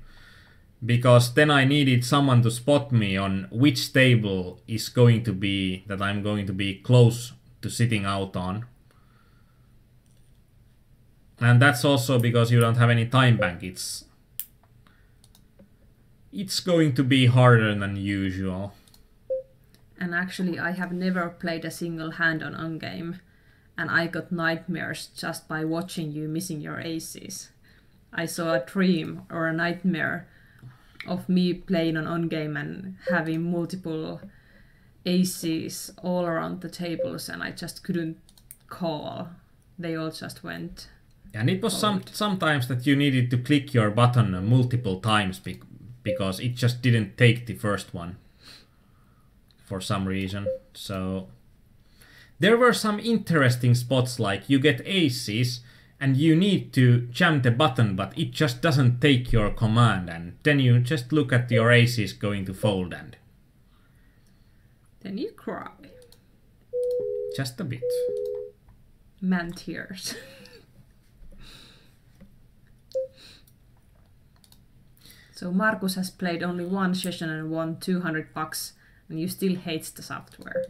because then I needed someone to spot me on which table is going to be that I'm going to be close to sitting out on. And that's also because you don't have any time bank. It's going to be harder than usual. And actually I have never played a single hand on game, and I got nightmares just by watching you missing your aces. I saw a dream or a nightmare of me playing on game and having multiple aces all around the tables, and I just couldn't call. They all just went. And it was sometimes that you needed to click your button multiple times because it just didn't take the first one for some reason. So there were some interesting spots, like you get aces and you need to jam the button, but it just doesn't take your command, and then you just look at your aces going to fold, and then you cry. Just a bit. Man tears. So Markus has played only one session and won $200, and you still hate the software.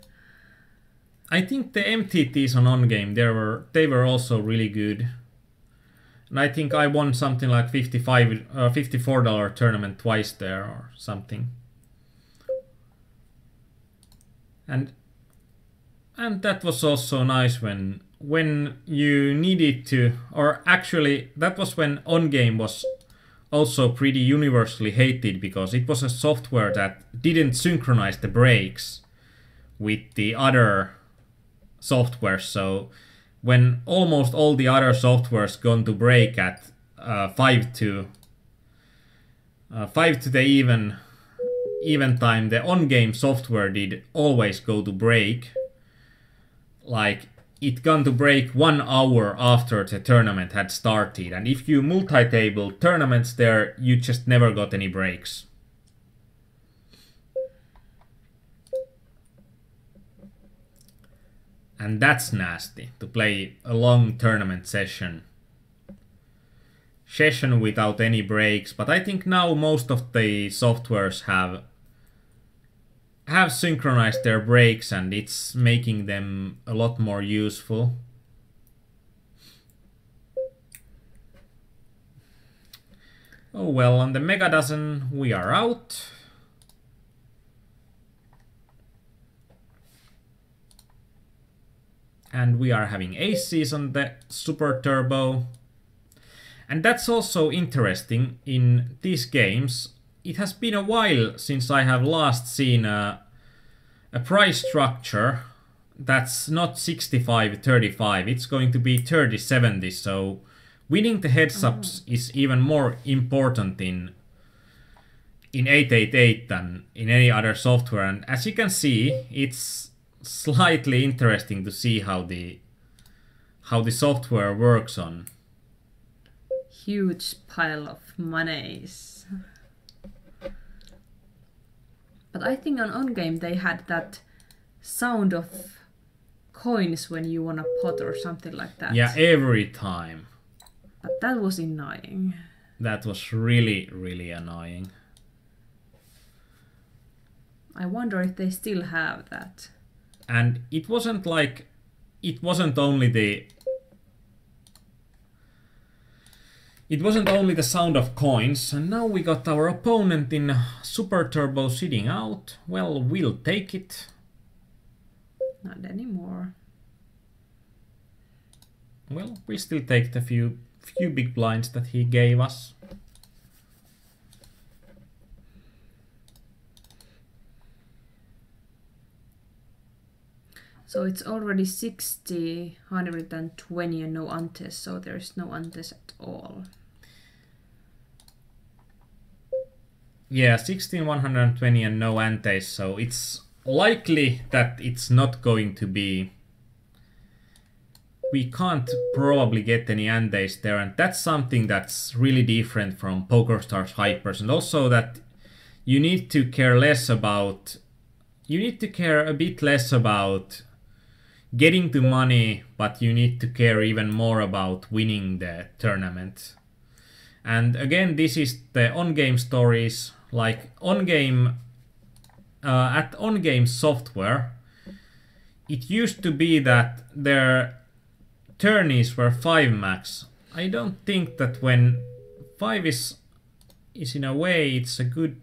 I think the MTTs on game, they were also really good. And I think I won something like $54 tournament twice there or something. And that was also nice when you needed to, or actually that was when on-game was also pretty universally hated, because it was a software that didn't synchronize the breaks with the other softwares. So when almost all the other softwares gone to break at 5 to the even time, the on-game software did always go to break. Like, it gone to break 1 hour after the tournament had started, and if you multi-table tournaments there, you just never got any breaks. And that's nasty, to play a long tournament session without any breaks. But I think now most of the softwares have synchronized their breaks, and it's making them a lot more useful. Oh well, on the Mega Dozen we are out. And we are having aces on the Super Turbo. And that's also interesting in these games. It has been a while since I have last seen a price structure that's not 65-35. It's going to be 30-70. So winning the heads-ups is even more important in 888 than in any other software. And as you can see, it's slightly interesting to see how the software works on. Huge pile of monies. But I think on game they had that sound of coins when you won a pot or something like that. Yeah, every time. But that was annoying. That was really, really annoying. I wonder if they still have that. And it wasn't like... It wasn't only the sound of coins, and now we got our opponent in Super Turbo sitting out. Well, we'll take it. Not anymore. Well, we still take the few big blinds that he gave us. So it's already 60, 120 and no antes, so there's no antes at all. Yeah, 16, 120 and no antes, so it's likely that it's not going to be... We can't probably get any antes there, and that's something that's really different from PokerStars Hypers, and also that you need to care less about... You need to care a bit less about getting to money, but you need to care even more about winning the tournament. And again, this is the on-game stories. Like on-game, at on-game software, it used to be that their tourneys were 5 max. I don't think that when 5 is in a way, it's a good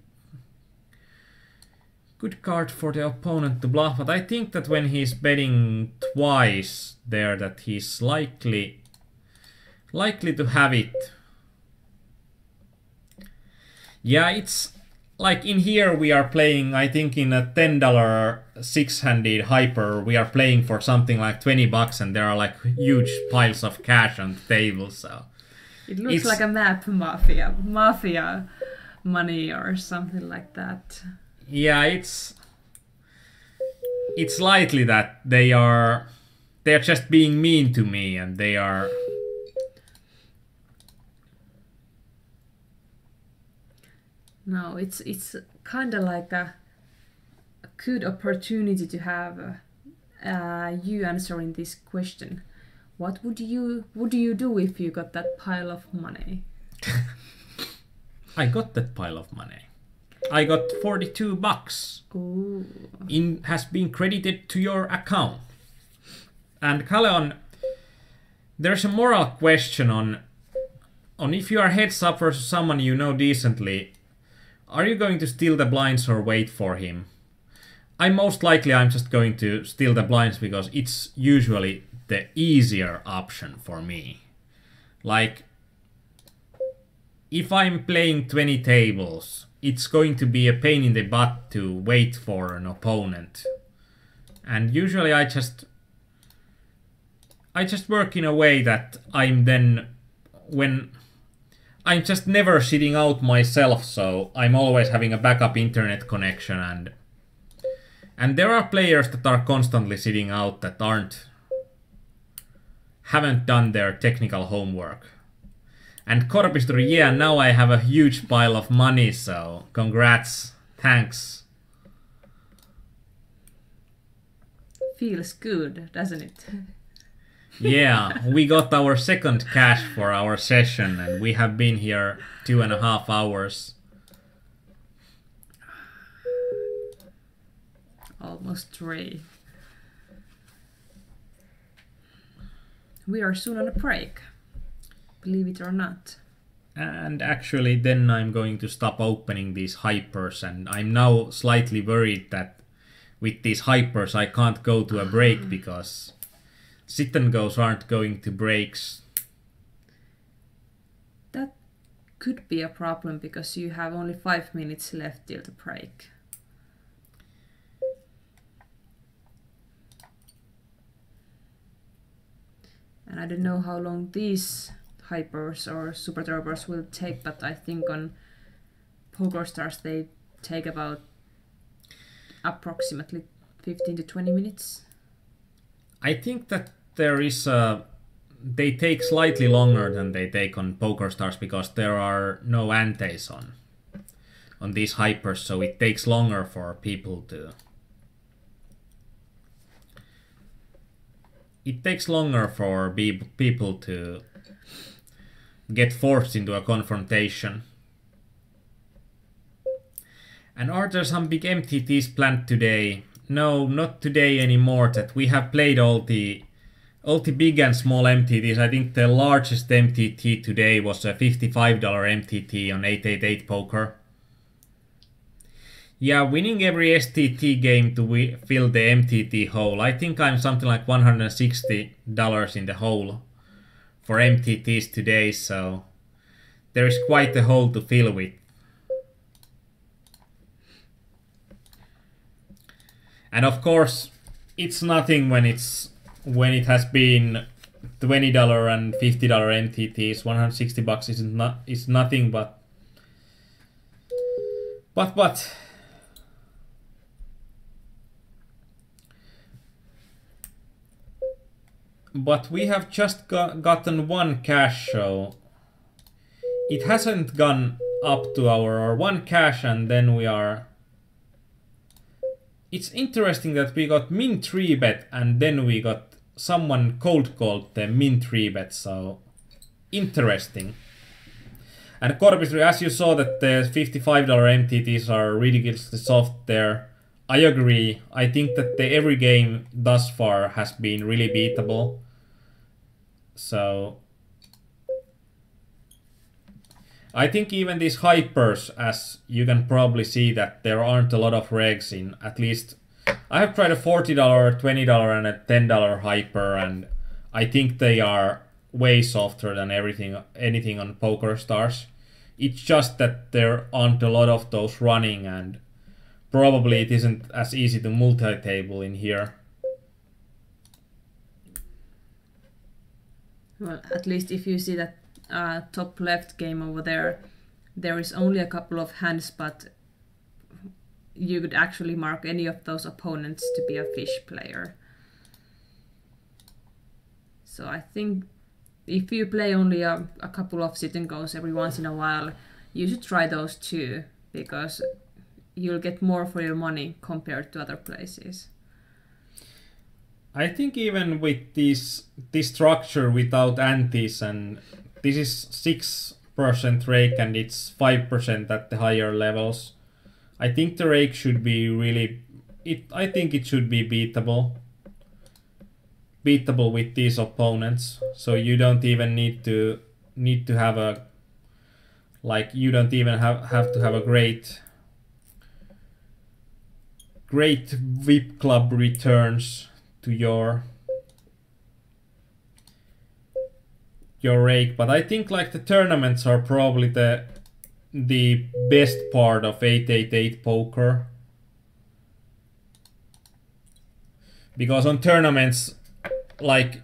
card for the opponent to bluff, but I think that when he's betting twice there, that he's likely to have it. Yeah, it's like in here we are playing, I think in a $10 6-handed hyper, we are playing for something like 20 bucks and there are like huge piles of cash on the table, so... It looks like a map mafia money or something like that. Yeah, it's likely that they're just being mean to me and they are... No, it's kind of like a good opportunity to have you answering this question. What would you do if you got that pile of money? I got that pile of money. I got 42 bucks. Ooh. Has been credited to your account. And Kaleon, there's a moral question on if you are heads up versus someone you know decently. Are you going to steal the blinds or wait for him? I'm just going to steal the blinds because it's usually the easier option for me. Like, if I'm playing 20 tables, it's going to be a pain in the butt to wait for an opponent. And usually I just work in a way that I'm just never sitting out myself, so I'm always having a backup internet connection, and there are players that are constantly sitting out that haven't done their technical homework. And Korpistori, yeah, now I have a huge pile of money, so congrats, thanks. Feels good, doesn't it? Yeah, we got our second cash for our session and we have been here 2.5 hours. Almost 3. We are soon on a break, believe it or not. And actually then I'm going to stop opening these hypers, and I'm now slightly worried that with these hypers I can't go to a break because sit and goes aren't going to breaks. could be a problem because you have only 5 minutes left till the break. And I don't know how long these hypers or super turbos will take, but I think on PokerStars they take about approximately 15 to 20 minutes. I think that there is they take slightly longer than they take on PokerStars because there are no antes on these hypers, so it takes longer for people to. It takes longer for people to get forced into a confrontation. And are there some big MTTs planned today? No, not today anymore. That we have played all the big and small MTTs. I think the largest MTT today was a $55 MTT on 888Poker. Yeah, winning every STT game to fill the MTT hole. I think I'm something like $160 in the hole for MTTs today, so there is quite a hole to fill with. And of course, it's nothing when it has been $20 and $50 MTTs. $160 is nothing, but we have just gotten one cash, so it hasn't gone up to our one cash, and then we are. It's interesting that we got min 3 bet and then we got someone cold called the min 3 bet, so interesting. And Corbis, as you saw that the $55 MTTs are ridiculously soft there, I agree. I think that every game thus far has been really beatable. So I think even these hypers, as you can probably see that there aren't a lot of regs in, at least I have tried a $40, $20 and a $10 hyper, and I think they are way softer than anything on PokerStars. It's just that there aren't a lot of those running, and probably it isn't as easy to multi-table in here. Well, at least if you see that top left game over there, there is only a couple of hands, but you could actually mark any of those opponents to be a fish player. So I think if you play only a couple of sit and goes every once in a while, you should try those too, because you'll get more for your money compared to other places. I think even with this structure without antes, and this is 6% rake and it's 5% at the higher levels, I think the rake should be really. I think it should be beatable with these opponents. So you don't even need to have a, like, you don't even have to have a great VIP club returns to your rake. But I think like the tournaments are probably the best part of 888Poker, because on tournaments, like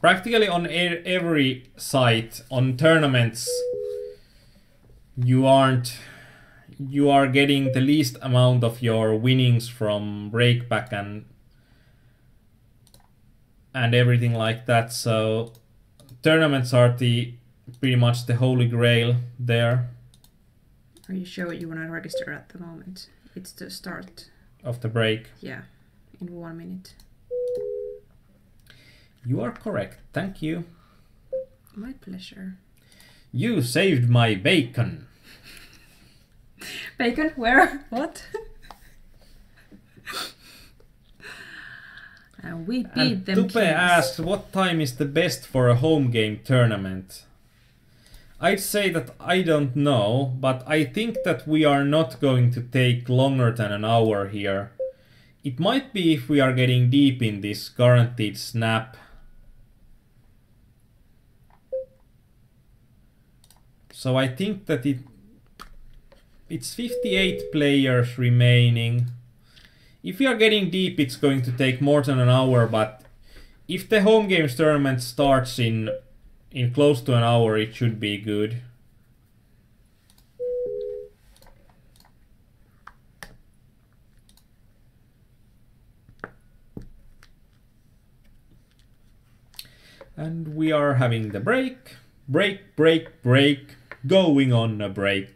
practically on every site on tournaments, you are getting the least amount of your winnings from rakeback and everything like that. So tournaments are pretty much the holy grail there. Are you sure you want to register at the moment? It's the start of the break. Yeah, in 1 minute. You are correct. Thank you. My pleasure. You saved my bacon. Bacon? Where? What? And we beat them. Tupe asks, what time is the best for a home game tournament? I'd say that I don't know, but I think that we are not going to take longer than an hour here. It might be if we are getting deep in this guaranteed snap. So I think that it's 58 players remaining. If we are getting deep, it's going to take more than an hour, but if the home games tournament starts in close to an hour, it should be good. And we are having the break, going on a break.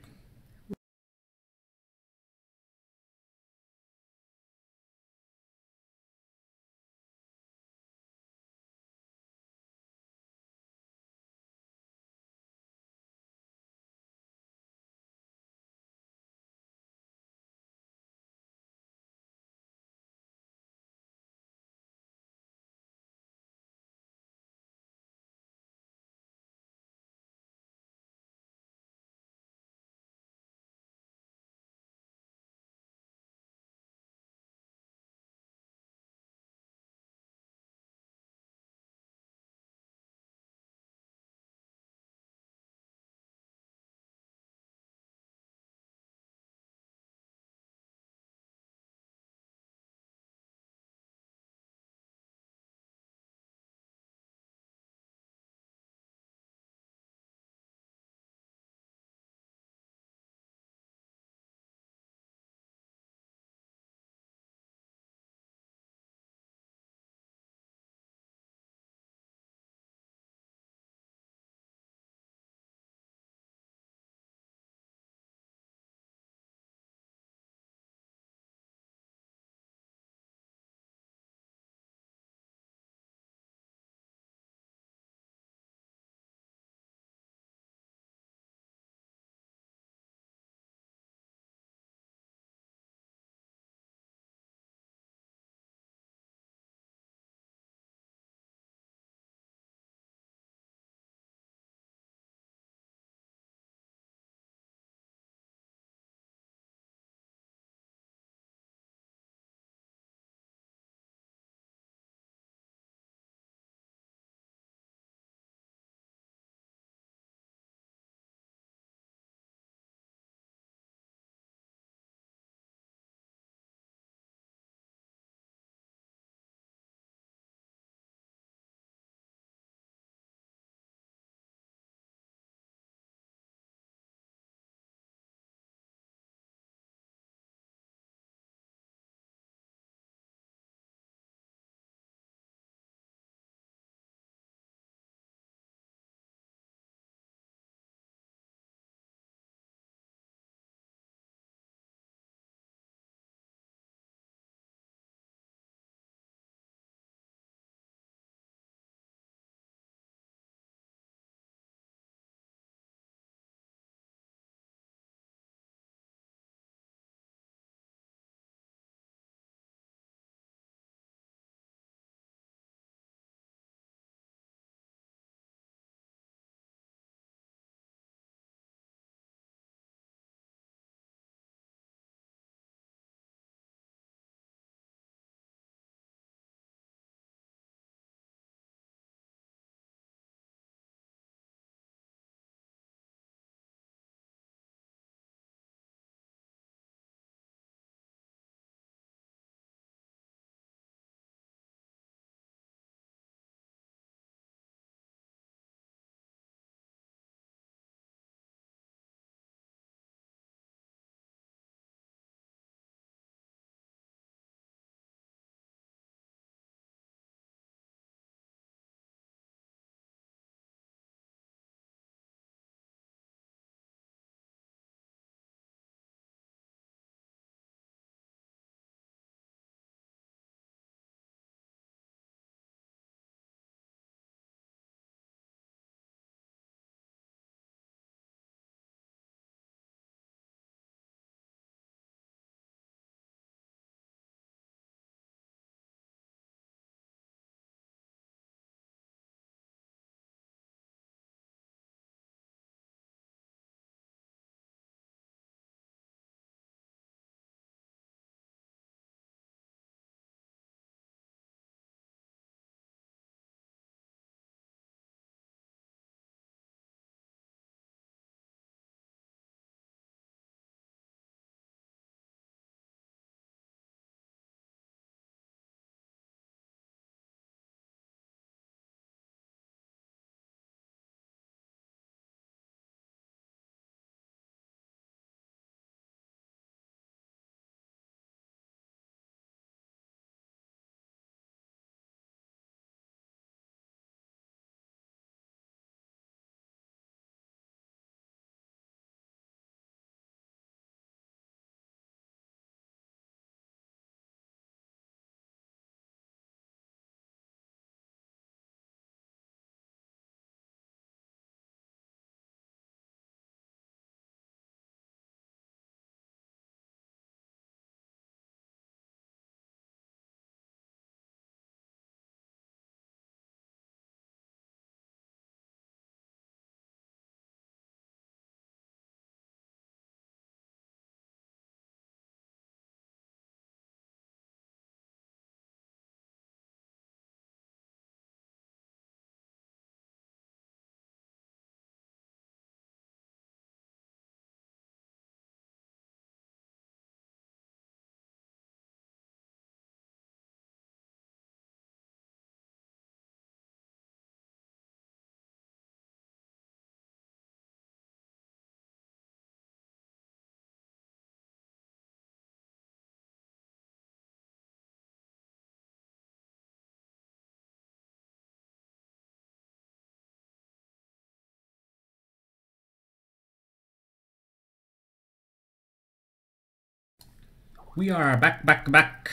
We are back.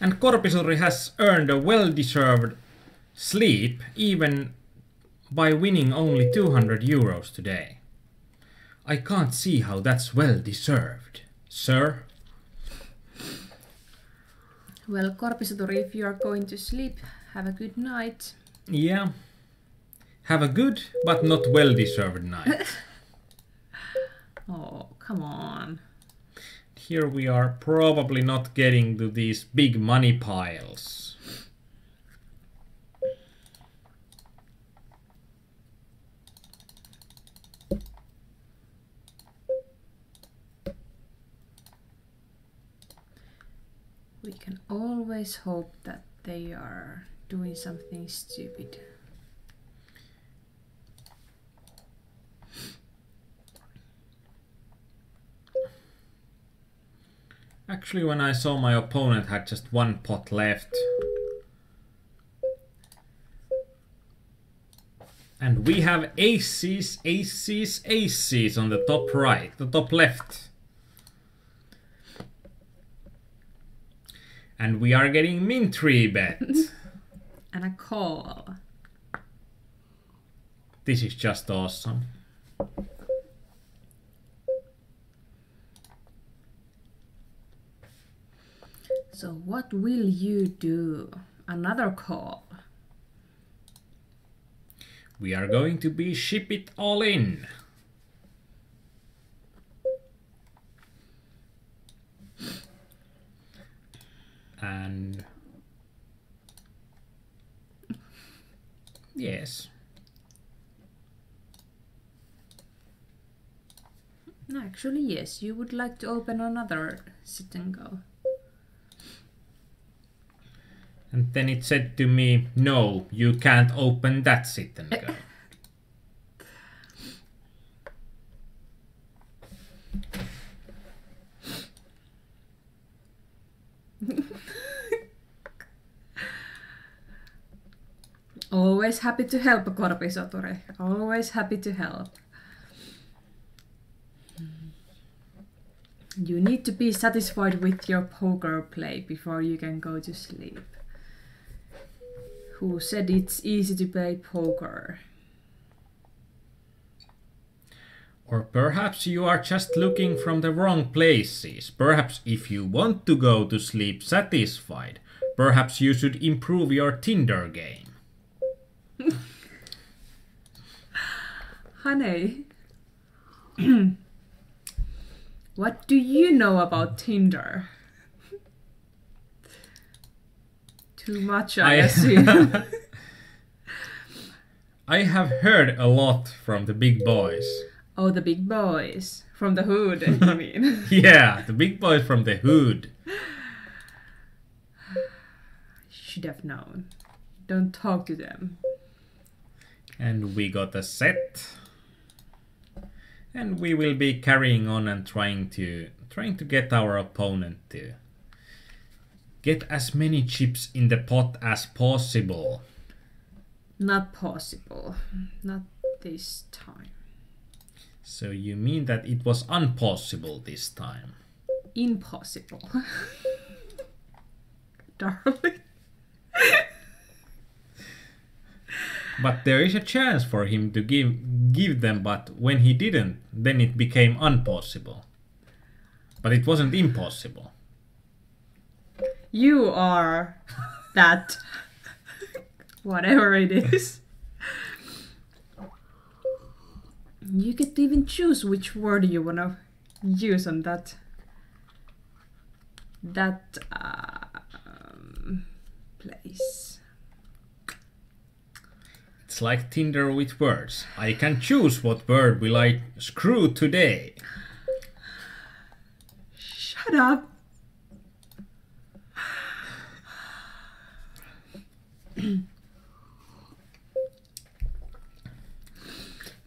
And Korpisuri has earned a well-deserved sleep even by winning only 200 euros today. I can't see how that's well-deserved, sir. Well, Korpisuri, if you are going to sleep, have a good night. Yeah. Have a good but not well-deserved night. Oh, come on. Here we are probably not getting to these big money piles. We can always hope that they are doing something stupid. Actually, when I saw my opponent had just one pot left. And we have aces on the top right, the top left. And we are getting min 3 bet. And a call. This is just awesome. So what will you do? Another call. We are going to be ship it all in. And yes. No, actually, yes. You would like to open another sit and go. And then it said to me, no, you can't open that sit and go. Always happy to help, Korpisoturi. Always happy to help. You need to be satisfied with your poker play before you can go to sleep. Who said it's easy to play poker? Or perhaps you are just looking from the wrong places. Perhaps if you want to go to sleep satisfied, perhaps you should improve your Tinder game. Honey, what do you know about Tinder? Too much, I assume. I have heard a lot from the big boys. Oh, the big boys. From the hood, you mean? Yeah, the big boys from the hood. Should have known. Don't talk to them. And we got a set. And we will be carrying on and trying to get our opponent to get as many chips in the pot as possible. Not possible. Not this time. So you mean that it was impossible this time? Impossible. Darling. But there is a chance for him to give them, but when he didn't, then it became impossible. But it wasn't impossible. You are that. Whatever it is. You get to even choose which word you want to use on that place. It's like Tinder with words. I can choose what word will I screw today. Shut up.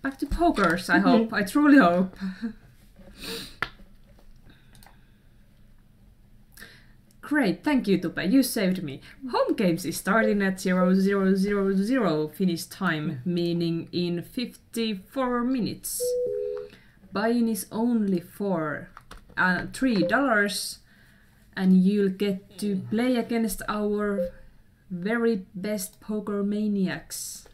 Back to pokers, I hope. I truly hope. Great, thank you, Tupe. You saved me. Home games is starting at 0000 Finnish time, meaning in 54 minutes. Buy-in is only for $3, and you'll get to play against our very best poker maniacs.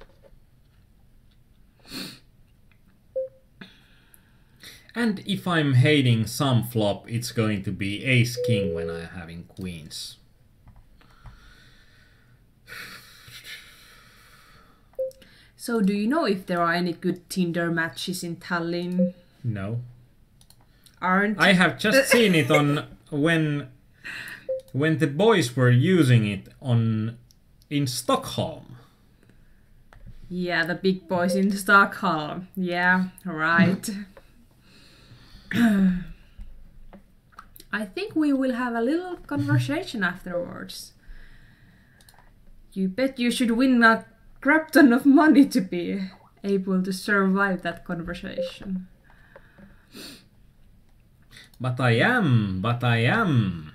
And if I'm hating some flop, it's going to be ace-king when I'm having queens. So do you know if there are any good Tinder matches in Tallinn? No. Aren't? I have just seen it on when the boys were using it in Stockholm. Yeah, the big boys in Stockholm. Yeah, right. I think we will have a little conversation afterwards. You bet you should win a crap ton of money to be able to survive that conversation. But I am.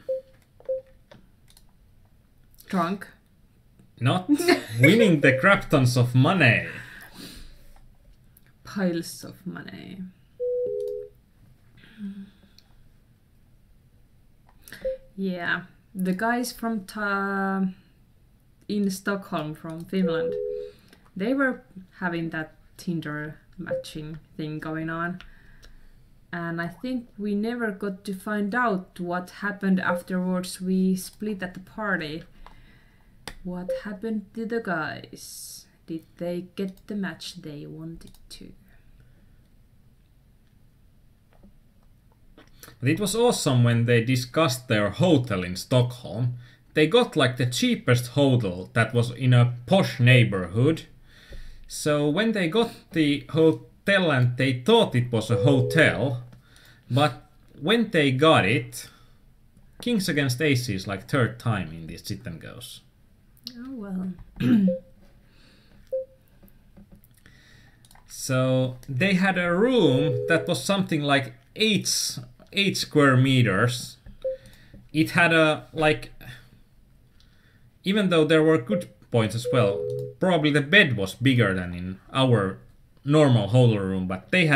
Drunk? Not winning the crap tons of money. Piles of money. Yeah, the guys from in Stockholm from Finland, they were having that Tinder matching thing going on. And I think we never got to find out what happened afterwards. We split at the party. What happened to the guys? Did they get the match they wanted to? But it was awesome when they discussed their hotel in Stockholm. They got like the cheapest hotel that was in a posh neighborhood. So when they got the hotel and they thought it was a hotel, but when they got it, kings against aces like third time in this sit and goes. Oh well. So they had a room that was something like 8 square meters. It had a like, even though there were good points as well, probably the bed was bigger than in our normal hotel room, but they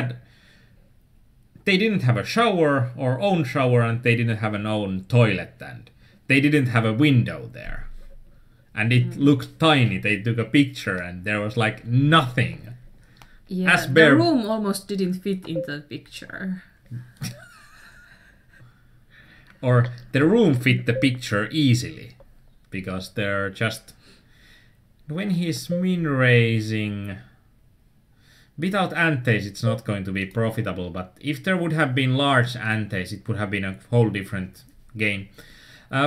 didn't have a shower or own shower, and they didn't have an own toilet, and they didn't have a window there. And it looked tiny. They took a picture and there was like nothing. Yeah, the room almost didn't fit into the picture. Or the room fit the picture easily, because they're just, when he's min raising without antes, it's not going to be profitable, but if there would have been large antes, it would have been a whole different game.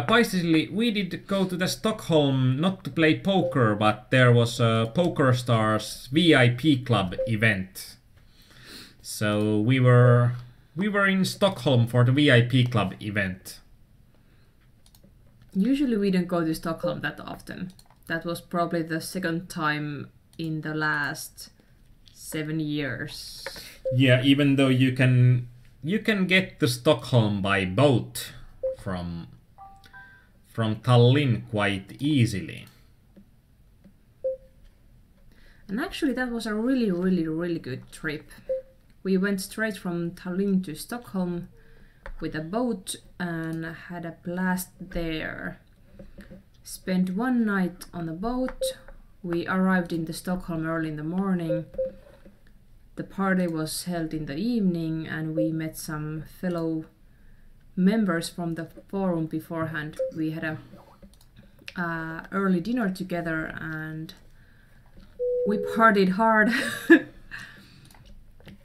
Basically, we did go to the Stockholm not to play poker, but there was a Poker Stars VIP club event. So we were in Stockholm for the VIP club event. Usually we don't go to Stockholm that often. That was probably the second time in the last 7 years. Yeah, even though you can get to Stockholm by boat from Tallinn quite easily. And actually that was a really, really, really good trip. We went straight from Tallinn to Stockholm with a boat and had a blast there. Spent one night on the boat. We arrived in the Stockholm early in the morning. The party was held in the evening and we met some fellow members from the forum beforehand. We had a early dinner together and we partied hard.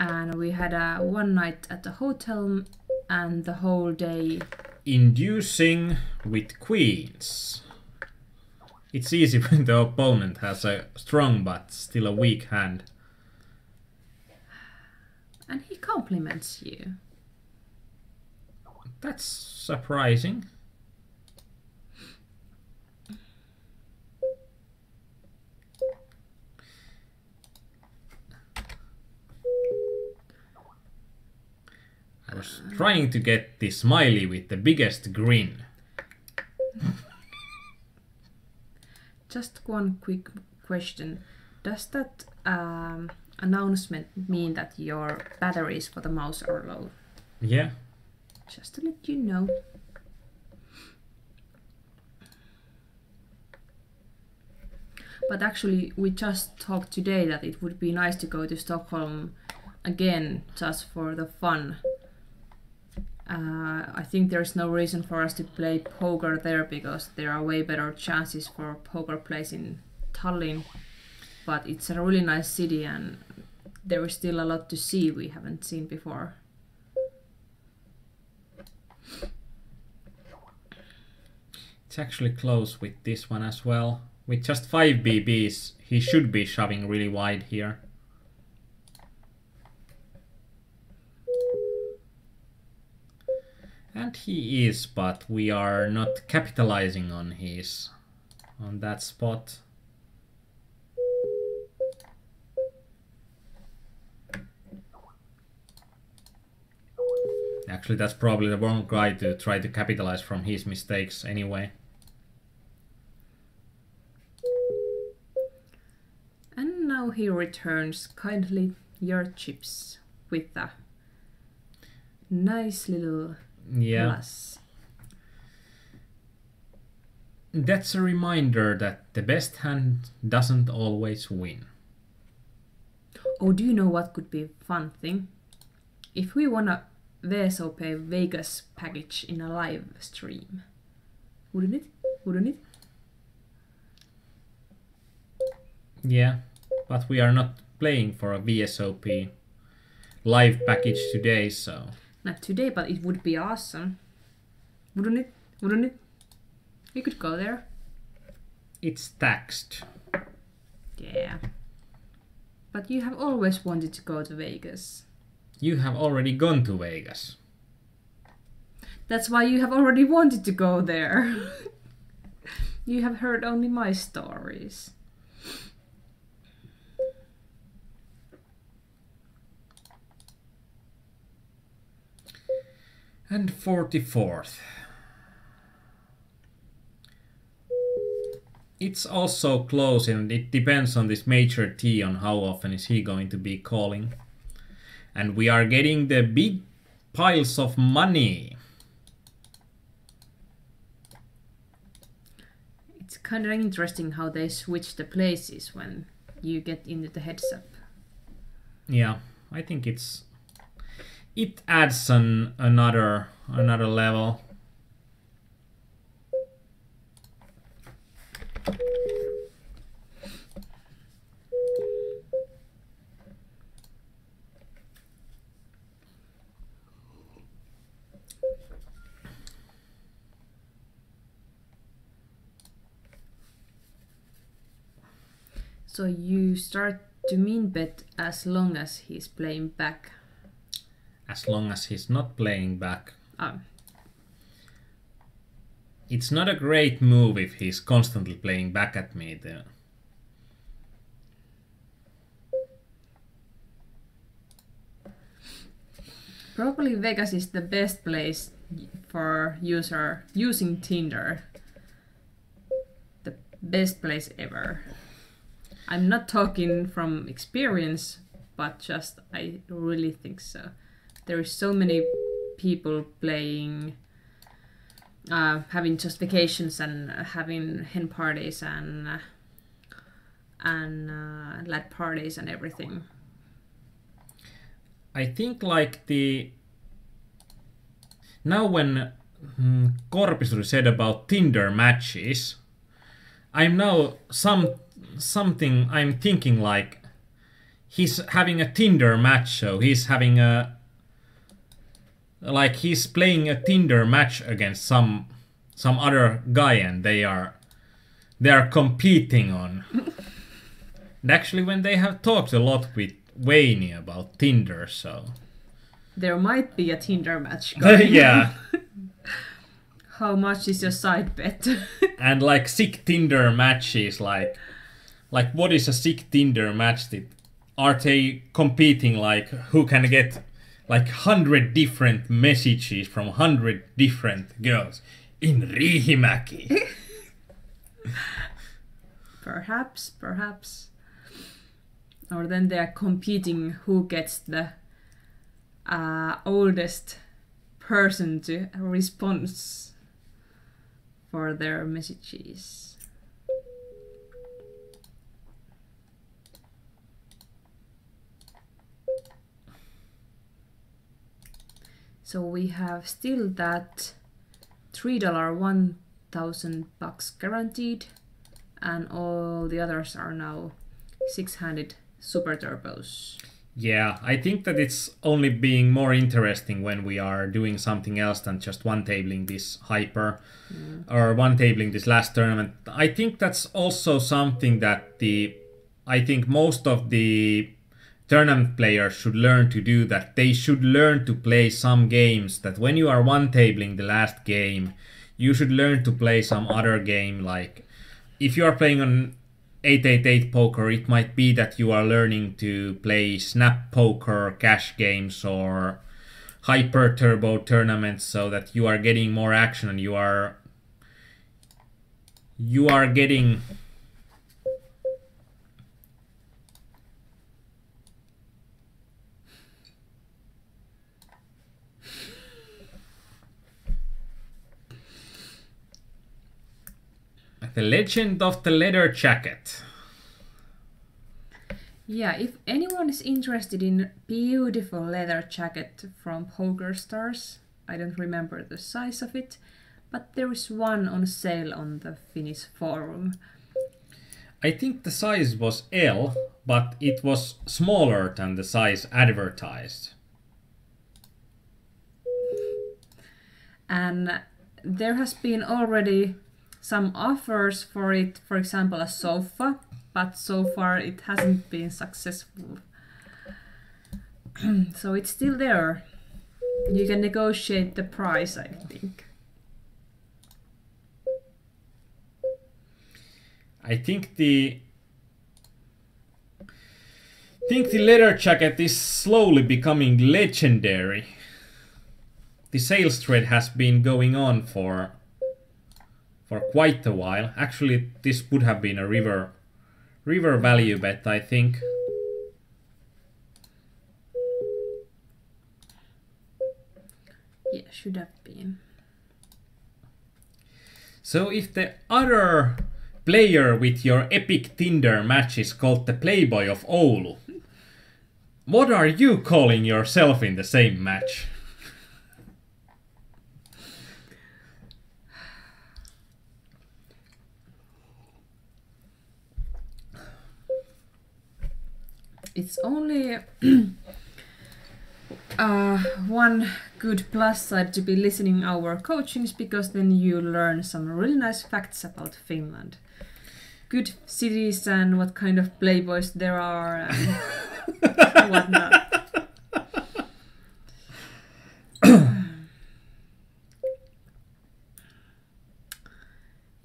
And we had one night at the hotel and the whole day inducing with queens. It's easy when the opponent has a strong but still a weak hand. And he compliments you. That's surprising. I was trying to get the smiley with the biggest grin. Just one quick question. Does that announcement mean that your batteries for the mouse are low? Yeah. Just to let you know. But actually, we just talked today that it would be nice to go to Stockholm again, just for the fun. I think there's no reason for us to play poker there because there are way better chances for poker plays in Tallinn. But it's a really nice city and there is still a lot to see we haven't seen before. It's actually close with this one as well. With just 5 BBs, he should be shoving really wide here. And he is, but we are not capitalizing on that spot. Actually, that's probably the wrong guy to try to capitalize from his mistakes anyway. And now he returns kindly your chips with a nice little plus. That's a reminder that the best hand doesn't always win. Oh, do you know what could be a fun thing? If we won a VSOP Vegas package in a live stream. Wouldn't it? Wouldn't it? Yeah, but we are not playing for a VSOP live package today, so... Not today, but it would be awesome. Wouldn't it? Wouldn't it? We could go there. It's taxed. Yeah. But you have always wanted to go to Vegas. You have already gone to Vegas. That's why you have already wanted to go there. You have heard only my stories. And 44th. It's also close and it depends on this Major T on how often is he going to be calling. And we are getting the big piles of money. It's kind of interesting how they switch the places when you get into the heads up. Yeah, I think it adds another level. So you start to min bet as long as he's playing back. As long as he's not playing back. Oh. It's not a great move if he's constantly playing back at me. Probably Vegas is the best place for using Tinder. The best place ever. I'm not talking from experience, but just I really think so. There is so many people playing, having just vacations and having hen parties and lad parties and everything. I think like now when Korpisuri said about Tinder matches, I'm now something I'm thinking like he's having a Tinder match, so he's having he's playing a Tinder match against some other guy and they are competing on. And actually when they have talked a lot with Wayne about Tinder, so there might be a Tinder match going yeah. How much is your side bet? And like sick Tinder matches, like what is a sick Tinder match? Are they competing like who can get like 100 different messages from 100 different girls in Riihimäki? Perhaps. Or then they are competing who gets the oldest person to respond for their messages. So we have still that $3 $1,000 guaranteed, and all the others are now 6-handed super turbos. Yeah, I think that it's only being more interesting when we are doing something else than just one-tabling this hyper or one-tabling this last tournament. I think that's also something that I think most of the tournament players should learn to do, that they should learn to play some games that when you are one-tabling the last game, you should learn to play some other game. Like if you are playing on 888Poker, it might be that you are learning to play snap poker, cash games, or hyper turbo tournaments, so that you are getting more action and you are getting the legend of the leather jacket. Yeah, if anyone is interested in beautiful leather jacket from PokerStars, I don't remember the size of it, but there is one on sale on the Finnish forum. I think the size was L, but it was smaller than the size advertised. And there has been already some offers for it, for example a sofa, but so far it hasn't been successful. So it's still there. You can negotiate the price, I think. I think the leather jacket is slowly becoming legendary. The sales thread has been going on for quite a while. Actually, this would have been a river value bet, I think. Yeah, should have been. So if the other player with your epic Tinder match is called the Playboy of Oulu, what are you calling yourself in the same match? It's only one good plus side to be listening our coachings, because then you learn some really nice facts about Finland. Good cities and what kind of playboys there are and whatnot.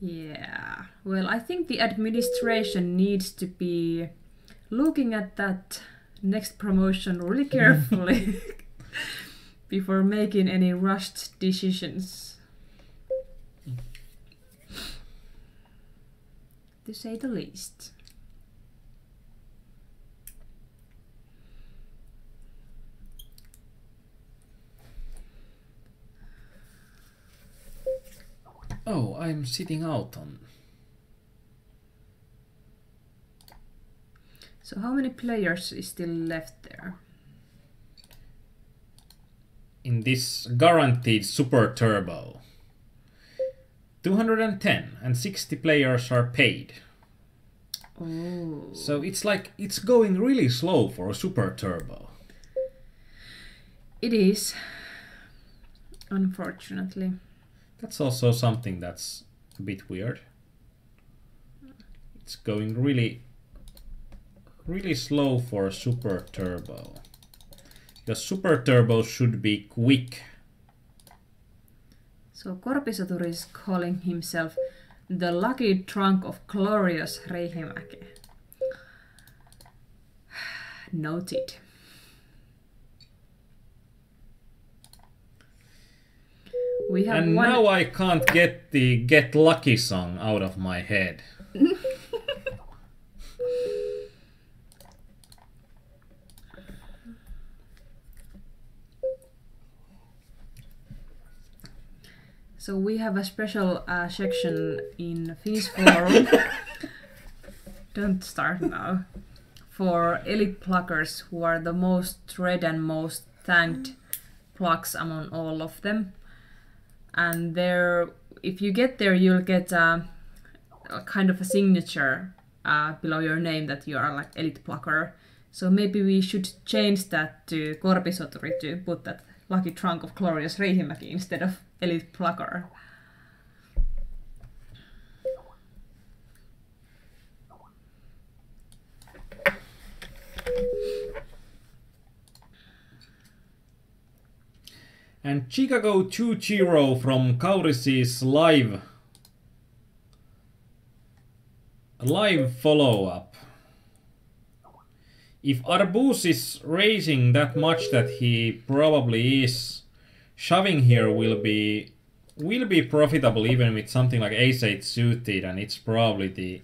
Yeah, well, I think the administration needs to be looking at that next promotion really carefully before making any rushed decisions, to say the least. Oh, I'm sitting out on. So how many players is still left there? In this guaranteed super turbo, 210 and 60 players are paid. Oh. So it's like it's going really slow for a super turbo. It is, unfortunately. That's also something that's a bit weird. It's going really slow for a super turbo. The super turbo should be quick. So Korpisoturi is calling himself the lucky trunk of glorious Reihimäki. Noted. We have and one... now I can't get the Get Lucky song out of my head. So we have a special section in Finnish forum. Don't start now. For elite pluckers who are the most read and most thanked plugs among all of them. And there, if you get there, you'll get a kind of a signature below your name that you are like elite plugger. So maybe we should change that to Korpisoturi to put that lucky trunk of Glorious Reihimäki instead of elite plugger. And Chicago 2-0 from Kauris's live follow-up. If Arbus is raising that much that he probably is, shoving here will be profitable even with something like ace-8 suited, and it's probably the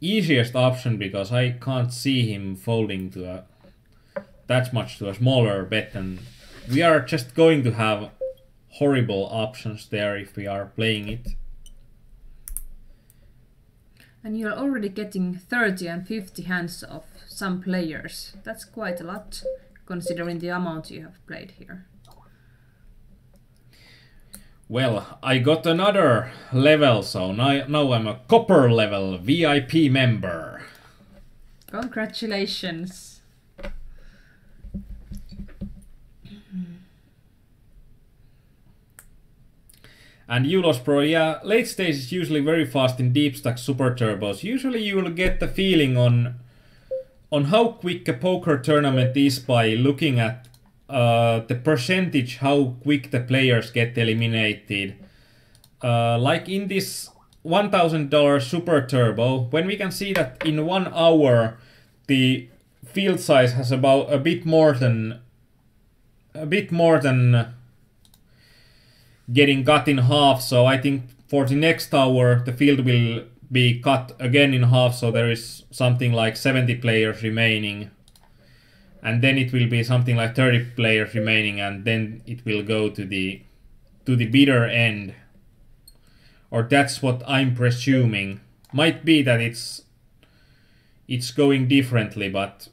easiest option because I can't see him folding to that much to a smaller bet, and we are just going to have horrible options there if we are playing it. And you're already getting 30 and 50 hands of some players. That's quite a lot, considering the amount you have played here. Well, I got another level, so now I'm a copper level VIP member. Congratulations. And Eulos Pro, yeah, late stage is usually very fast in deep stack super turbos. Usually you will get the feeling on how quick a poker tournament is by looking at the percentage how quick the players get eliminated. Like in this $1,000 super turbo, when we can see that in 1 hour the field size has about a bit more than getting cut in half, so I think for the next hour the field will be cut again in half, so there is something like 70 players remaining, and then it will be something like 30 players remaining, and then it will go to the bitter end, or that's what I'm presuming. Might be that it's going differently, but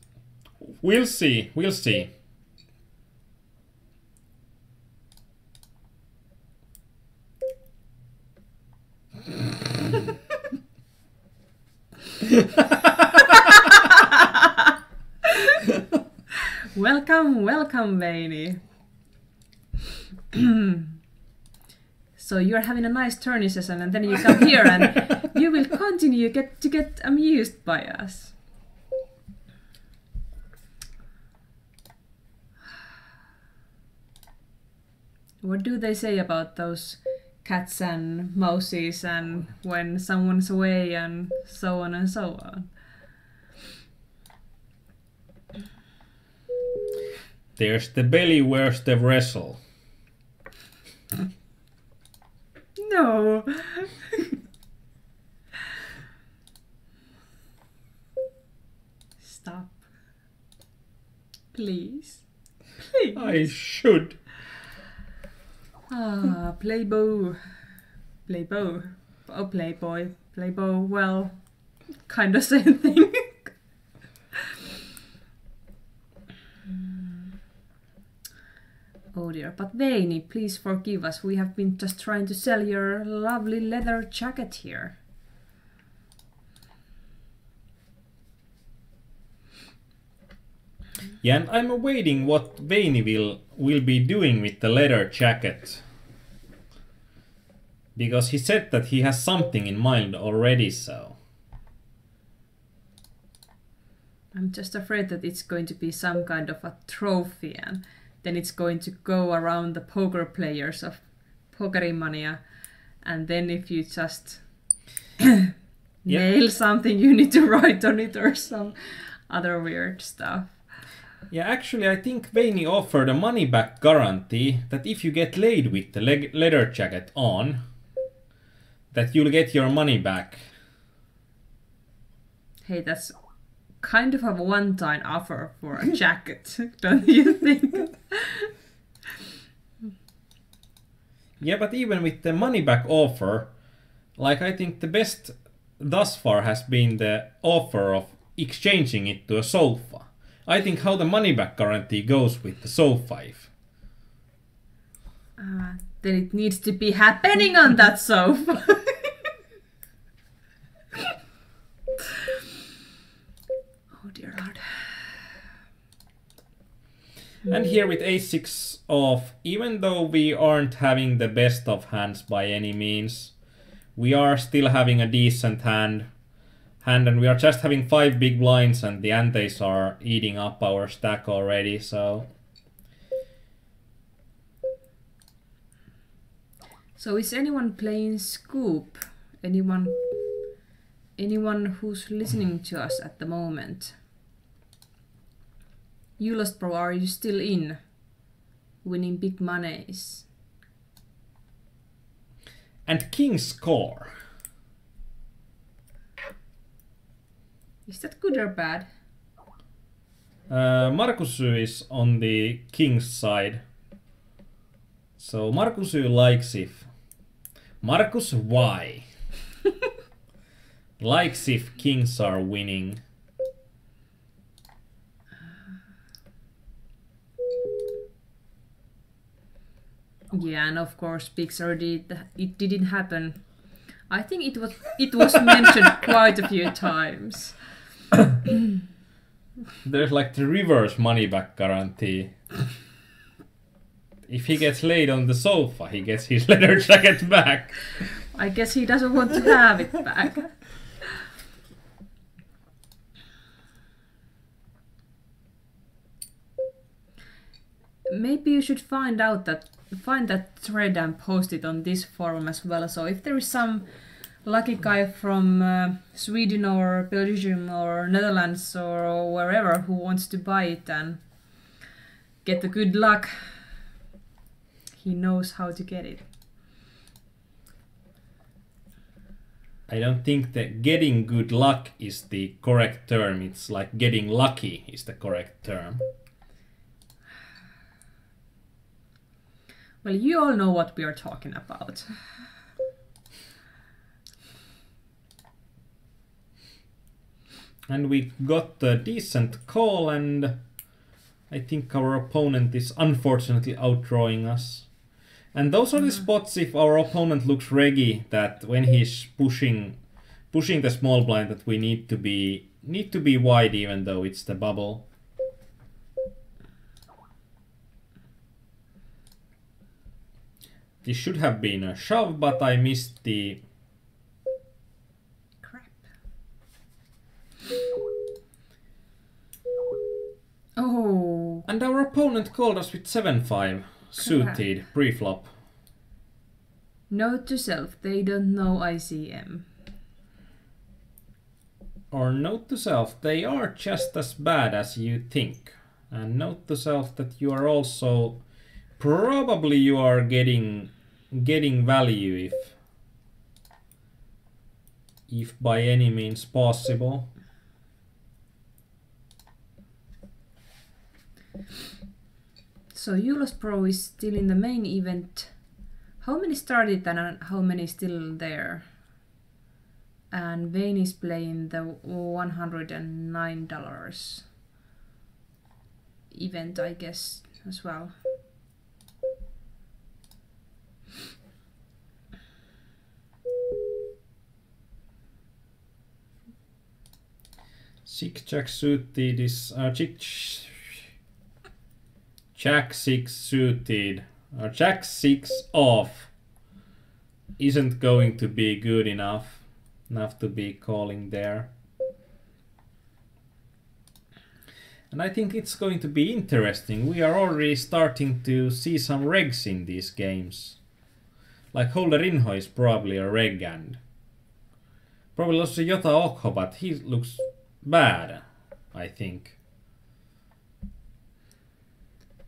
we'll see. Welcome, Veini. So you're having a nice tourney session, and then you come here, and you will continue to get amused by us. What do they say about those cats and mouses and when someone's away and so on and so on? There's the belly, where's the wrestle? No. Stop. Please. I should. Playboy. Oh, Playboy. Playboy, well, kind of same thing. Oh dear, but Veini, please forgive us. We have been just trying to sell your lovely leather jacket here. Yeah, and I'm awaiting what Veini will be doing with the leather jacket. Because he said that he has something in mind already, so... I'm just afraid that it's going to be some kind of a trophy, and then it's going to go around the poker players of Pokerimania, and then if you just nail something, you need to write on it or some other weird stuff. Yeah, actually I think Veini offered a money back guarantee that if you get laid with the leather jacket on, that you'll get your money back. Hey, that's kind of a one-time offer for a jacket, don't you think? Yeah, but even with the money back offer, like I think the best thus far has been the offer of exchanging it to a sofa. I think how the money back guarantee goes with the sofa. Then it needs to be happening on that sofa. Oh dear Lord. And here with ace-6 off, even though we aren't having the best of hands by any means, we are still having a decent hand and we are just having 5 big blinds and the antes are eating up our stack already, so... So is anyone playing Scoop? Anyone who's listening to us at the moment? You Lost Pro, are you still in? Winning big monies. And king score. Is that good or bad? Markusy is on the king's side. So Markusy likes if... Markus, why? Likes if kings are winning. Yeah, and of course Pixar it didn't happen. I think it was mentioned quite a few times. There's like the reverse money back guarantee. If he gets laid on the sofa, he gets his leather jacket back. I guess he doesn't want to have it back. Maybe you should find that thread and post it on this forum as well. So if there is some lucky guy from Sweden or Belgium or Netherlands or wherever who wants to buy it and get the good luck, he knows how to get it. I don't think that getting good luck is the correct term. It's like getting lucky is the correct term. Well, you all know what we are talking about. And we got a decent call, and I think our opponent is unfortunately outdrawing us. And those are the spots if our opponent looks reggy, that when he's pushing the small blind, that we need to be wide even though it's the bubble. This should have been a shove, but I missed the... Crap. Oh. And our opponent called us with 7-5, suited, pre-flop. Note to self, they don't know ICM. Or note to self, they are just as bad as you think. And note to self that you are also... Probably you are getting value if by any means possible. So Eulos Pro is still in the main event. How many started and how many still there? And Vane is playing the $109 event, I guess, as well. Six jack suited is jack 6 suited or jack 6 off isn't going to be good enough to be calling there. And I think it's going to be interesting. We are already starting to see some regs in these games. Like Holder Inho is probably a reg, and probably also Jota Okho, but he looks bad, I think.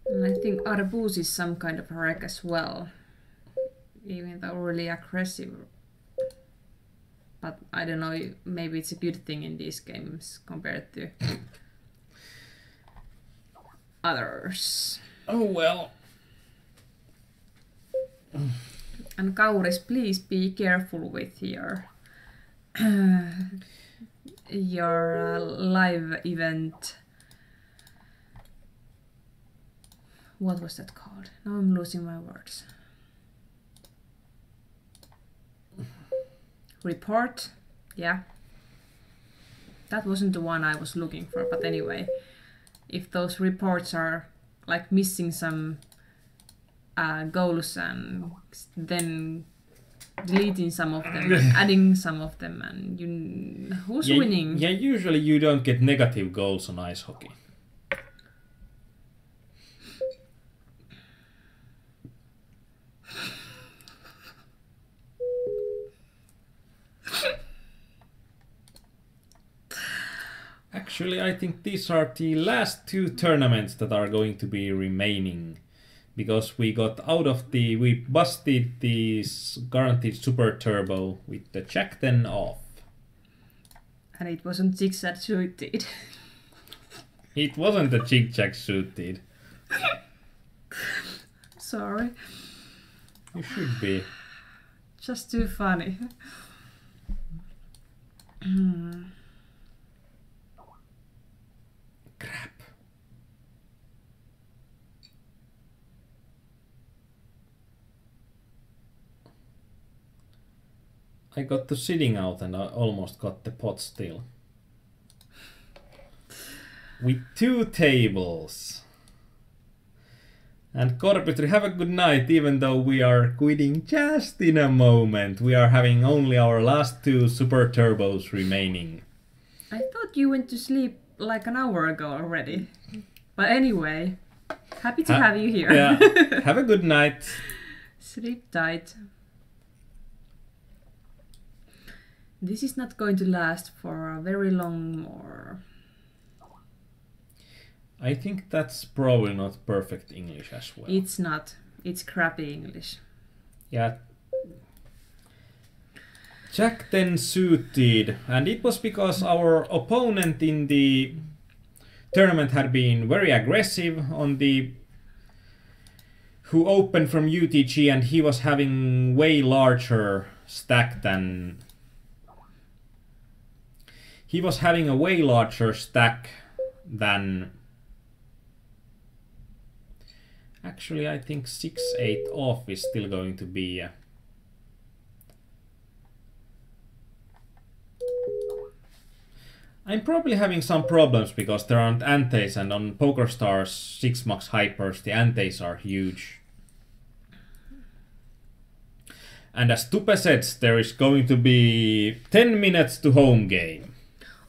And I think Arbuz is some kind of a reg as well. Even though really aggressive. But I don't know, maybe it's a good thing in these games compared to others. Oh well. And Kauris, please be careful with your live event. What was that called? Now I'm losing my words. report. Yeah. That wasn't the one I was looking for, but anyway, if those reports are like missing some goals and then deleting some of them, and adding some of them, and who's winning? Yeah, usually you don't get negative goals on ice hockey. Actually, I think these are the last two tournaments that are going to be remaining. Because we busted the guaranteed super turbo with the Jack 10 off. And it wasn't zigzag suited. It wasn't a zigzag suited. Sorry. You should be. Just too funny. Crap. I got to sitting out and I almost got the pot still. With 2 tables. And Corputri, have a good night, even though we are quitting just in a moment. We are having only our last 2 super turbos remaining. I thought you went to sleep like an hour ago already. But anyway, happy to have you here. Yeah, have a good night. Sleep tight. This is not going to last for a very long more. I think that's probably not perfect English as well. It's not. It's crappy English. Yeah. Jack 10 suited, and it was because our opponent in the tournament had been very aggressive on the who opened from UTG, and he was having way larger stack than actually I think 6-8 off is still going to be I'm probably having some problems because there aren't antes, and on PokerStars 6-max hypers the antes are huge. And as Tupe says, there is going to be 10 minutes to home game.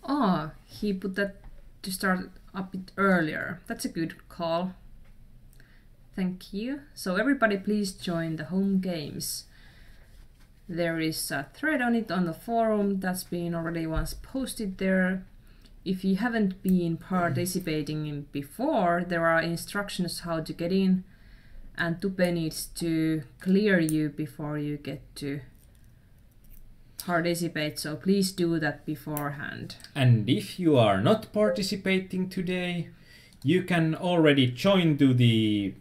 Oh, he put that to start a bit earlier. That's a good call. Thank you. So everybody please join the home games. There is a thread on it on the forum that's been already once posted there. If you haven't been participating in before, there are instructions how to get in, and Tupe needs to clear you before you get to participate, so please do that beforehand. And if you are not participating today, you can already join to the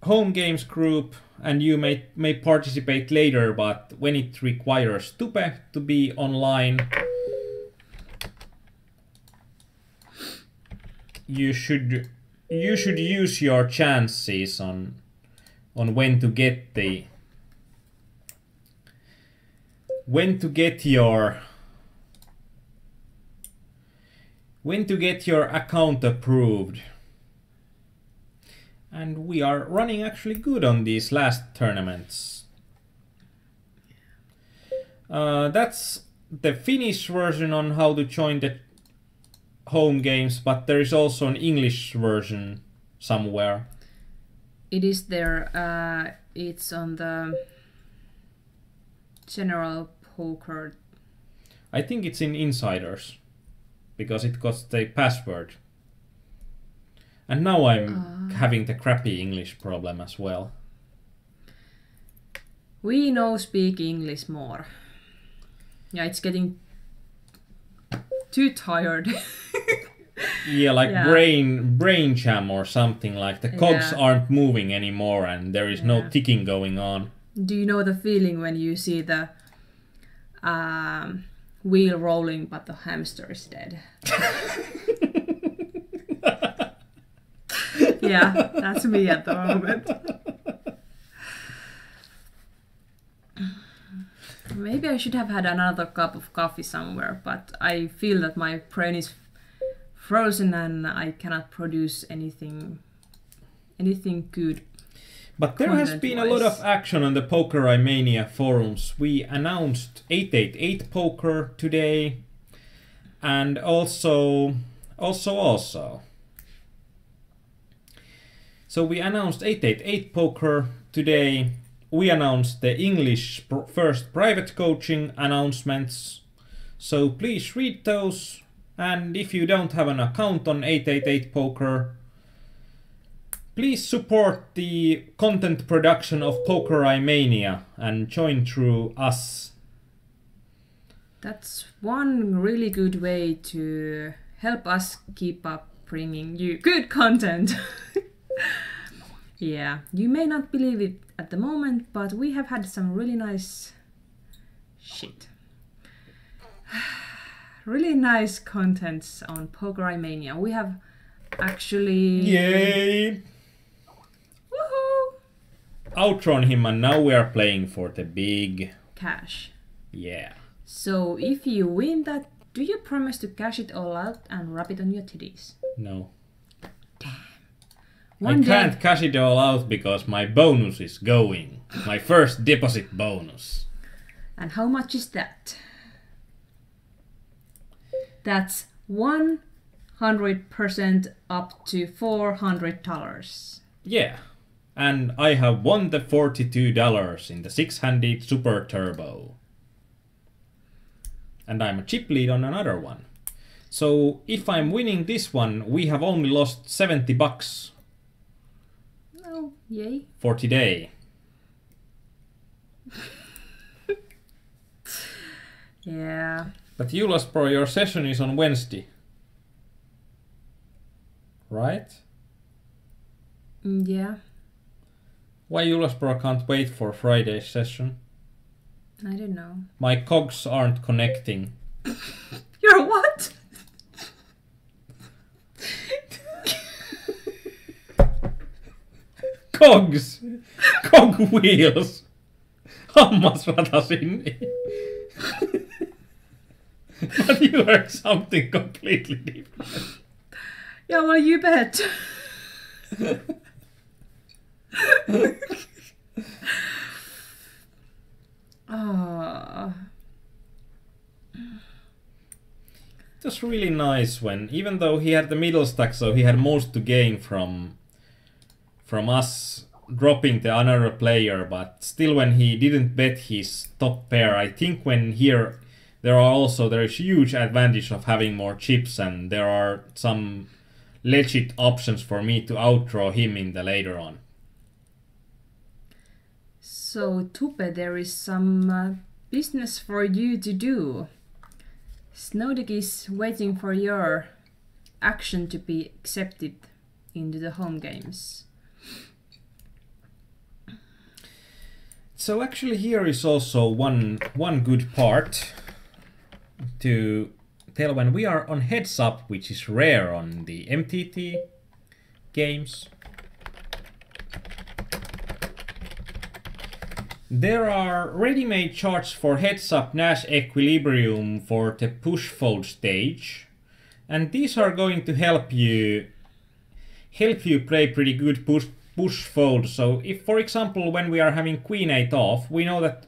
home games group, and you may participate later, but when it requires Tupe to be online, you should use your chances on when to get your account approved. And we are running actually good on these last tournaments. That's the Finnish version on how to join the home games, but there is also an English version somewhere. It is there. It's on the general poker. I think it's in Insiders, because it got the password. And now I'm having the crappy English problem as well. We know speak English more. Yeah, it's getting too tired. Yeah, like brain jam or something, like the cogs aren't moving anymore and there is no ticking going on. Do you know the feeling when you see the wheel rolling but the hamster is dead? Yeah, that's me at the moment. Maybe I should have had another cup of coffee somewhere, but I feel that my brain is frozen and I cannot produce anything good. But there has been a lot of action on the Poker-Mania forums. We announced 888Poker today, and also. So we announced 888Poker today. We announced the English first private coaching announcements. So please read those. And if you don't have an account on 888Poker, please support the content production of Poker-Mania and join through us. That's one really good way to help us keep up bringing you good content. Yeah, you may not believe it at the moment, but we have had some really nice shit. Really nice contents on Poker-Mania. We have actually... Yay! Woohoo! Outrun him, and now we are playing for the big cash. Yeah. So if you win that, do you promise to cash it all out and rub it on your titties? No. Damn. I can't cash it all out because my bonus is going. My first deposit bonus. And how much is that? That's 100% up to $400. Yeah. And I have won the $42 in the 6-handed Super Turbo. And I'm a chip lead on another one. So if I'm winning this one, we have only lost $70 Oh, yay. for today. Yeah. But Julaspro, your session is on Wednesday. Right? Yeah. Why Julaspro can't wait for Friday's session? I don't know. My cogs aren't connecting. You're what? Cogs! Cog wheels! Hammasrata sinne. But you heard something completely different. Yeah, well, you bet. Oh. It was really nice when, even though he had the middle stack, so he had most to gain from us dropping the another player, but still when he didn't bet his top pair, I think when here there is huge advantage of having more chips, and there are some legit options for me to outdraw him in the later on. So, Tupe, there is some business for you to do. Snowdick is waiting for your action to be accepted into the home games. So actually here is also one good part to tell when we are on heads up, which is rare on the MTT games. There are ready-made charts for heads up Nash equilibrium for the push fold stage, and these are going to help you play pretty good push fold. So if, for example, when we are having Queen 8 off, we know that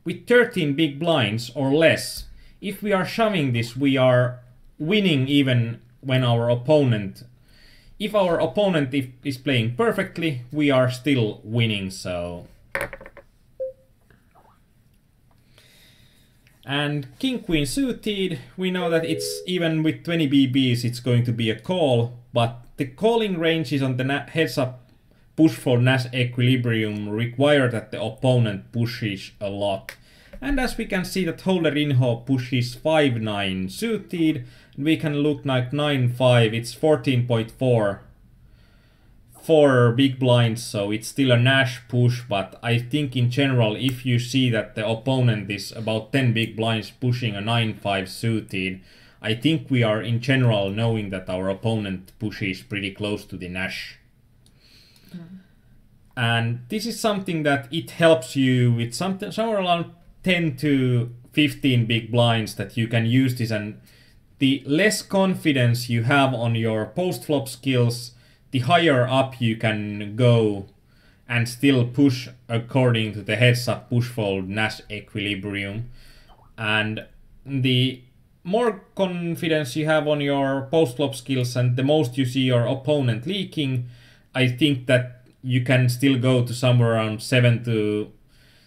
with 13 big blinds or less, if we are shoving this, we are winning even when our opponent... If our opponent is playing perfectly, we are still winning, so... And King Queen suited, we know that it's even with 20 BBs it's going to be a call, but the calling ranges on the heads up push for Nash equilibrium require that the opponent pushes a lot. And as we can see that Holder Inho pushes 5-9 suited, we can look like 9-5, it's 14.4 for big blinds, so it's still a Nash push, but I think in general if you see that the opponent is about 10 big blinds pushing a 9-5 suited, I think we are in general knowing that our opponent pushes pretty close to the Nash. And this is something that it helps you with somewhere around 10 to 15 big blinds that you can use this, and the less confidence you have on your post-flop skills, the higher up you can go and still push according to the heads-up push-fold Nash equilibrium. And the more confidence you have on your post-flop skills and the most you see your opponent leaking, I think that you can still go to somewhere around 7 to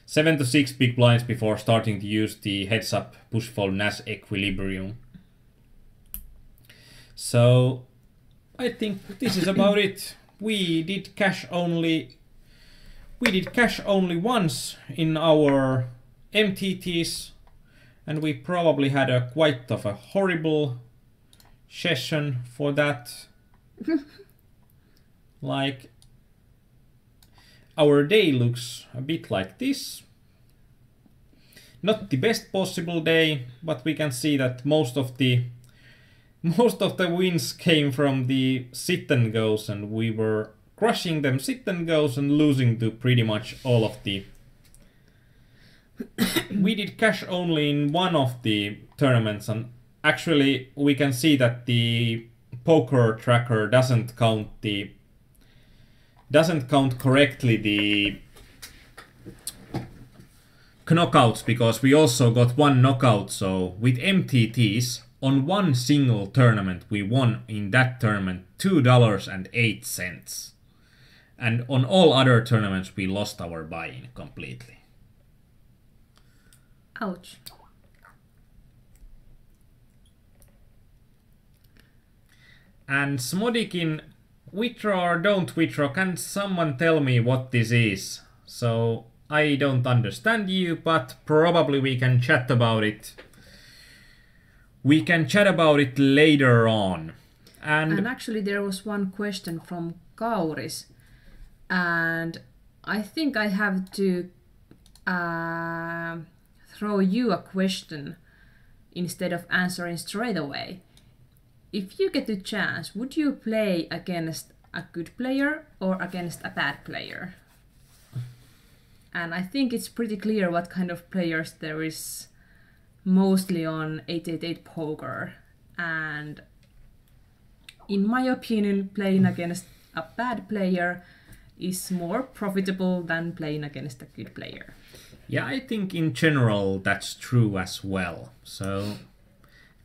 6 big blinds before starting to use the heads-up push-fold Nash equilibrium. So I think this is about it. We did cash only once in our MTTs, and we probably had a quite of a horrible session for that. Like, our day looks a bit like this. Not the best possible day, but we can see that most of the wins came from the sit and goes, and we were crushing them sit and goes and losing to pretty much all of the... We did cash only in one of the tournaments, and actually we can see that the poker tracker doesn't count correctly the knockouts, because we also got one knockout. So with MTTs, on one single tournament we won in that tournament $2.08, and on all other tournaments we lost our buy-in completely. Ouch. And Smodikin, withdraw or don't withdraw, can someone tell me what this is? So I don't understand you, but probably we can chat about it. We can chat about it later on. And actually there was one question from Kauris, and I think I have to throw you a question instead of answering straight away. If you get the chance, would you play against a good player or against a bad player? And I think it's pretty clear what kind of players there is mostly on 888Poker. And in my opinion, playing against a bad player is more profitable than playing against a good player. Yeah, I think in general that's true as well. So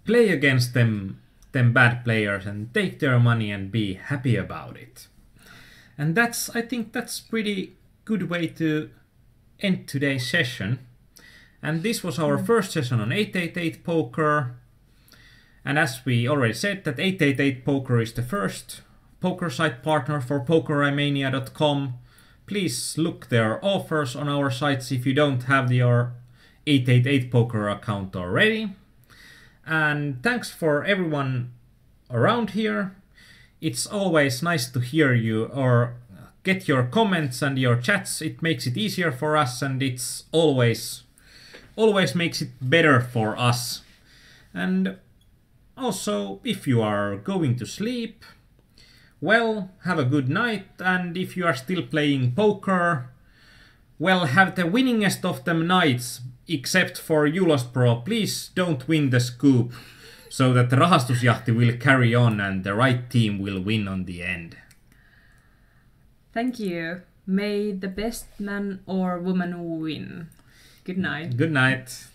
play against them bad players and take their money and be happy about it. And I think that's pretty good way to end today's session. And this was our first session on 888Poker. And as we already said, that 888Poker is the first poker site partner for PokerRomania.com. Please look their offers on our sites if you don't have your 888Poker account already. And thanks for everyone around here. It's always nice to hear you or get your comments and your chats. It makes it easier for us, and it's always makes it better for us. And also, if you are going to sleep, well, have a good night. And if you are still playing poker, well, have the winningest of them nights, except for Julos Pro. Please don't win the scoop, so that the rahastusjahti will carry on and the right team will win on the end. Thank you. May the best man or woman win. Good night. Good night.